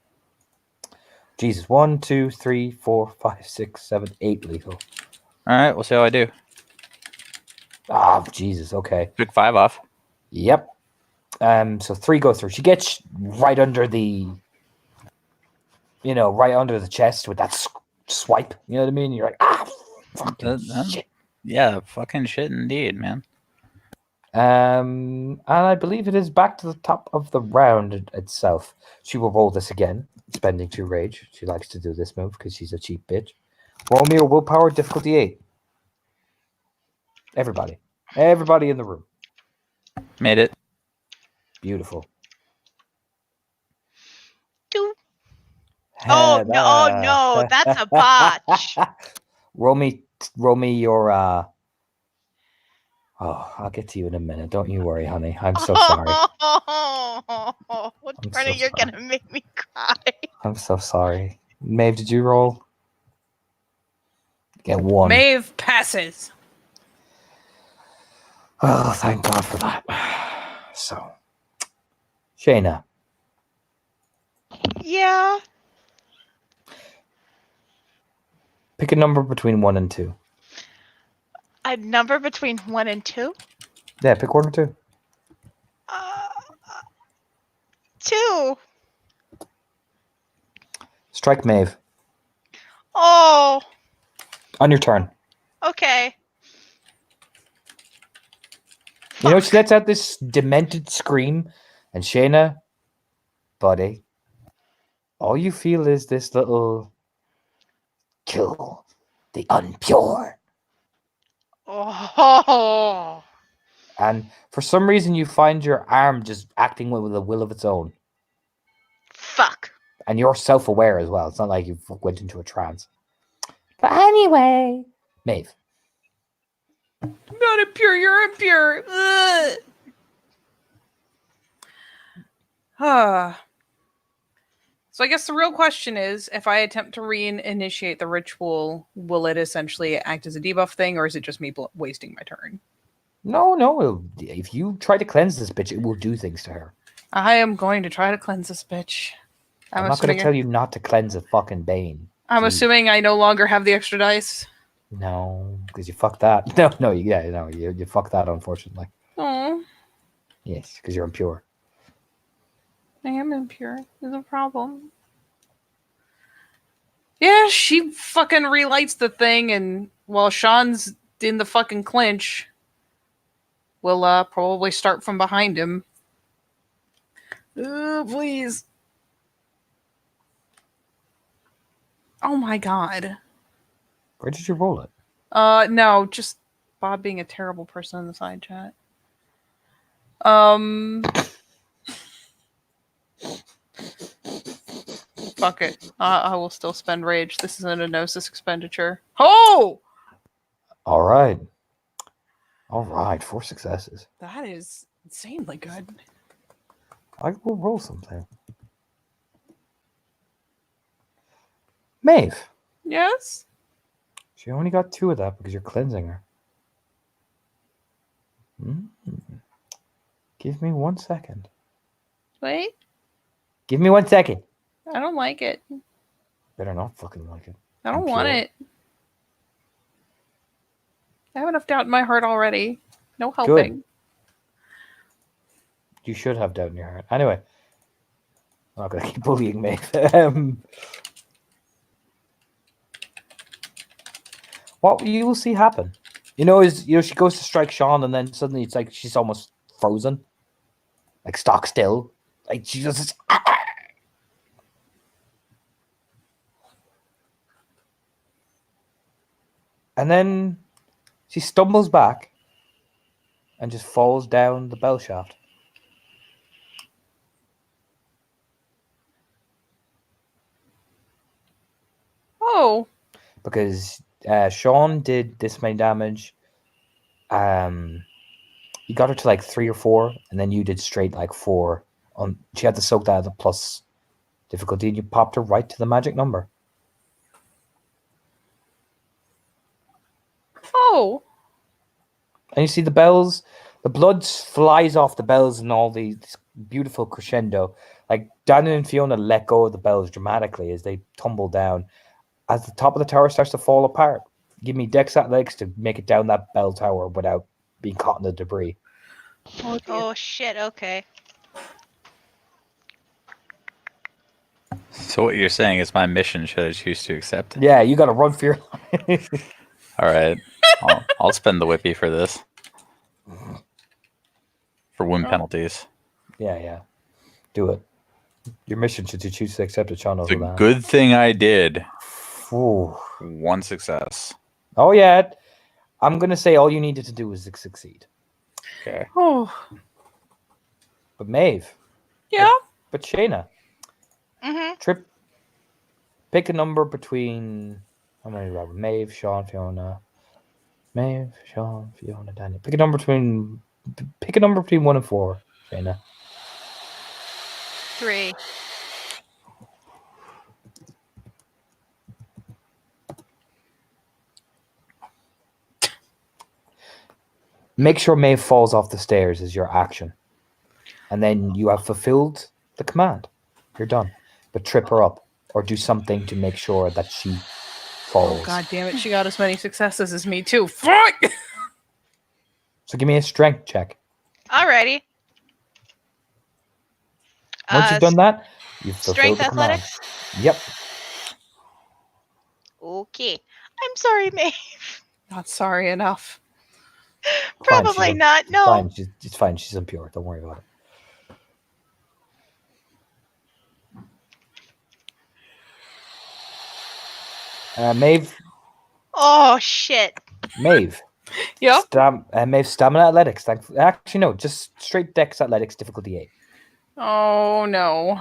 Jesus. 1, 2, 3, 4, 5, 6, 7, 8 lethal. All right, we'll see how I do. Ah, Jesus. Okay. Took 5 off. Yep. So 3 go through. She gets right under the, right under the chest with that swipe. You know what I mean? You're like, fucking shit. Yeah, fucking shit indeed, man. And I believe it is back to the top of the round itself. She will roll this again, spending 2 rage. She likes to do this move because she's a cheap bitch. Roll me a willpower, difficulty 8. Everybody in the room. Made it. Beautiful. 2. Oh no, that's a botch. Roll me your I'll get to you in a minute. Don't you worry, honey. I'm so sorry. What I'm part so of you're sorry. gonna make me cry? I'm so sorry. Maeve, did you roll? Get 1. Maeve passes. Oh, thank God for that. So, Shayna, Yeah. pick a number between 1 and 2. A number between 1 and 2? Yeah, pick 1 or 2. 2. Strike Maeve. Oh. On your turn. Okay. You know, she Fuck. lets out this demented scream, and Shayna, buddy, all you feel is this little kill the unpure. Oh. And for some reason, you find your arm just acting with a will of its own. Fuck. And you're self-aware as well. It's not like you went into a trance. But anyway, Maeve. Not impure, you're impure. Ugh. So I guess the real question is, if I attempt to reinitiate the ritual, will it essentially act as a debuff thing, or is it just me wasting my turn? No. If you try to cleanse this bitch, it will do things to her. I am going to try to cleanse this bitch. I'm not going to tell you not to cleanse a fucking Bane. I'm Jeez. assuming I no longer have the extra dice. No, because you fucked that. You fucked that, unfortunately. Oh, Yes, because you're impure. I am impure. There's a problem. Yeah, she fucking relights the thing, and while Sean's in the fucking clinch, we'll probably start from behind him. Please. Oh my god. Where did you roll it? No, just Bob being a terrible person in the side chat. Fuck it. I will still spend rage. This is an Gnosis expenditure. Oh! All right. 4 successes. That is insanely good. I will roll something. Maeve. Yes? She only got 2 of that because you're cleansing her. Give me 1 second. Wait, Give me 1 second. I don't like it. Better not fucking like it. I don't I'm want pure. it. I have enough doubt in my heart already. No helping. You should have doubt in your heart. Anyway, I'm not going to keep bullying me. What you will see happen, is she goes to strike Sean, and then suddenly it's like she's almost frozen, like stock still, like she does this. And then she stumbles back and just falls down the bell shaft. Oh, Because Sean did this many damage. You got her to like 3 or 4, and then you did straight like 4. She had to soak that at a plus difficulty, and you popped her right to the magic number. oh. And you see the bells, the blood flies off the bells, and all these beautiful crescendo. Like Daniel and Fiona let go of the bells dramatically as they tumble down. As the top of the tower starts to fall apart, give me Dex Athletics to make it down that bell tower without being caught in the debris. Oh shit, okay. So what you're saying is my mission should I choose to accept it. Yeah, you got to run for your life. All right. I'll spend the whippy for this. For wound penalties. Yeah. Do it. Your mission, should you choose to accept it, Sean knows It's a that. good thing I did. Ooh. 1 success. Oh, yeah. I'm going to say all you needed to do was succeed. Okay. Oh. But Maeve. Yeah? But Shayna. Mm-hmm. Pick a number between... How many, Robert? Maeve, Sean, Fiona. Maeve, Sean, Fiona, Daniel. Pick a number between 1 and 4, Shayna. 3. Make sure Maeve falls off the stairs is your action. And then you have fulfilled the command. You're done. But trip her up or do something to make sure that she falls. Oh, god damn it. She got as many successes as me, too. Fuck! So give me a strength check. Alrighty. Once you've done that, you've fulfilled Strength the command. athletics? Yep. Okay. I'm sorry, May. Not sorry enough. Fine, she's Probably un- not. it's No. fine. It's fine. She's impure. Don't worry about it. Maeve, Oh shit. Maeve, Yep. Maeve, stamina athletics. Actually, no, just straight dex athletics, difficulty 8. Oh no.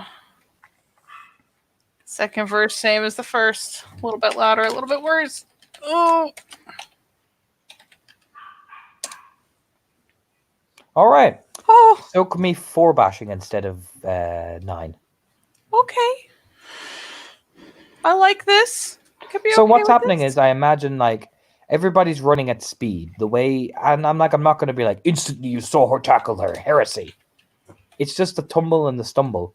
Second verse, same as the first. A little bit louder, a little bit worse. Oh. All right. Oh. Soak me 4 bashing instead of 9. Okay. I like this. Could be So okay what's with happening this. is, I imagine like everybody's running at speed. The way, and I'm not going to be like instantly you saw her tackle her heresy. It's just the tumble and the stumble,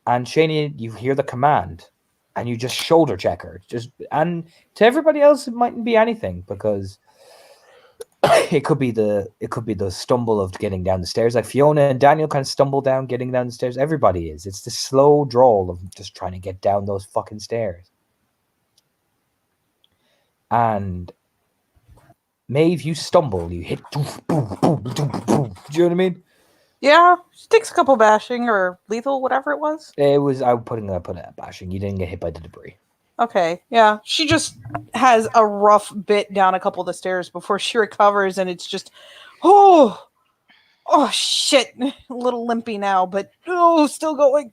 and Shani, you hear the command, and you just shoulder check her. And to everybody else, it mightn't be anything because it could be the stumble of getting down the stairs. Like Fiona and Daniel kind of stumble down getting down the stairs. Everybody is. It's the slow drawl of just trying to get down those fucking stairs. And Maeve, you stumble, you hit. Boom, boom, boom, boom, boom. Do you know what I mean? Yeah, she takes a couple bashing or lethal, whatever it was. It was. I put it at bashing. You didn't get hit by the debris. Okay, yeah. She just has a rough bit down a couple of the stairs before she recovers, and it's just, oh shit. A little limpy now, but still going.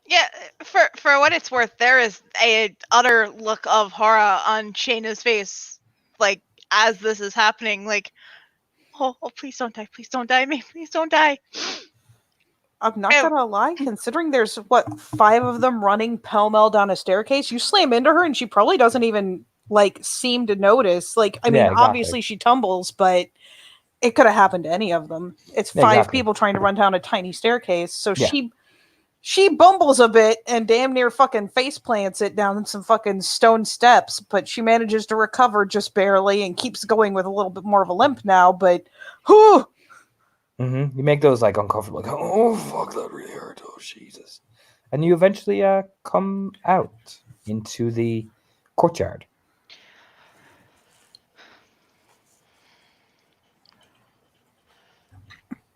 Yeah, for what it's worth, there is a utter look of horror on Shayna's face, like as this is happening. Like, oh, please don't die, May, please don't die. I'm not Ew. gonna lie, considering there's 5 of them running pell-mell down a staircase, you slam into her and she probably doesn't even seem to notice. I mean, Yeah, exactly. obviously she tumbles, but it could have happened to any of them. It's 5 Exactly. people trying to run down a tiny staircase, so Yeah. she bumbles a bit and damn near fucking face plants it down some fucking stone steps, but she manages to recover just barely and keeps going with a little bit more of a limp now, but whew. You make those uncomfortable. Like, oh fuck, that really hurt. Oh Jesus! And you eventually come out into the courtyard.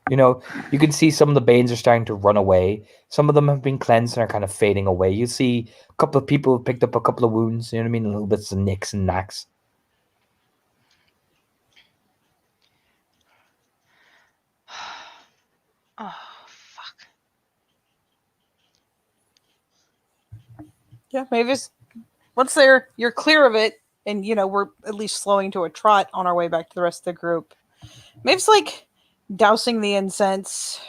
You know, you can see some of the Banes are starting to run away. Some of them have been cleansed and are kind of fading away. You see a couple of people have picked up a couple of wounds. You know what I mean? A little bits of nicks and knacks. Oh fuck. Yeah, Mavis, once you're clear of it, and we're at least slowing to a trot on our way back to the rest of the group. Mavis dousing the incense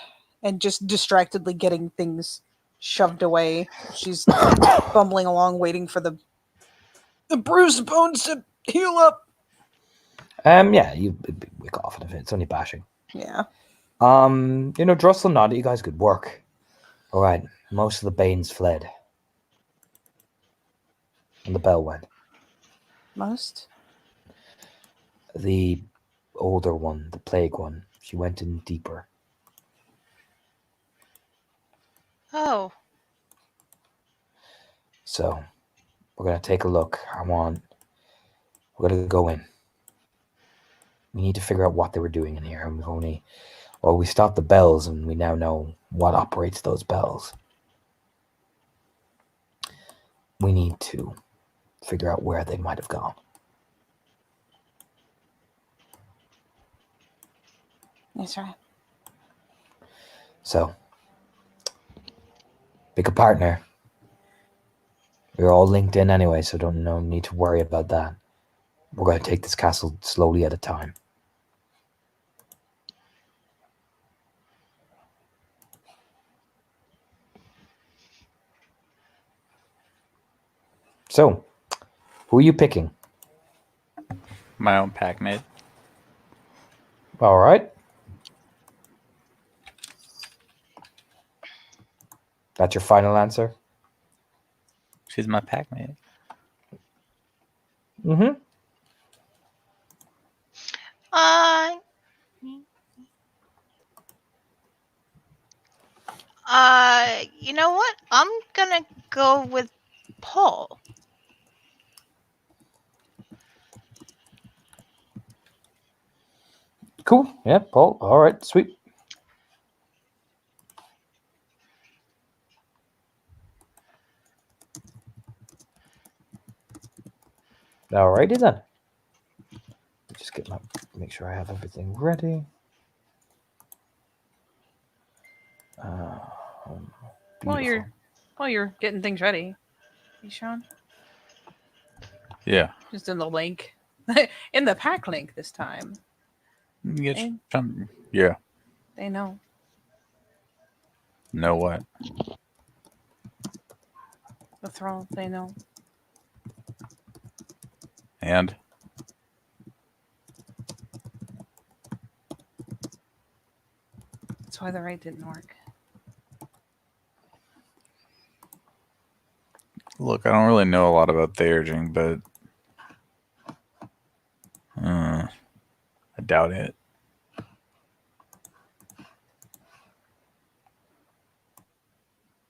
and just distractedly getting things shoved away. She's bumbling along, waiting for the bruised bones to heal up. Yeah, you wick off it if it's only bashing. Yeah. Drussel and Nada, you guys good work. All right, most of the Banes fled. And the bell went. Most? The older one, the plague one, she went in deeper. Oh. So, we're going to take a look. We're going to go in. We need to figure out what they were doing in here. We stopped the bells and we now know what operates those bells. We need to figure out where they might have gone. That's right. So, pick a partner. We're all linked in anyway, so no need to worry about that. We're going to take this castle slowly at a time. So, who are you picking? My own pack mate. All right. That's your final answer? She's my pack mate. Mm-hmm. You know what? I'm gonna go with Paul. Cool. Yeah, Paul. All right, sweet. Alrighty then. Just make sure I have everything ready. While Beautiful. you're getting things ready, hey, Sean, Yeah. just in the link, in the pack link this time. Get Hey. some- yeah. They know. Know what? The thrall. They know. And That's why the raid didn't work. look, I don't really know a lot about Theurging, but I doubt it.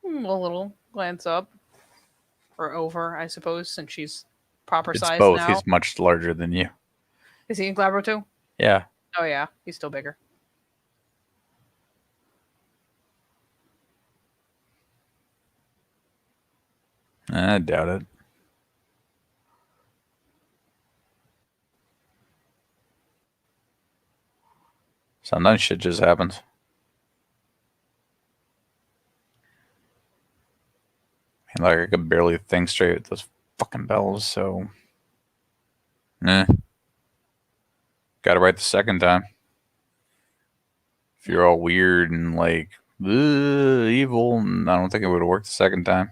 A little glance up or over, I suppose, since she's proper It's size both. now. He's much larger than you. Is he in Glabro too? Yeah. Oh yeah, he's still bigger. I doubt it. Sometimes shit just happens. I mean, like I could barely think straight with those fucking bells, so got it right the second time. If you're all weird and like evil, I don't think it would have worked the second time.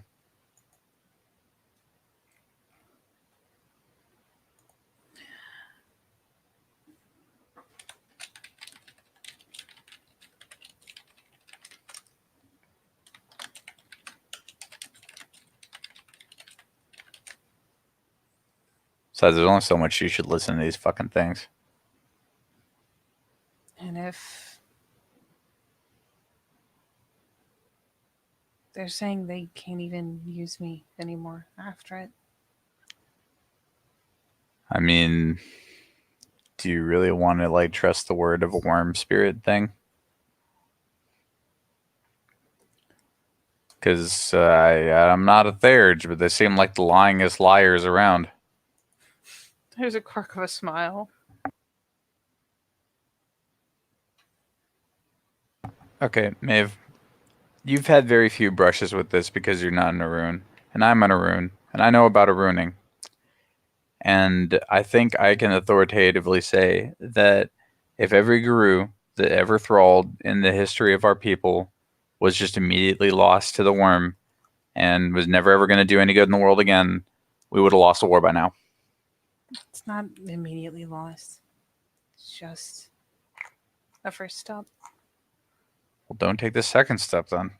Besides, there's only so much you should listen to these fucking things. And if they're saying they can't even use me anymore after it, I mean, do you really want to like trust the word of a worm spirit thing? Because I'm not a Theurge, but they seem like the lyingest liars around. there's a quirk of a smile. Okay, Maeve, you've had very few brushes with this because you're not an Arun, and I'm an Arun, and I know about Aruning. And I think I can authoritatively say that if every guru that ever thralled in the history of our people was just immediately lost to the worm and was never ever going to do any good in the world again, we would have lost the war by now. It's not immediately lost. It's just a first step. Well, don't take the second step then.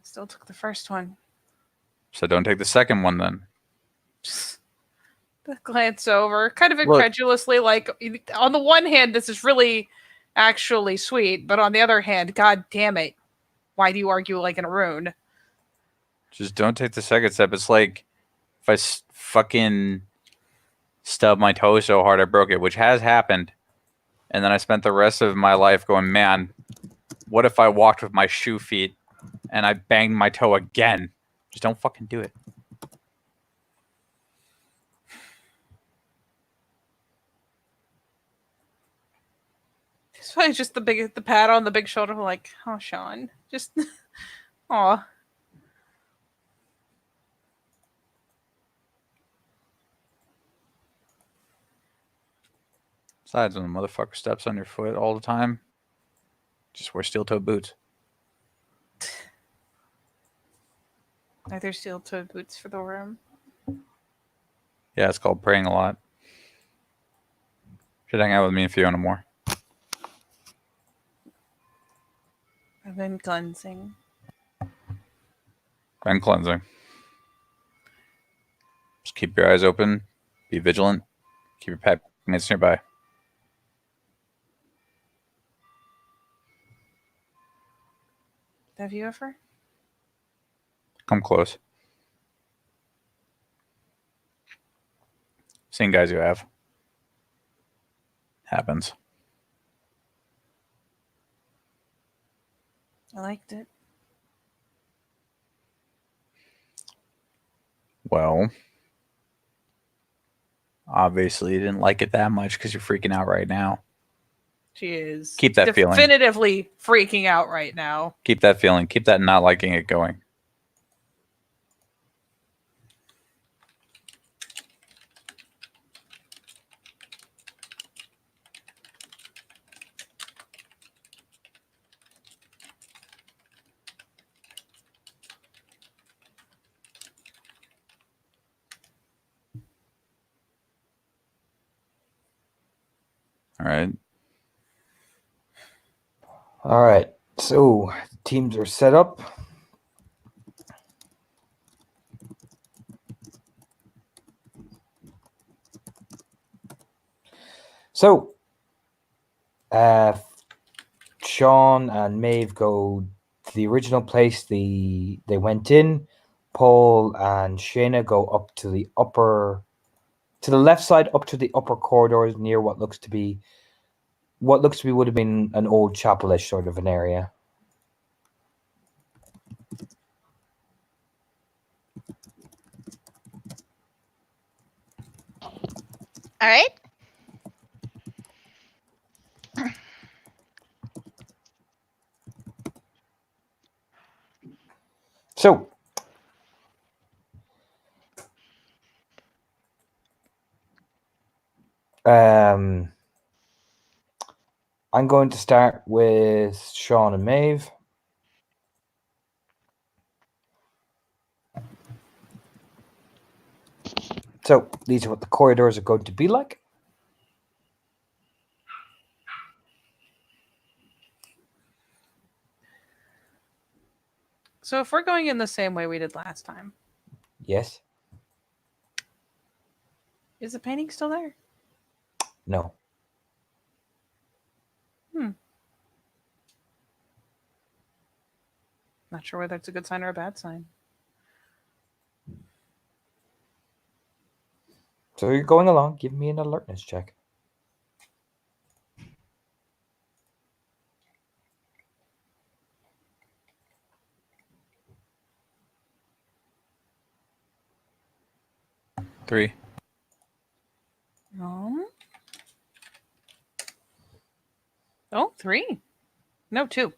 Still took the first one. So don't take the second one then. Just the glance over, kind of Look. incredulously, like, on the one hand, this is really actually sweet, but on the other hand, god damn it, why do you argue like an Arun? Just don't take the second step. It's like if I fucking stubbed my toe so hard I broke it, which has happened. And then I spent the rest of my life going, man, what if I walked with my shoe feet and I banged my toe again? Just don't fucking do it. It's probably just the pat on the big shoulder, like, oh, Sean, just, aw. Besides, when the motherfucker steps on your foot all the time, just wear steel toe boots. Are there steel-toed boots for the room? Yeah, it's called praying a lot. Should hang out with me and Fiona more. I've been cleansing. And cleansing. Just keep your eyes open. Be vigilant. Keep your pet mates nearby. Have you ever? Come close. Seeing guys who have. Happens. I liked it. Well, obviously you didn't like it that much because you're freaking out right now. She is Keep that feeling. definitively freaking out right now. Keep that feeling. Keep that not liking it going. All right. All right. So teams are set up. So, Sean and Maeve go to the original place they went in. Paul and Shayna go up to the left side, up to the upper corridors near what looks to be would have been an old chapelish sort of an area. All right. So, I'm going to start with Sean and Maeve. So, these are what the corridors are going to be like. So if we're going in the same way we did last time, Yes? is the painting still there? No. Not sure whether it's a good sign or a bad sign. So you're going along. Give me an alertness check. Three. Oh, 3. No, 2.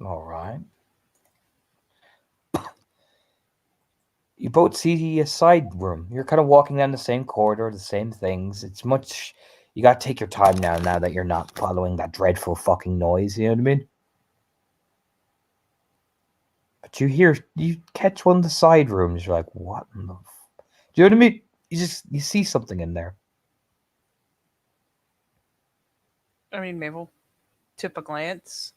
All right. You both see a side room. You're kind of walking down the same corridor, the same things. It's much. You got to take your time now that you're not following that dreadful fucking noise. You know what I mean? But you catch one of the side rooms. You're like, what in the? Do you know what I mean? You see something in there. I mean, maybe we'll tip a glance.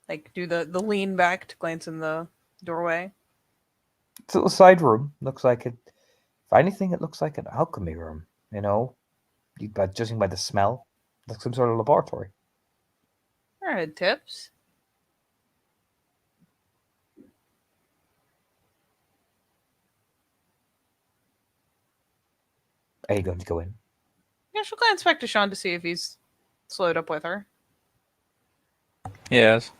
Like, do the lean back to glance in the doorway. It's a little side room. Looks like it. If anything, it looks like an alchemy room. You know, judging by the smell, like some sort of laboratory. All right, tips. Are you going to go in? Yeah, she'll glance back to Sean to see if he's slowed up with her. Yes.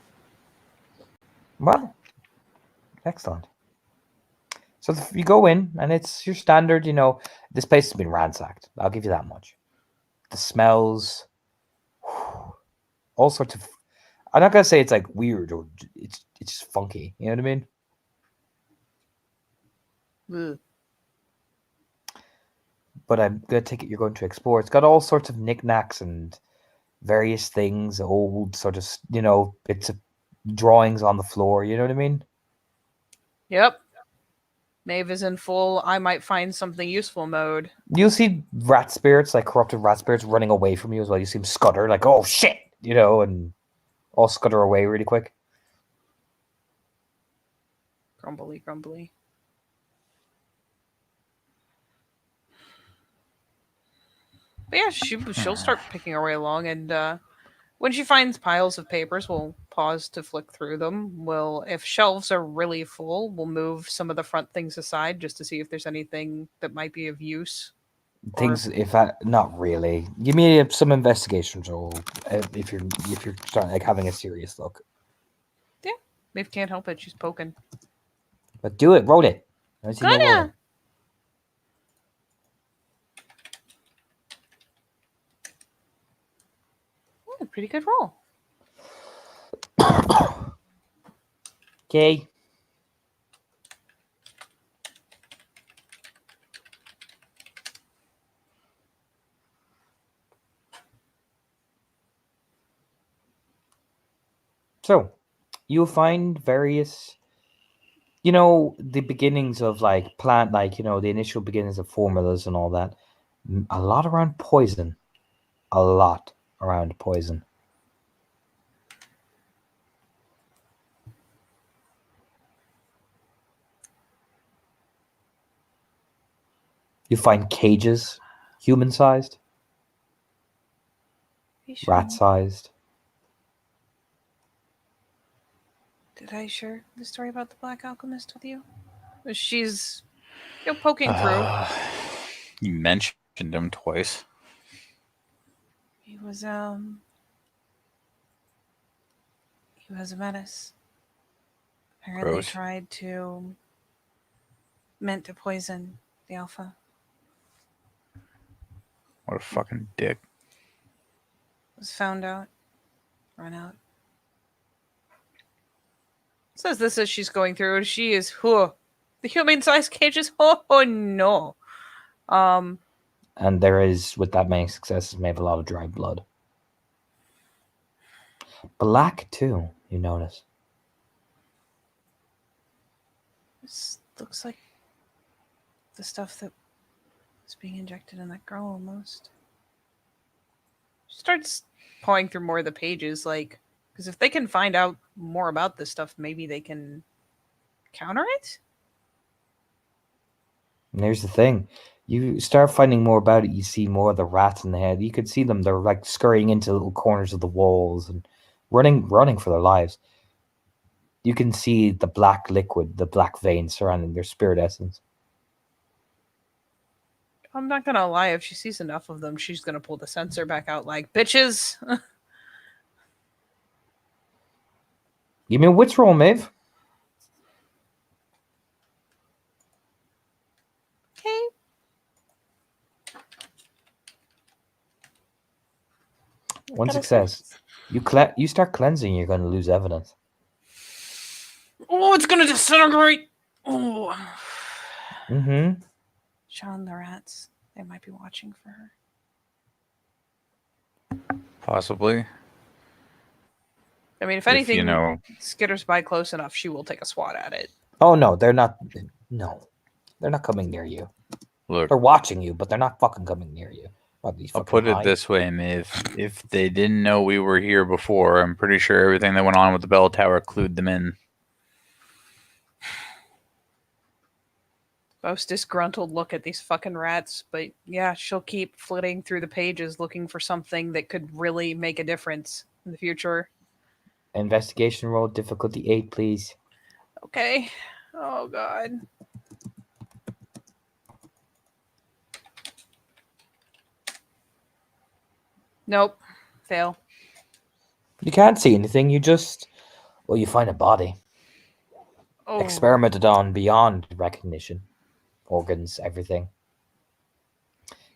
Well, excellent. So you go in, and it's your standard, this place has been ransacked. I'll give you that much. The smells, all sorts of. I'm not gonna say it's like weird or it's just funky. You know what I mean? Ugh. But I'm gonna take it you're going to explore. It's got all sorts of knickknacks and various things, old sort of, bits of drawings on the floor. You know what I mean? Yep. Maeve is in full I might find something useful mode. You'll see rat spirits, like corrupted rat spirits, running away from you as well. You see them scutter, like, oh shit, and all scutter away really quick. Grumbly, grumbly. But yeah, she'll start picking her way along, and When she finds piles of papers, we'll pause to flick through them. If shelves are really full, we'll move some of the front things aside just to see if there's anything that might be of use. Things, not really. Give me some investigation roll if you're starting like having a serious look. Maeve can't help it. She's poking. But do it, roll it. I see no Gonna. rolling. Ooh, pretty good roll. Okay. So, you'll find various, the beginnings of like plant, like, the initial beginnings of formulas and all that. A lot around poison. A lot around poison. You find cages, human-sized, rat-sized. Did I share the story about the Black Alchemist with you? She's poking through. You mentioned him twice. He was a menace. Apparently Gross. tried to meant to poison the Alpha. What a fucking dick. Was found out. Run out. Says this as she's going through. She is the human-sized cages. Oh no. And there is, with that many successes, may have a lot of dry blood. Black too, you notice. This looks like the stuff that was being injected in that girl almost. She starts pawing through more of the pages, because if they can find out more about this stuff, maybe they can counter it? And here's the thing. You start finding more about it, you see more of the rats in the head. You could see them, they're like scurrying into little corners of the walls and running for their lives. You can see the black liquid, the black veins surrounding their spirit essence. I'm not gonna lie, if she sees enough of them, she's gonna pull the sensor back out like, bitches! Give me a wits roll, Maeve. Okay. One success. You start cleansing, you're going to lose evidence. Oh, it's gonna disintegrate! Oh. Mm-hmm. Sean, the rats, they might be watching for her. Possibly. I mean, if anything, skitters by close enough, she will take a swat at it. Oh, no, they're not. No. They're not coming near you. Look, They're watching you, but they're not fucking coming near you. I'll put it this way, Maeve. If they didn't know we were here before, I'm pretty sure everything that went on with the bell tower clued them in. Most disgruntled look at these fucking rats, but yeah, she'll keep flitting through the pages looking for something that could really make a difference in the future. Investigation roll, difficulty 8, please. Okay. Oh, God. Nope. Fail. You can't see anything. You find a body. Oh. Experimented on beyond recognition. Organs, everything.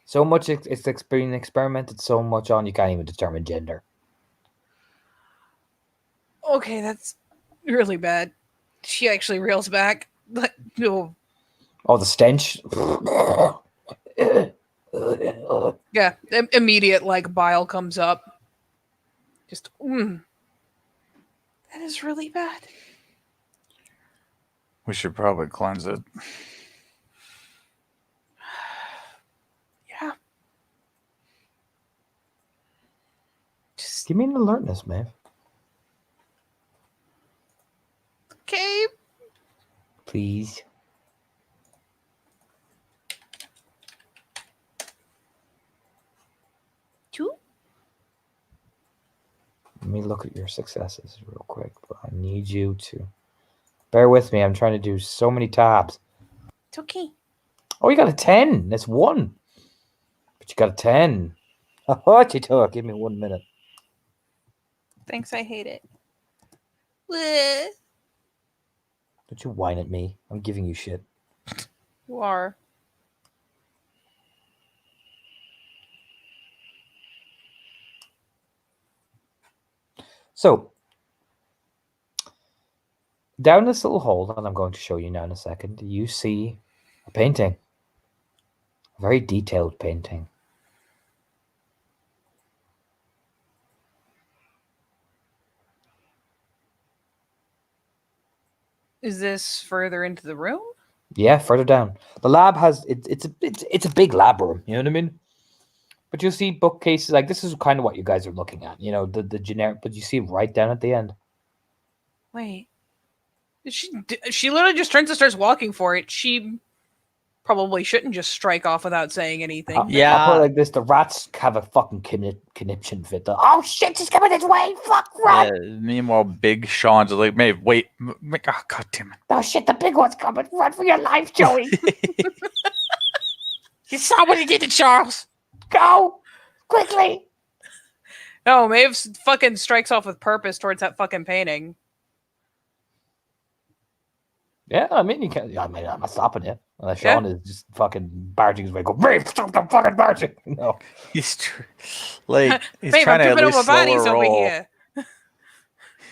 So much it's being experimented so much on, you can't even determine gender. Okay, that's really bad. She actually reels back. No. Oh, the stench. Yeah, immediate bile comes up. Just that is really bad. We should probably cleanse it. Yeah. Just Give me an alertness, man. okay. Please. me look at your successes real quick, but I need you to bear with me. I'm trying to do so many tabs. It's okay. Oh, you got a 10. That's 1. But you got a 10. What you took? Give me 1 minute. Thanks, I hate it. Bleh. Don't you whine at me. I'm giving you shit. You are. So, down this little hole that I'm going to show you now in a second, you see a painting. A very detailed painting. Is this further into the room? Yeah, further down. The lab has it's a big lab room, you know what I mean? But you'll see bookcases like this is kind of what you guys are looking at, you know, the generic, but you see right down at the end. Wait. She literally just turns and starts walking for it. She probably shouldn't just strike off without saying anything. I'll put Yeah. it like this: the rats have a fucking conniption fit. Oh shit, she's coming this way! Fuck, run! Meanwhile, Big Sean's like, Maeve, wait. Oh, God damn it. Oh shit, the big one's coming! Run for your life, Joey! You saw what he did to Charles. Go quickly! No, Maeve fucking strikes off with purpose towards that fucking painting. Yeah, I mean, you can't. I mean, I'm not stopping you. Unless Yeah. Sean is just fucking barging his way. Go, Maeve, stop the fucking barging! No. He's like he's Babe, I'm trying to at tripping least over bodies slower over roll. here.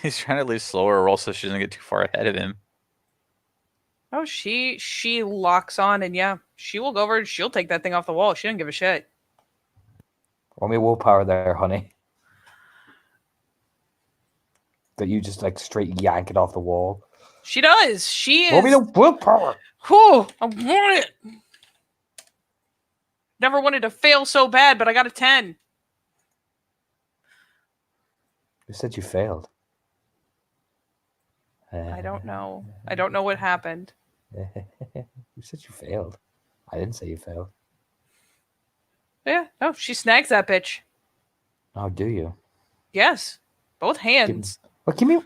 He's trying to at least slower roll so she doesn't get too far ahead of him. Oh, she locks on, and yeah, she will go over. She'll take that thing off the wall. She doesn't give a shit. Roll me willpower there, honey. That you just like straight yank it off the wall. She does. She Roll me the is. willpower. Whew, I want it. Never wanted to fail so bad, but I got a 10. You said you failed. I don't know. I don't know what happened. You said you failed. I didn't say you failed. Yeah, no, she snags that bitch. Oh, do you? Yes, both hands. Well, give me.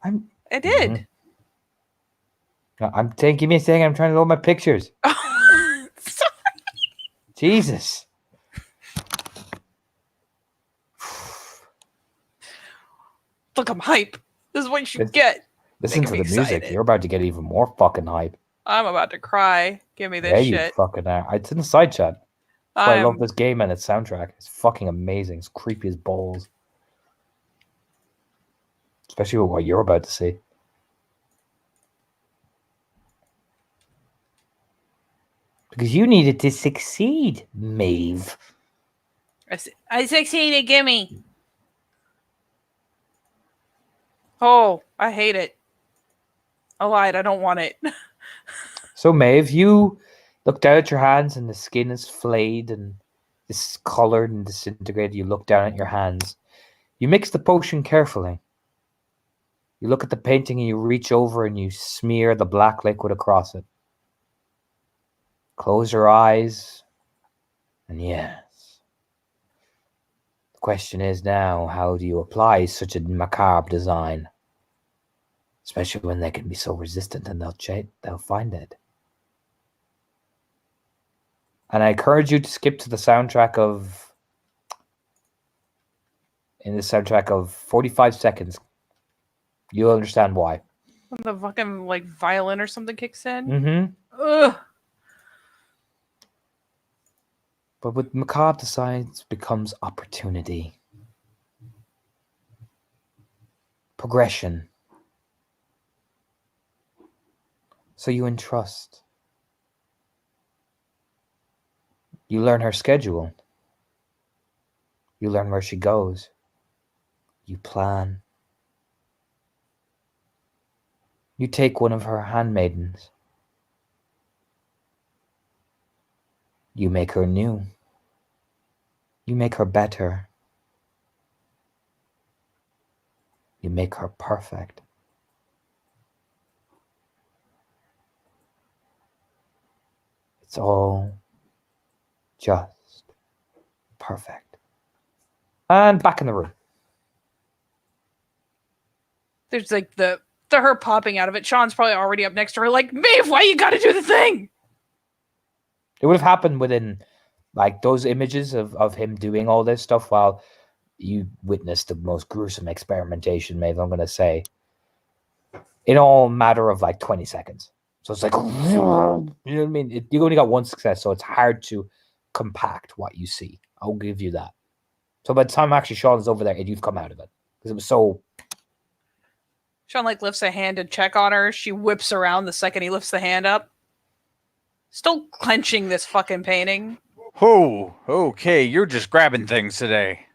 I did. Mhm. No, I'm saying, give me a second. I'm trying to load my pictures. Sorry. Jesus. Look, I'm hype. This is what you It's- get. Listen Making to me the music. excited. You're about to get even more fucking hype. I'm about to cry. Give me this Yeah, you shit. fucking are. It's in the side chat. That's why I love I'm this game and its soundtrack. It's fucking amazing. It's creepy as balls. Especially with what you're about to see. Because you needed to succeed, Maeve. I succeeded. Gimme. Oh, I hate it. I lied. I don't want it. So, Maeve, you look down at your hands and the skin is flayed and discolored and disintegrated. You look down at your hands. You mix the potion carefully. You look at the painting and you reach over and you smear the black liquid across it. Close your eyes. And yes. The question is now, how do you apply such a macabre design? Especially when they can be so resistant and they'll find it. And I encourage you to skip to the soundtrack of 45 seconds. You'll understand why. The fucking like violin or something kicks in. Mm-hmm. Ugh. But with macabre designs becomes opportunity. Progression. So you entrust. You learn her schedule. You learn where she goes. You plan. You take one of her handmaidens. You make her new. You make her better. You make her perfect. It's all just perfect. And back in the room. There's like the her popping out of it. Sean's probably already up next to her, like, Maeve, why you gotta do the thing? It would have happened within like those images of him doing all this stuff while you witnessed the most gruesome experimentation, Maeve, I'm gonna say. In all matter of like 20 seconds. So it's like, you know what I mean? You only got one success, so it's hard to compact what you see. I'll give you that. So by the time actually Sean is over there, you've come out of it. Because it was so... Sean like lifts a hand to check on her. She whips around the second he lifts the hand up. Still clenching this fucking painting. Oh, okay, you're just grabbing things today.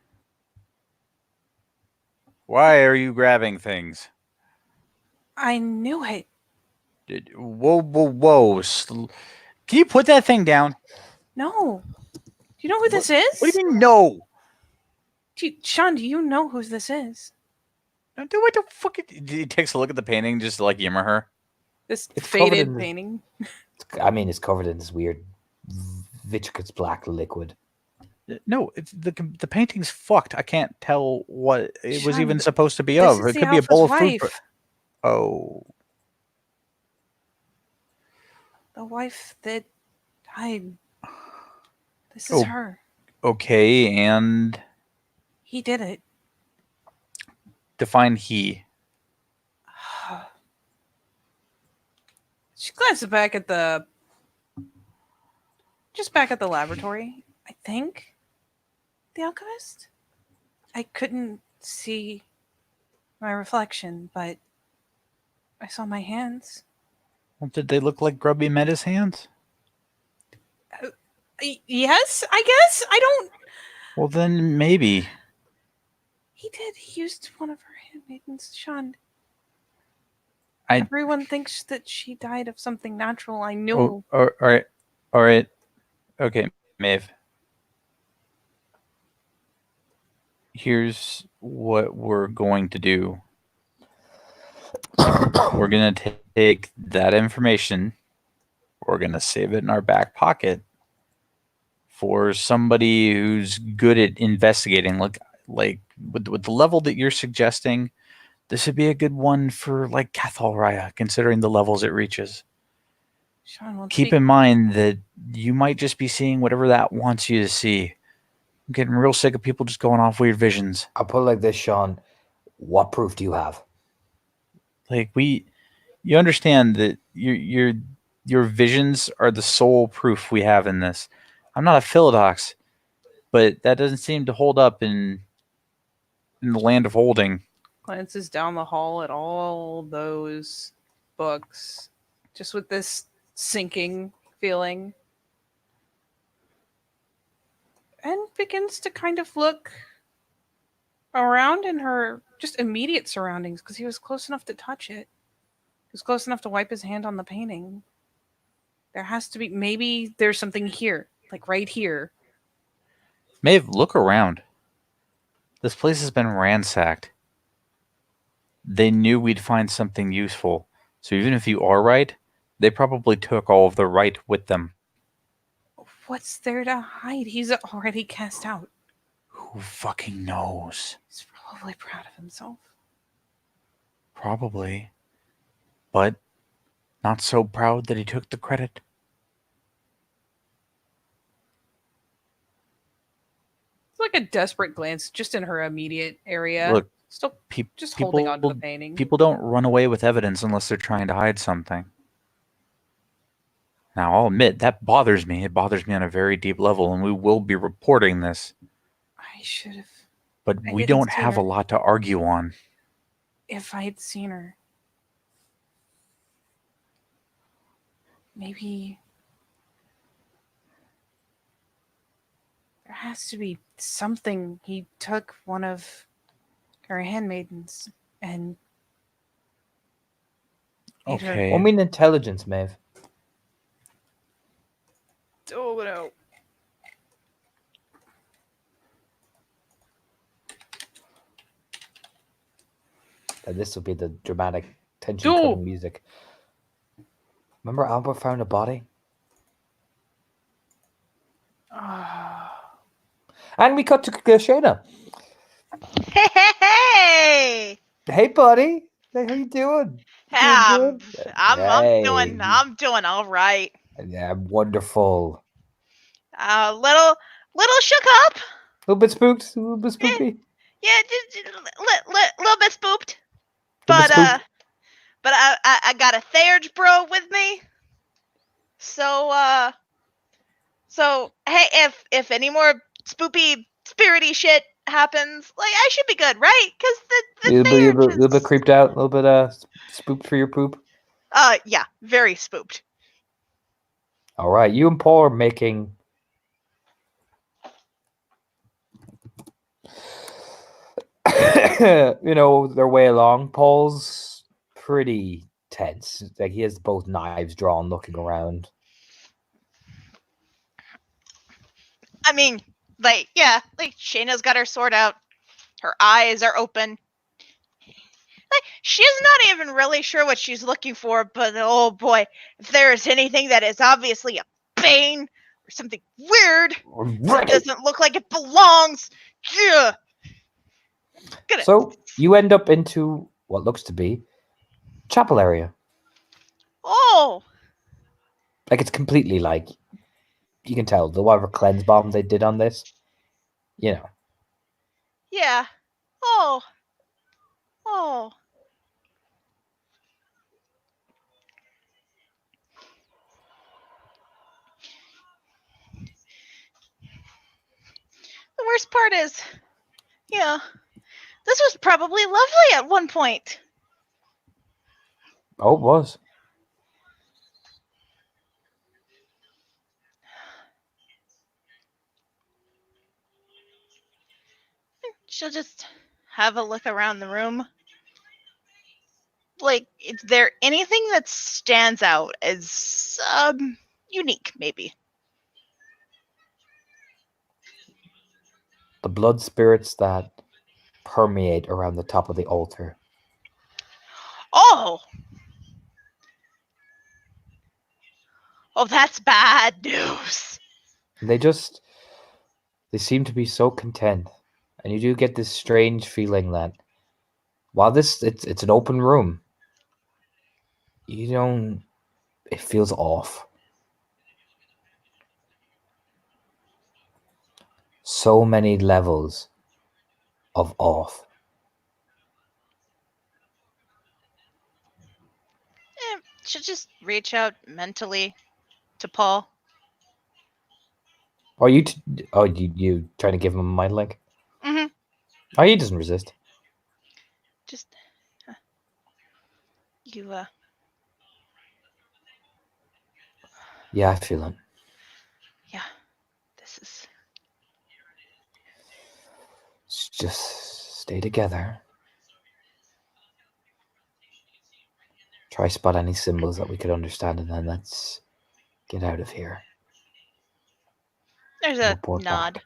Why are you grabbing things? I knew it. Whoa. Can you put that thing down? No. Do you know who this is? What do you mean, no? Sean, do you know who this is? What the fuck? He takes a look at the painting just to like humor her. This It's covered faded in- painting. I mean, it's covered in this weird vitreous black liquid. No, the painting's fucked. I can't tell what it was Sean, even supposed to be this of. is It the could be a alpha's bowl of fruit. wife. Oh, The wife that died. This is Oh. her. okay. And He did it. define he. She glances back at the... Just back at the laboratory, I think. The alchemist? I couldn't see my reflection, but I saw my hands. Well, did they look like Grubby Meta's hands? Yes, I guess. I don't... Well, then maybe. He did. He used one of her handmaidens, Sean. I- Everyone thinks that she died of something natural. I knew. Oh, all right. Okay, Maeve. Here's what we're going to do. We're going to take that information. We're going to save it in our back pocket for somebody who's good at investigating. Like with the level that you're suggesting, this would be a good one for like Cathal Raya, considering the levels it reaches. Sean won't Keep speak. in mind that you might just be seeing whatever that wants you to see. I'm getting real sick of people just going off weird visions. I'll put it like this, Sean. What proof do you have? Like you understand that your visions are the sole proof we have in this. I'm not a Philodox, but that doesn't seem to hold up in the land of holding. Glances down the hall at all those books, just with this sinking feeling, and begins to kind of look around in her just immediate surroundings because he was close enough to touch it. He was close enough to wipe his hand on the painting. There has to be, maybe there's something here, like right here. Maeve, look around. This place has been ransacked. They knew we'd find something useful. So even if you are right, they probably took all of the right with them. What's there to hide? He's already cast out. Who fucking knows? He's probably proud of himself. Probably. But not so proud that he took the credit. It's like a desperate glance just in her immediate area. Look, Still Pe- just people, holding on to the painting. people don't run away with evidence unless they're trying to hide something. Now, I'll admit, that bothers me. It bothers me on a very deep level, and we will be reporting this. I should have, But I we didn't don't see have her. a lot to argue on. if I had seen her. Maybe there has to be something. He took one of her handmaidens and made her- Okay. I mean intelligence, Maeve. Oh no. And this will be the dramatic tension Dude. cutting music. Remember Albert found a body? And we cut to Shayna. Hey! Hey, buddy. Hey, how you doing? Yeah, Doing good? I'm doing all right. Yeah, wonderful. Little shook up. A little bit spooked. A little bit Yeah, spooky. yeah, just little bit spooked. Little bit But spooked. but I got a Theurge bro with me. So hey, if any more spoopy spirity shit happens, like I should be good, right? Because the Theurge Little bit is creeped out. A little bit spooked for your poop. yeah, very spooked. All right, you and Paul are making. Their way along. Paul's pretty tense. Like he has both knives drawn, looking around. I mean, like Shayna's got her sword out. Her eyes are open. Like she's not even really sure what she's looking for, but oh boy, if there is anything that is obviously a bane or something weird that doesn't look like it belongs, yeah. So you end up into what looks to be chapel area. Oh, Like it's completely like you can tell the whatever cleanse bomb they did on this. yeah. Oh. The worst part is, this was probably lovely at one point. Oh, it was. She'll just have a look around the room. Like, is there anything that stands out as unique, maybe? The blood spirits that permeate around the top of the altar. Oh, that's bad news. They seem to be so content, and you do get this strange feeling that while it's an open room, it feels off. So many levels of off. She'll just reach out mentally to Paul. Are you you trying to give him a mind link? Mm-hmm. Oh, he doesn't resist. Just Yeah, I feel it. Yeah, this is. Just stay together. Try spot any symbols that we could understand, and then let's get out of here. There's a Report nod. back.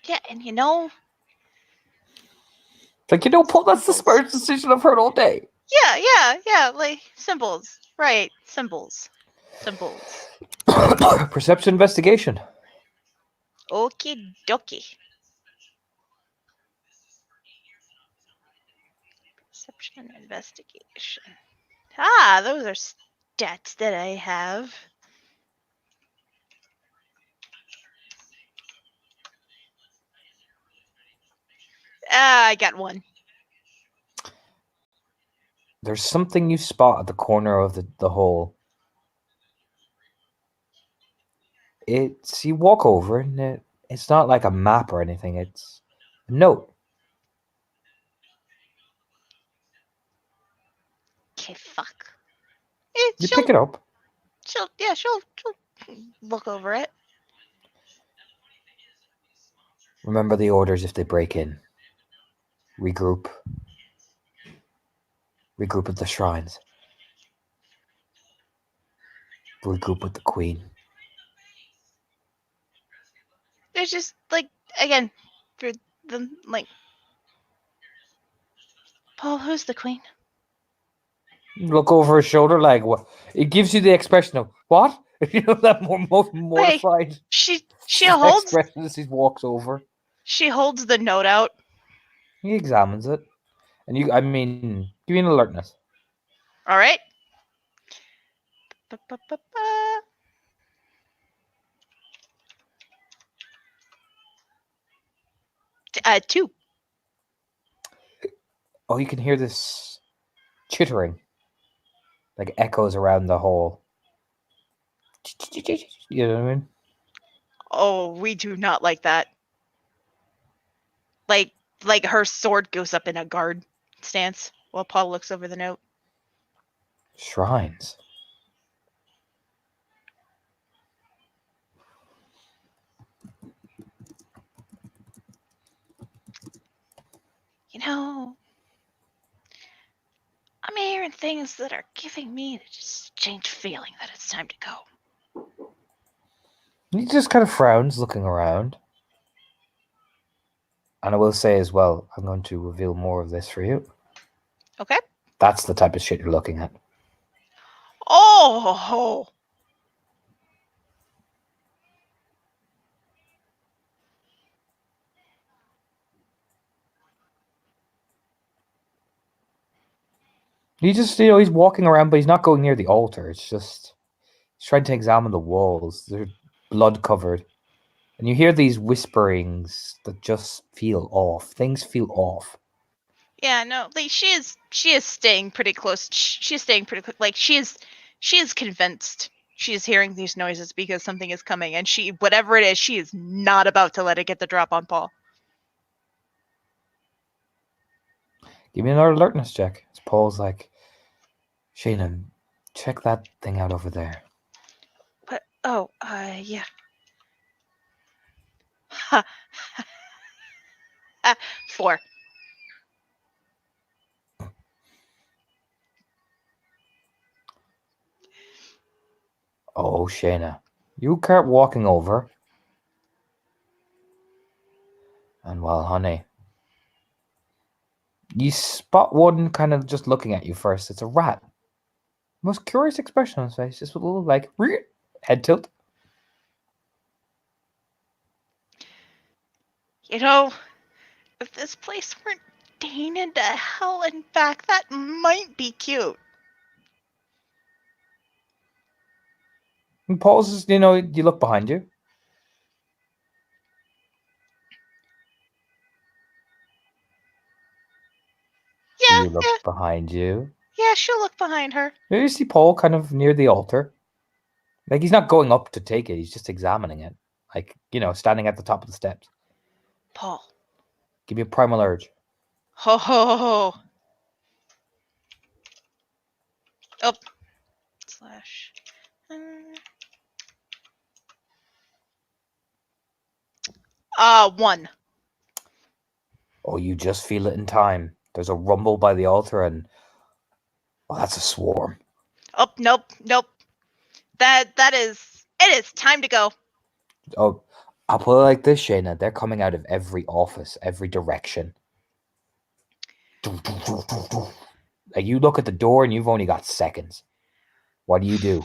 Yeah, and Like, Paul, that's the smartest decision I've heard all day. yeah, like symbols. Right, symbols. Perception investigation. Okie dokie. Perception investigation. Ah, those are stats that I have. I got one. There's something you spot at the corner of the hole. You walk over and it's not like a map or anything. It's a note. Okay, fuck. You pick it up. She'll look over it. Remember the orders if they break in. Regroup. Regroup at the shrines. Regroup with the queen. There's just like again for the like. Paul, who's the queen? Look over his shoulder like what? It gives you the expression of what? That mortified She holds expression as he walks over. she holds the note out. He examines it. And give me an alertness. All right. Ba-ba-ba-ba. 2. Oh, you can hear this chittering. Like echoes around the hall. You know what I mean? Oh, we do not like that. Like her sword goes up in a guard stance while Paul looks over the note. Shrines. You know, I'm hearing things that are giving me the distinct feeling that it's time to go. He just kind of frowns, looking around. And I will say as well, I'm going to reveal more of this for you. Okay. That's the type of shit you're looking at. Oh, He just, he's walking around, but he's not going near the altar. It's just, he's trying to examine the walls. They're blood covered. And you hear these whisperings that just feel off. Things feel off. yeah. No, like she is staying pretty close. She's staying pretty close. Like she is convinced she is hearing these noises because something is coming, and she, whatever it is, she is not about to let it get the drop on Paul. Give me another alertness check. As Paul's like, Shayna, check that thing out over there. But oh, yeah. Ha. 4. Oh, Shayna. You kept walking over. And well, honey, you spot one kind of just looking at you first. It's a rat. Most curious expression on his face. Just with a little like head tilt. You know, if this place weren't tainted to hell and back, that might be cute. And pauses, you look behind you. Yeah, You look behind you. yeah, she'll look behind her. You see Paul kind of near the altar. Like he's not going up to take it, he's just examining it. Like, standing at the top of the steps. Paul. Give me a primal urge. Ho ho ho. Oh. Slash. 1. Oh, you just feel it in time. There's a rumble by the altar and that's a swarm. Oh, nope. It is time to go. Oh, I'll put it like this, Shayna. They're coming out of every office, every direction. Like you look at the door and you've only got seconds. What do you do?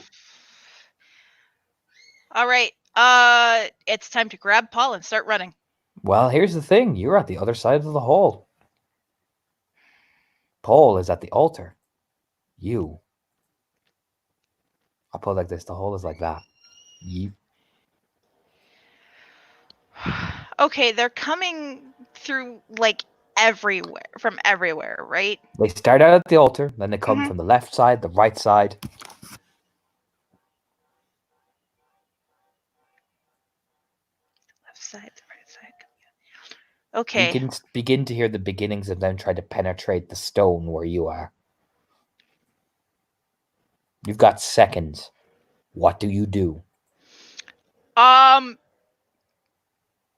All right. It's time to grab Paul and start running. Well, here's the thing. You're at the other side of the hall. Paul is at the altar. You. I'll put it like this. The hall is like that. You. Okay, they're coming through like everywhere, from everywhere, right? They start out at the altar, then they come Mhm. from the left side, the right side. Left side, the right side. Okay. You can begin to hear the beginnings of them trying to penetrate the stone where you are. You've got seconds. What do you do?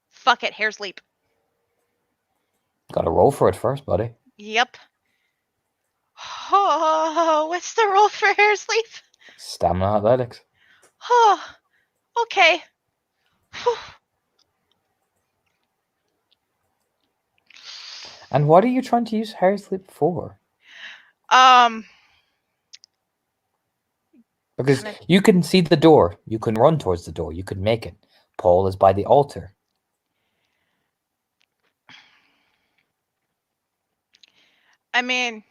Fuck it, hair's leap. Gotta roll for it first, buddy. Yep. Oh, what's the roll for hair's leap? Stamina athletics. Oh, okay. Whew. And what are you trying to use hair sleep for? Because Kinda- you can see the door. You can run towards the door. You could make it. Paul is by the altar. I mean,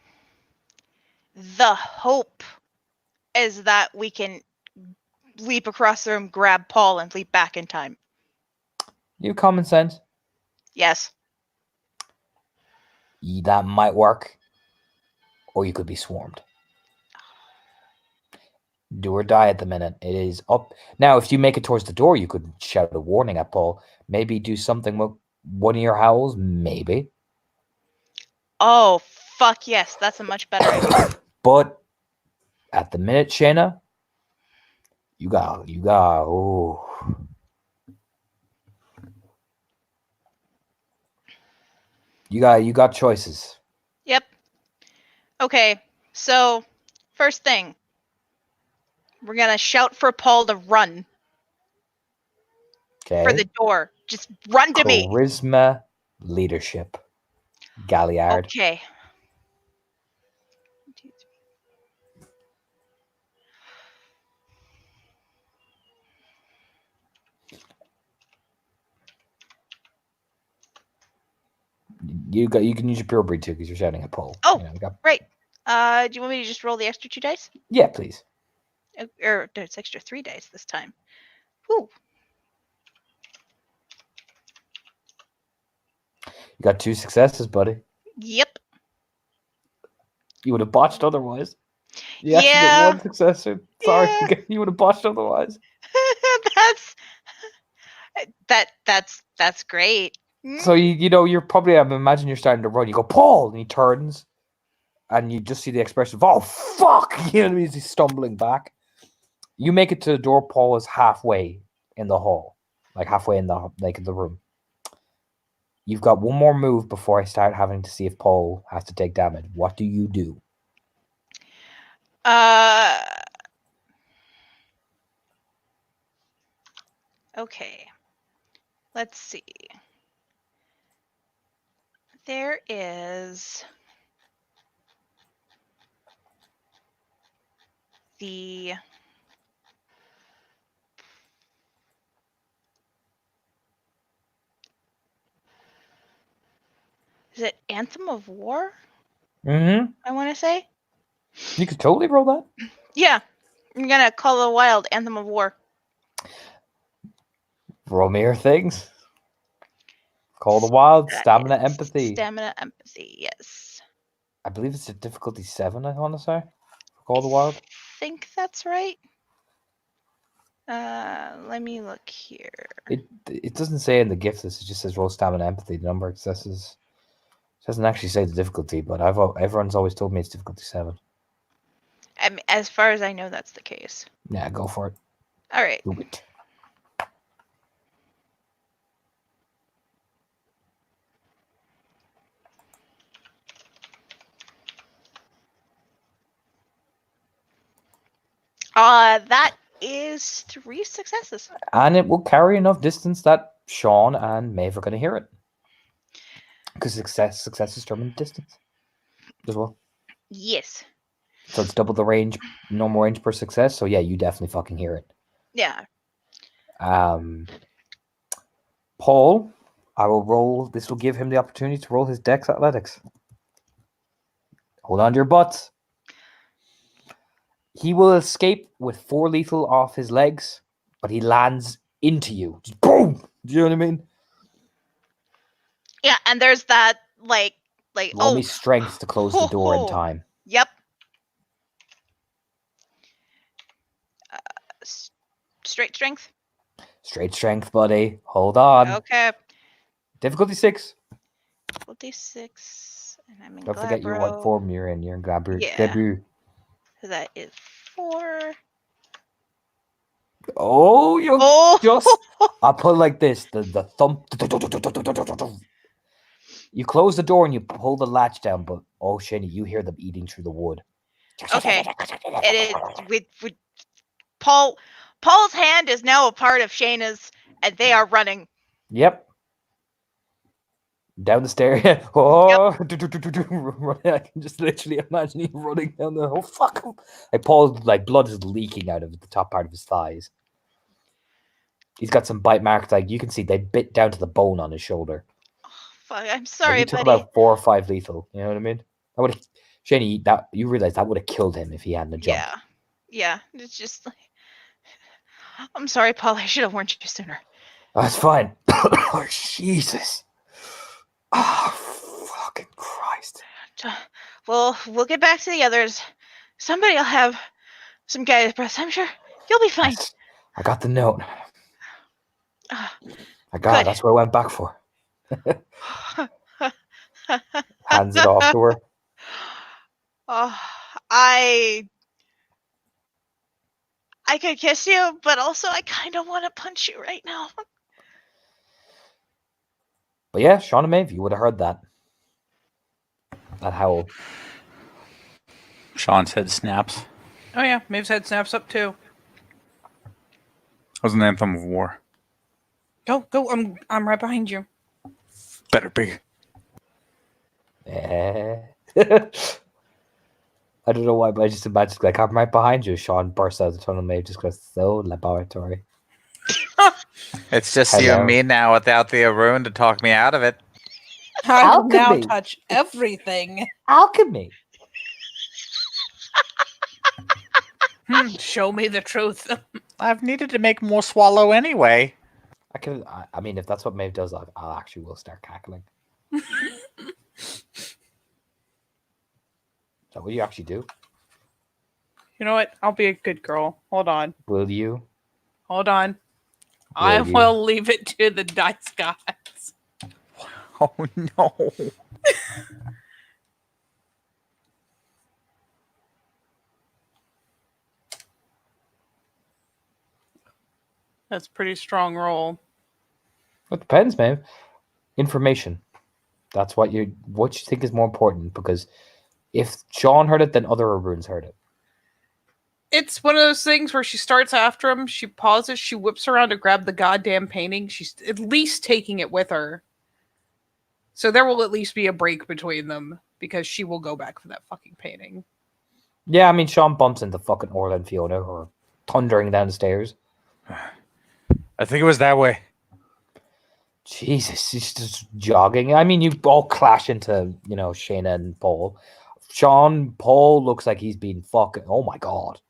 the hope is that we can leap across the room, grab Paul, and leap back in time. You have common sense. Yes. That might work. Or you could be swarmed. Do or die at the minute. It is up. Now, if you make it towards the door, you could shout a warning at Paul. Maybe do something with one of your howls. Maybe. Oh, fuck yes. That's a much better idea. But at the minute, Shayna, you got, oh. You got choices. Yep. Okay, so first thing, we're gonna shout for Paul to run Okay. for the door. Just run to me. Charisma, leadership. Galliard. Okay. 1, 2, 3. You can use your pure breed too because you're shouting at Paul. Oh. You got- Right. Do you want me to just roll the extra 2 dice? yeah, please. Or no, it's extra 3 dice this time. Whew. You got 2 successes, buddy. Yep. You would have botched otherwise. You actually Yeah. get 1 success. Sorry, Yeah. you would have botched otherwise. That's great. So you're probably, I imagine you're starting to run. You go, Paul, and he turns, and you just see the expression of, oh fuck, you know what I mean? He's stumbling back. You make it to the door. Paul is halfway in the hall, like halfway in the room. You've got 1 more move before I start having to see if Paul has to take damage. What do you do? Okay. Let's see. There is the Is it Anthem of War? Mm-hmm. I want to say. You could totally roll that. Yeah. I'm gonna call the wild Anthem of War. Roll me your things. Call the wild. That Stamina, is empathy. Stamina, empathy. Yes. I believe it's a difficulty 7, I want to say. Call the wild. Think that's right. Let me look here. It doesn't say in the gift list. It just says roll stamina, empathy. The number of successes. It doesn't actually say the difficulty, but everyone's always told me it's difficulty 7. I mean, as far as I know, that's the case. Yeah, go for it. All right. Do it. That is 3 successes. And it will carry enough distance that Sean and Maeve are going to hear it. Because success is determined distance as well. Yes. So it's double the range, normal range per success. So yeah, you definitely fucking hear it. Yeah. Paul, I will roll. This will give him the opportunity to roll his Dex Athletics. Hold on to your butts. He will escape with 4 lethal off his legs, but he lands into you. Just boom! Do you know what I mean? Yeah, and there's that like Roll me strength to close the door in time. Yep. Straight strength. Straight strength, buddy. Hold on. Okay. Difficulty 6. Difficulty 6, and I'm in Don't forget your what Glabro. form you're in. You're in Glabro. Yeah. Debut. So that is 4. Oh, you Oh. just. I'll put it like this: the thump. You close the door and you pull the latch down, but oh, Shani, you hear them eating through the wood. Okay. It is with Paul's hand is now a part of Shayna's, and they are running. Yep. Down the stair. Oh, I can just literally imagine him running down the. Oh fuck! Like Paul's like blood is leaking out of the top part of his thighs. He's got some bite marks. Like you can see they bit down to the bone on his shoulder. Fuck, I'm Like, sorry, he took buddy. about 4 or 5 lethal. You know what I mean? That would Shani, that you realize that would have killed him if he hadn't jumped. Yeah. Yeah. It's just like I'm sorry, Paul. I should have warned you sooner. That's fine. Oh, Jesus. Oh, fucking Christ. Well, we'll get back to the others. Somebody will have some guided breaths. I'm sure you'll be fine. Yes, I got the note. Ah, I got it. Good. That's what I went back for. Hands it off to her. Oh, I could kiss you, but also I kind of want to punch you right now. But yeah, Sean and Maeve, you would have heard that. That howl. Sean's head snaps. Oh yeah, Maeve's head snaps up too. That was an anthem of war. Go. I'm right behind you. Better be. Eh. I don't know why, but I just imagine like I'm right behind you. Sean bursts out of the tunnel. Maeve just goes so laboratory. It's just you Hello. and me now without the Arun to talk me out of it. I will now Alchemy. touch everything. Alchemy. Show me the truth. I've needed to make more swallow anyway. I mean, if that's what Maeve does, I'll actually will start cackling. Is that what you actually do? You know what? I'll be a good girl. Hold on. Will you? Hold on. I Will you? will leave it to the dice gods. Oh no. That's a pretty strong roll. It depends, Maeve. Information. That's what you think is more important, because if Sean heard it, then other Aruns heard it. It's one of those things where she starts after him, she pauses, she whips around to grab the goddamn painting. She's at least taking it with her. So there will at least be a break between them, because she will go back for that fucking painting. Yeah, I mean, Sean bumps into fucking Orla and Fiona, who are thundering downstairs. I think it was that way. Jesus, he's just jogging. I mean, you all clash into, Shayna and Paul. Paul looks like he's been fucking. Oh my god.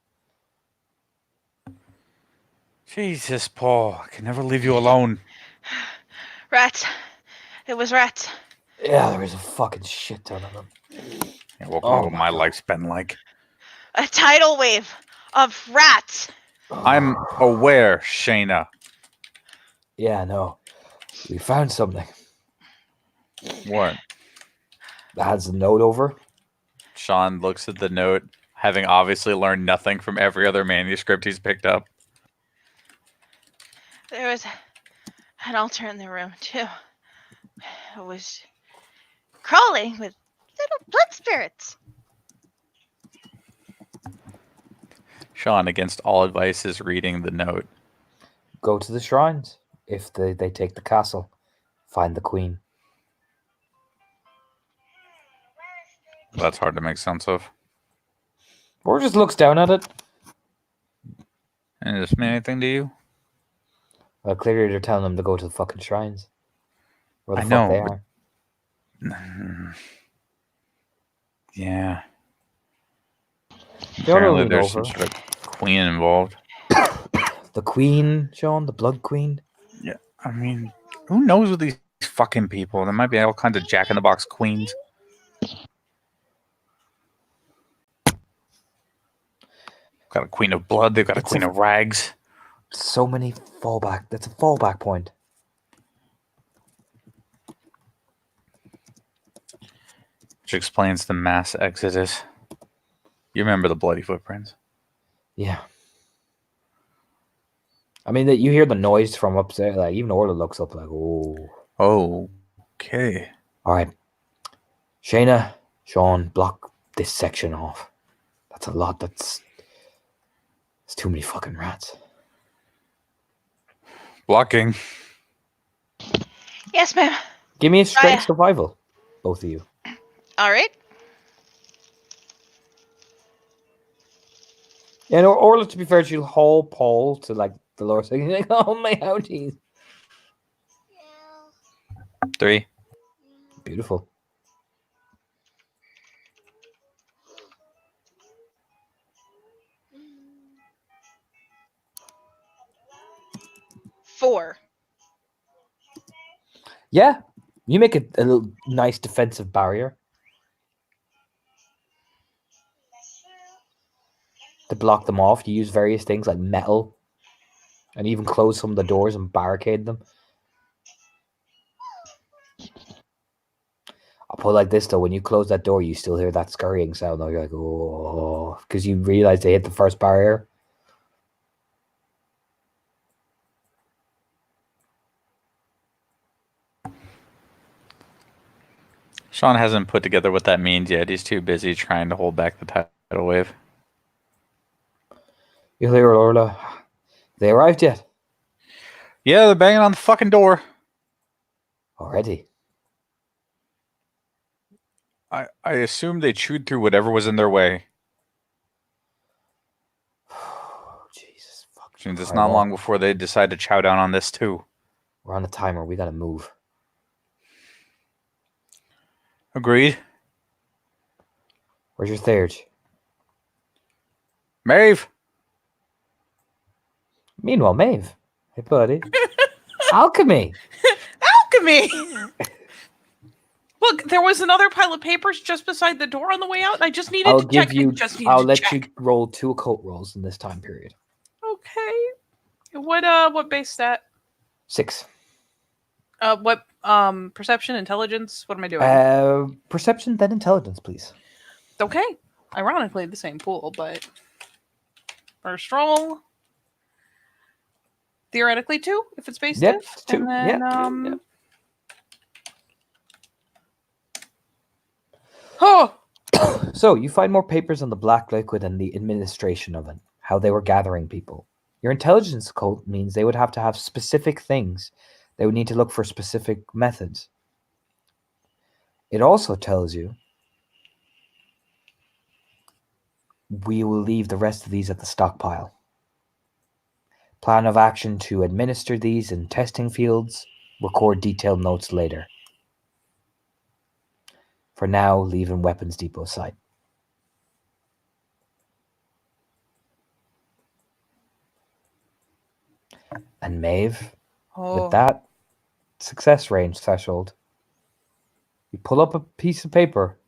Jesus, Paul. I can never leave you alone. Rats. It was rats. Yeah, there is a fucking shit ton of them. Yeah, welcome Oh to what my my God. life's been like. A tidal wave of rats. I'm aware, Shayna. Yeah, no. We found something What? that has a note over. Sean looks at the note, having obviously learned nothing from every other manuscript he's picked up. There was an altar in the room, too. It was crawling with little blood spirits. Sean, against all advice, is reading the note. Go to the shrines. If they take the castle, find the queen. That's hard to make sense of. Or just looks down at it. And does this mean anything to you? Well, clearly they're telling them to go to the fucking shrines. Where the I fuck know, they but- are. Yeah. They ought to Apparently lean there's some over. sort of queen involved. The queen, Sean, the blood queen. I mean, who knows with these fucking people? There might be all kinds of jack-in-the-box queens. Got a queen of blood. They've got a It's queen a- of rags. So many fallback. That's a fallback point. Which explains the mass exodus. You remember the bloody footprints? Yeah. I mean, that you hear the noise from upstairs. Like even Orla looks up, like, oh. Oh, okay. All right, Shayna, Sean, block this section off. That's a lot. It's too many fucking rats. Blocking. Yes, ma'am. Give me a strength Right. survival, both of you. All right. Yeah, no, Orla, to be fair, she'll haul Paul to like the lower section. Like, oh my ouchies. Yeah. 3. Beautiful. 4. Yeah, you make a little nice defensive barrier to block them off. You use various things like metal, and even close some of the doors and barricade them. I'll put it like this though: when you close that door, you still hear that scurrying sound. Though you're like, oh, because you realize they hit the first barrier. Sean hasn't put together what that means yet. He's too busy trying to hold back the tidal wave. You'll hear it, Orla. They arrived yet? Yeah, they're banging on the fucking door. Already? I assume they chewed through whatever was in their way. Jesus, fuck. Which means it's Alright, not well, long before they decide to chow down on this too. we're on the timer. We gotta move. Agreed. Where's your third? Maeve! Meanwhile, Maeve. Hey, buddy. Alchemy. Alchemy! Look, there was another pile of papers just beside the door on the way out, and I just needed I'll to check. give you. I just needed I'll to let check. you roll 2 occult rolls in this time period. Okay. What base stat? 6. What perception, intelligence? What am I doing? Perception, then intelligence, please. Okay. Ironically, the same pool, but first roll. Theoretically 2, if it's base Yep, diff. it's 2. And then, Yep. Oh, So you find more papers on the black liquid and the administration of it, how they were gathering people. Your intelligence code means they would have to have specific things. They would need to look for specific methods. It also tells you we will leave the rest of these at the stockpile. Plan of action to administer these in testing fields. Record detailed notes later. For now, leave in Weapons Depot site. And Maeve, with that success range threshold, you pull up a piece of paper.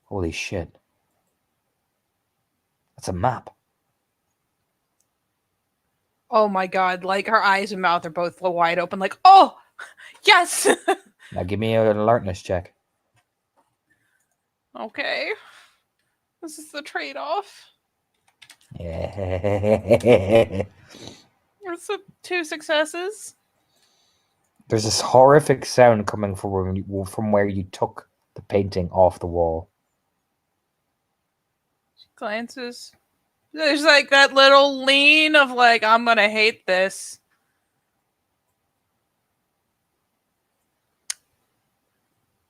Holy shit. That's a map. Oh my god, like her eyes and mouth are both wide open, like, oh, yes! Now give me an alertness check. Okay. This is the trade-off. Yeah. There's 2 successes. There's this horrific sound coming from where you took the painting off the wall. She glances. There's like that little lean of like, I'm gonna hate this.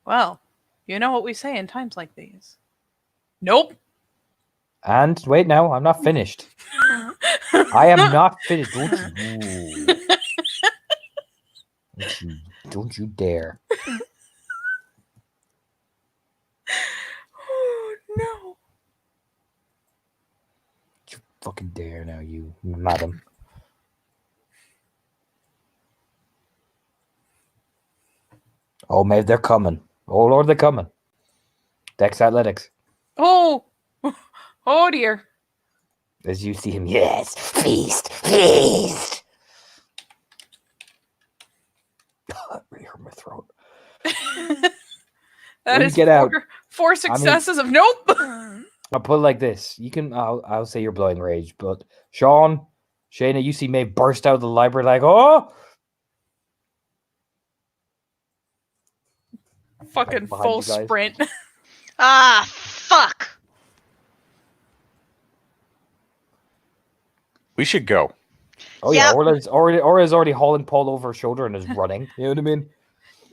Well, you know what we say in times like these. Nope. And wait now, I'm not finished. I am not finished. Don't you dare. Oh no. You fucking dare now, you madam. Oh, Maeve, they're coming. Oh, Lord, they're coming. Dex Athletics. Oh. Oh dear. As you see him, yes, feast, feast. Really hurt my throat. That you is get out. 4 successes of nope. I'll put it like this. You can. I'll say you're blowing rage, but Sean, Shayna, you see Maeve burst out of the library like, oh. Fucking behind full you guys. sprint. Ah, fuck. We should go. Oh yeah, Yep. Orla's already hauling Paul over her shoulder and is running. You know what I mean?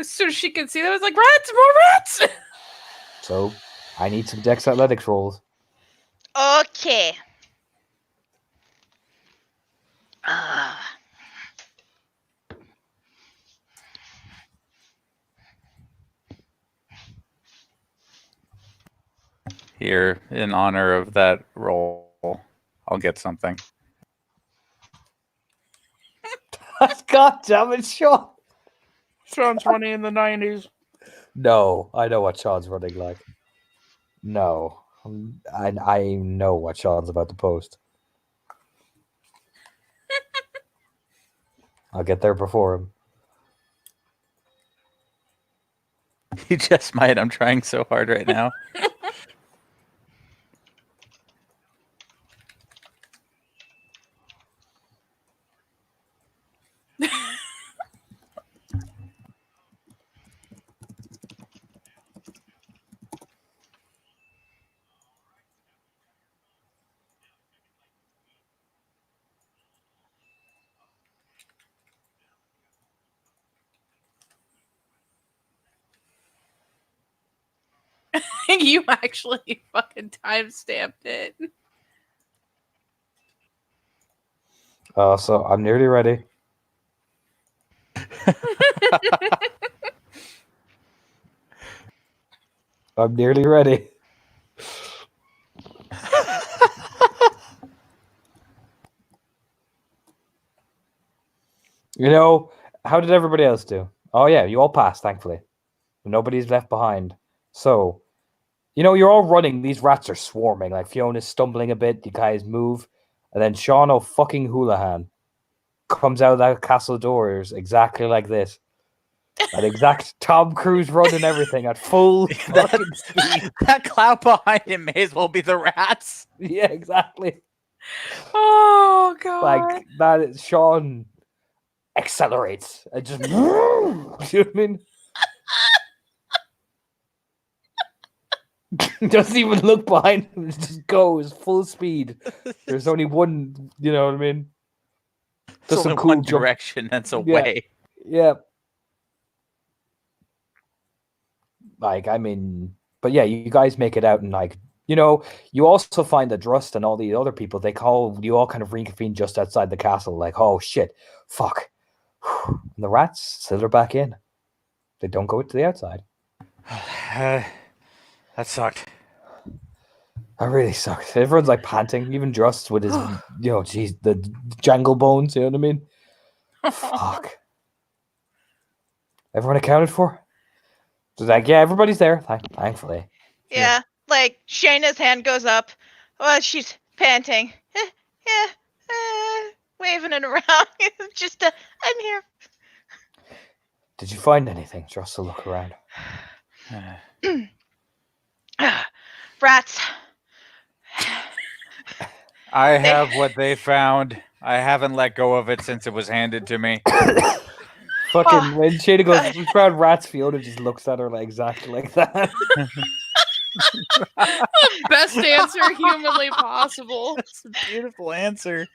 As soon as she could see that, I was like, rats, more rats! So I need some Dex Athletics rolls. Okay. Here, in honor of that roll, I'll get something. God damn it, Sean. Sounds funny in the 90s. No, I know what Sean's running like. No. I know what Sean's about to post. I'll get there before him. You just might. I'm trying so hard right now. You actually fucking timestamped it. So I'm nearly ready. I'm nearly ready. You know, how did everybody else do? Oh yeah, you all passed, thankfully. Nobody's left behind. So, you know, you're all running. These rats are swarming. Like Fiona's stumbling a bit. You guys move, and then Sean O'Fucking Houlihan comes out of that castle doors exactly like this. An exact Tom Cruise run and everything at full fucking speed. That cloud behind him may as well be the rats. Yeah, exactly. Oh god. Like that is Sean accelerates and just you know what I mean? Doesn't even look behind him, just goes full speed. There's only one, you know what I mean? It's Just only some cool one jump. direction. That's Yeah. away. Yeah. Like, I mean, but yeah, you guys make it out, and like, you know, you also find that Drust and all the other people, you all kind of reconvene just outside the castle, like, oh shit, fuck. And the rats slither back in. They don't go to the outside. That sucked. That really sucks. Everyone's like panting, even Drust with his, you know, geez, the jangle bones, you know what I mean? Fuck. Everyone accounted for? It's like, yeah, everybody's there, thankfully. Yeah, like Shayna's hand goes up. Well, she's panting. Waving it around. Just, I'm here. Did you find anything? Just to look around. Rats. I have what they found. I haven't let go of it since it was handed to me. Fucking when Shayna goes, we found rats, Fiona just looks at her like exactly like that. Best answer humanly possible. That's a beautiful answer.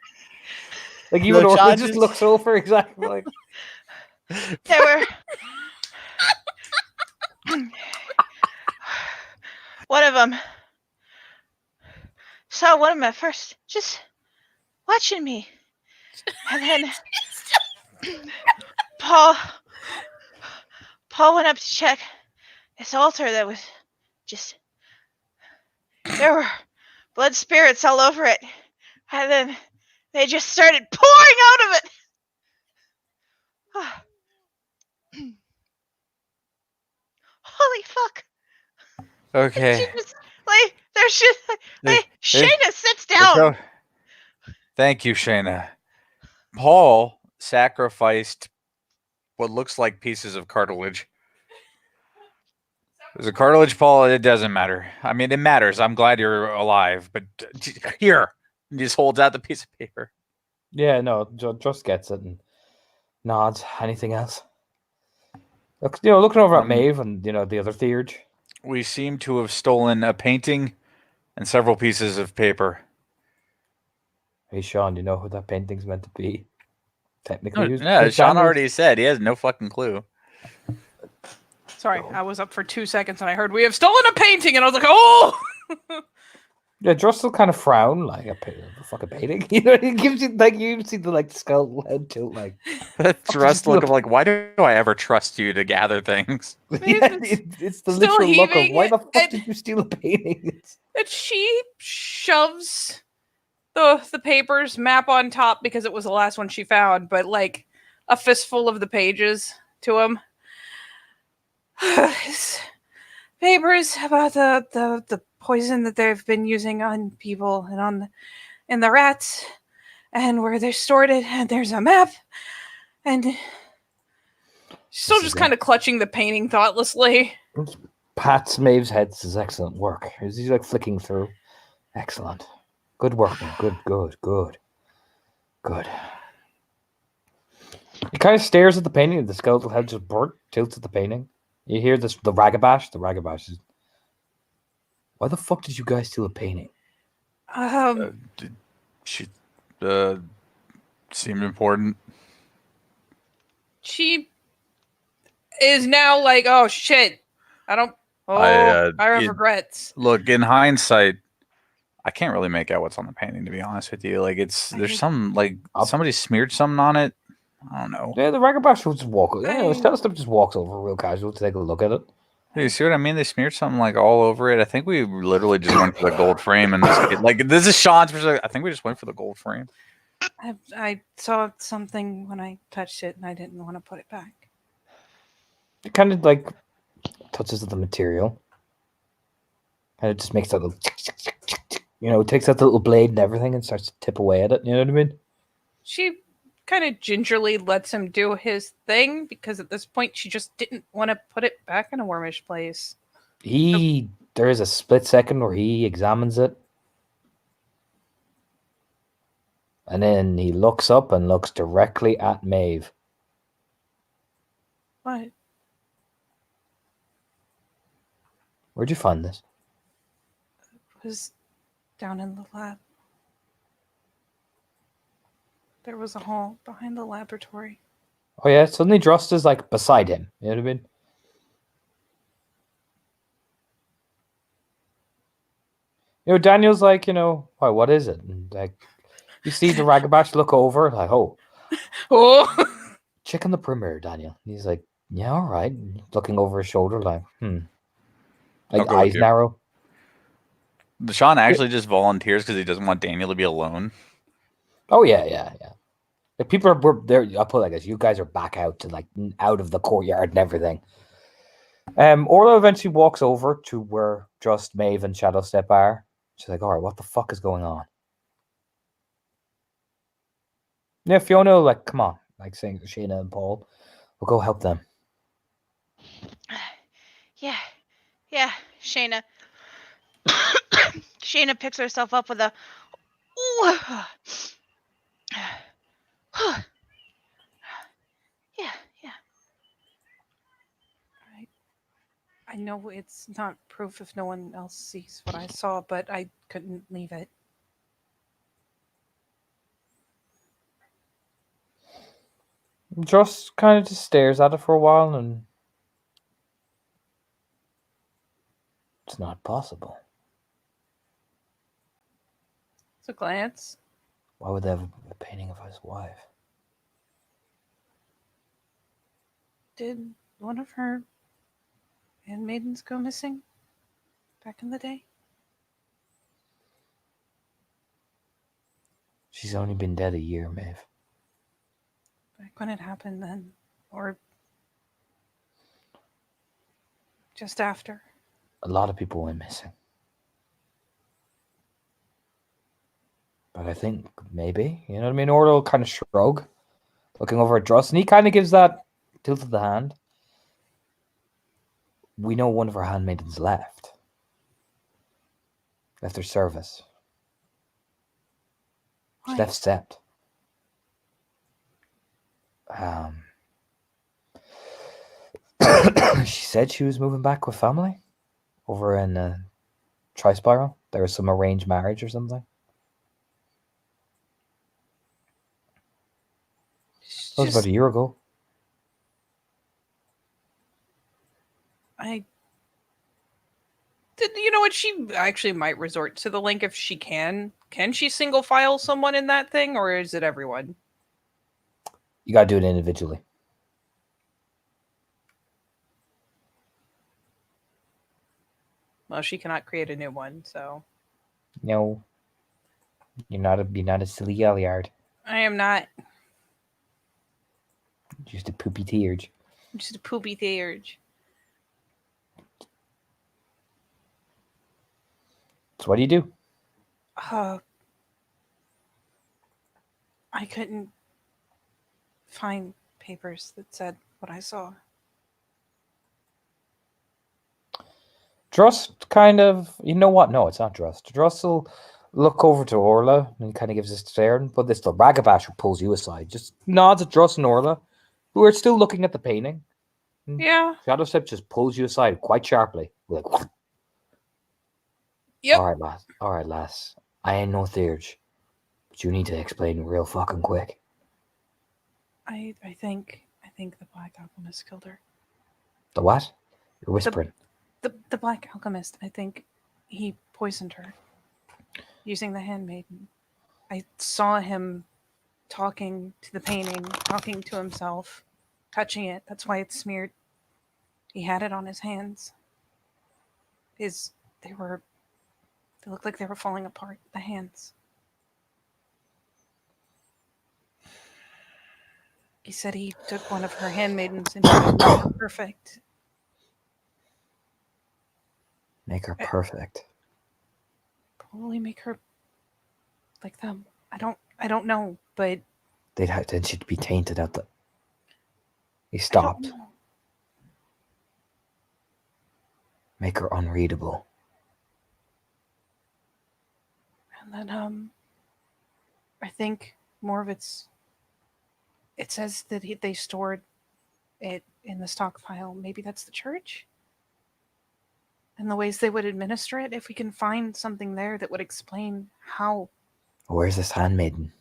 Like even No, Orla John just just- looks over exactly like. There were. One of them saw one of them at first, just watching me. And then Paul went up to check this altar that was just, there were blood spirits all over it. And then they just started pouring out of it. Holy fuck. Okay. She just, like, there's just, like, There- Shayna sits down. Thank you, Shayna. Paul sacrificed what looks like pieces of cartilage. There's a cartilage, Paul. It doesn't matter. I mean, it matters. I'm glad you're alive. But here, he just holds out the piece of paper. Yeah, no, just gets it and nods. Anything else? Look, you know, looking over at Maeve and you know the other Theurge. We seem to have stolen a painting and several pieces of paper. Hey, Sean, you know who that painting's meant to be? Technically, who's Yeah, who's Sean Daniels? already said he has no fucking clue. Sorry, I was up for 2 seconds and I heard we have stolen a painting and I was like, oh! Yeah, Drust will kind of frown like a fucking painting. You know, it gives you like you even see the like skull head tilt like. Trust look of like, why do I ever trust you to gather things? Yeah, it's the Still literal look of heaving why the fuck and- did you steal a painting? It's- And she shoves the paper's map on top because it was the last one she found, but like a fistful of the pages to him. His papers about the poison that they've been using on people and in the rats, and where they stored it, and there's a map, and still This is just it. kind of clutching the painting thoughtlessly. Pats Maeve's head. This is excellent work. Is he like flicking through? Excellent. Good work, man. Good. He kind of stares at the painting. The skeletal head just tilts at the painting. You hear this? The Ragabash. The Ragabash is. Why the fuck did you guys steal a painting? She seemed important. She is now like, oh shit, I don't. Oh, I have it- regrets. Look, in hindsight, I can't really make out what's on the painting. To be honest with you, like there's some like somebody smeared something on it. I don't know. Yeah, the Ragabash will just walk. Yeah, the skeletal stuff just walks over real casual to take a look at it. You see what I mean? They smeared something like all over it. I think we literally just went for the gold frame, and this is Sean's perspective. I think we just went for the gold frame. I saw something when I touched it, and I didn't want to put it back. It kind of like touches the material, and it just makes that little, it takes that little blade and everything and starts to tip away at it. You know what I mean? She kind of gingerly lets him do his thing because at this point she just didn't want to put it back in a wormish place. There is a split second where he examines it, and then he looks up and looks directly at Maeve. What? Where'd you find this? It was down in the lab. There was a hall behind the laboratory. Oh yeah, suddenly Drust is like beside him. You know what I mean? Daniel's like, why, what is it? And like, you see the Ragabash look over, like, oh, check on the perimeter, Daniel. And he's like, yeah, all right. Looking over his shoulder, like, I'll like go with eyes you. narrow. Sean actually just volunteers because he doesn't want Daniel to be alone. Oh yeah. Like people were there. I'll put it like this: you guys are back out to out of the courtyard and everything. Orla eventually walks over to where just Maeve and Shadowstep are. She's like, "All right, what the fuck is going on?" Yeah, Fiona, like, come on, like saying to Shayna and Paul, we'll go help them. Yeah, Shayna. Shayna picks herself up with a. Ooh. Yeah. I know it's not proof if no one else sees what I saw, but I couldn't leave it. Just kind of just stares at it for a while, and it's not possible. It's a glance. Why would they have a painting of his wife? Did one of her handmaidens go missing back in the day? She's only been dead a year, Maeve. Back when it happened then, or just after. A lot of people went missing. But I think maybe, you know what I mean? Orla will kind of shrug, looking over at Druss, and he kind of gives that tilt of the hand. We know one of our handmaidens left her service. She Why? left Sept. She said she was moving back with family over in Tri-Spiral. There was some arranged marriage or something. That was about a year ago. You know what? She actually might resort to the link if she can. Can she single file someone in that thing, or is it everyone? You gotta do it individually. Well, she cannot create a new one, so No, you're not a silly Galliard. I am not. Just a poopy tears. Just a poopy theurge. So what do you do? I couldn't find papers that said what I saw. Drust kind of, you know what? No, it's not Drust. Drust will look over to Orla and kind of gives a stare, but it's the Ragabash who pulls you aside. Just nods at Drust and Orla, who are still looking at the painting. Yeah. Shadowstep just pulls you aside quite sharply. Like, Yep. All right, lass. I ain't no theurge, but you need to explain real fucking quick. I think the Black Alchemist killed her. The what? You're whispering. The Black Alchemist, I think he poisoned her using the handmaiden. I saw him talking to the painting, talking to himself, touching it. That's why it's smeared. He had it on his hands. They looked like they were falling apart, the hands. He said he took one of her handmaidens and made her perfect. Make her perfect. Probably make her like them. I don't know, but Then she'd be tainted at the. He I don't stopped. know. Make her unreadable. And then I think more of it says that they stored it in the stockpile. Maybe that's the church? And the ways they would administer it, if we can find something there that would explain how. Where's this handmaiden?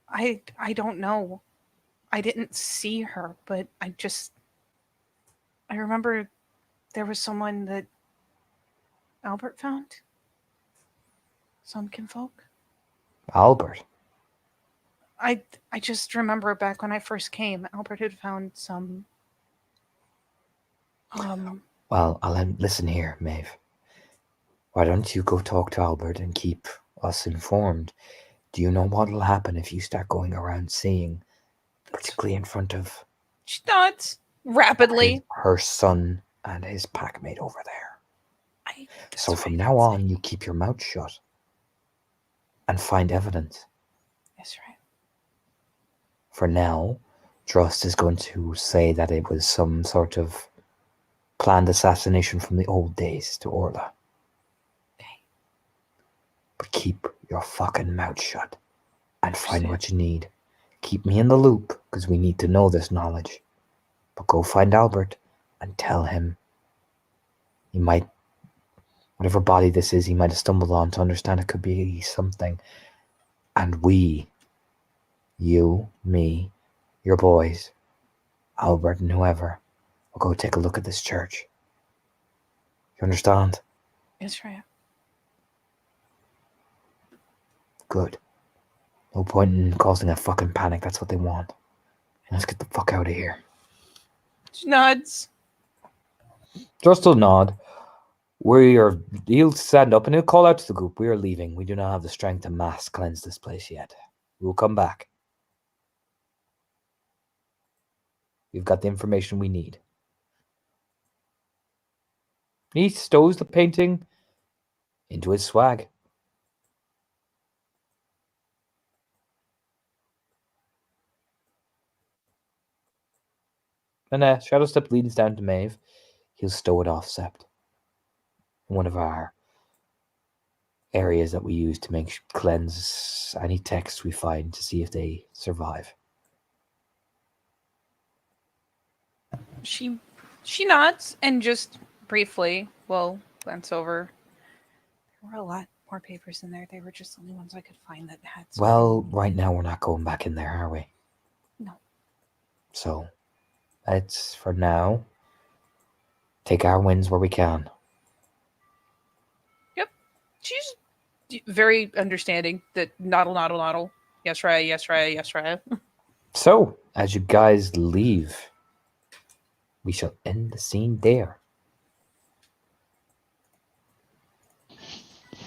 I don't know. I didn't see her, but I remember there was someone that Albert found. Some kinfolk. Albert. I just remember back when I first came, Albert had found some. Well, listen here, Maeve. Why don't you go talk to Albert and keep us informed? Do you know what will happen if you start going around seeing, particularly in front of She nods rapidly. her son and his packmate over there? So from now on, you keep your mouth shut and find evidence. That's right. For now, Drust is going to say that it was some sort of planned assassination from the old days to Orla. Okay. But keep your fucking mouth shut and find Understand. what you need. Keep me in the loop, because we need to know this knowledge. But go find Albert and tell him he might, whatever body this is, he might have stumbled on to understand it could be something. And we, you, me, your boys, Albert and whoever, will go take a look at this church. You understand? That's right. Good. No point in causing a fucking panic. That's what they want. Let's get the fuck out of here. She nods. Just a nod. He'll stand up and he'll call out to the group. We are leaving. We do not have the strength to mass cleanse this place yet. We will come back. We've got the information we need. He stows the painting into his swag. And Shadowstep leads down to Maeve. He'll stow it off Sept. One of our areas that we use to cleanse any texts we find to see if they survive. She nods and just briefly will glance over. There were a lot more papers in there. They were just the only ones I could find that had something. Well, right now we're not going back in there, are we? No. So, let's, for now, take our wins where we can. Yep. She's very understanding that noddle. Yes, right, yes, right, yes, right. So, as you guys leave, we shall end the scene there.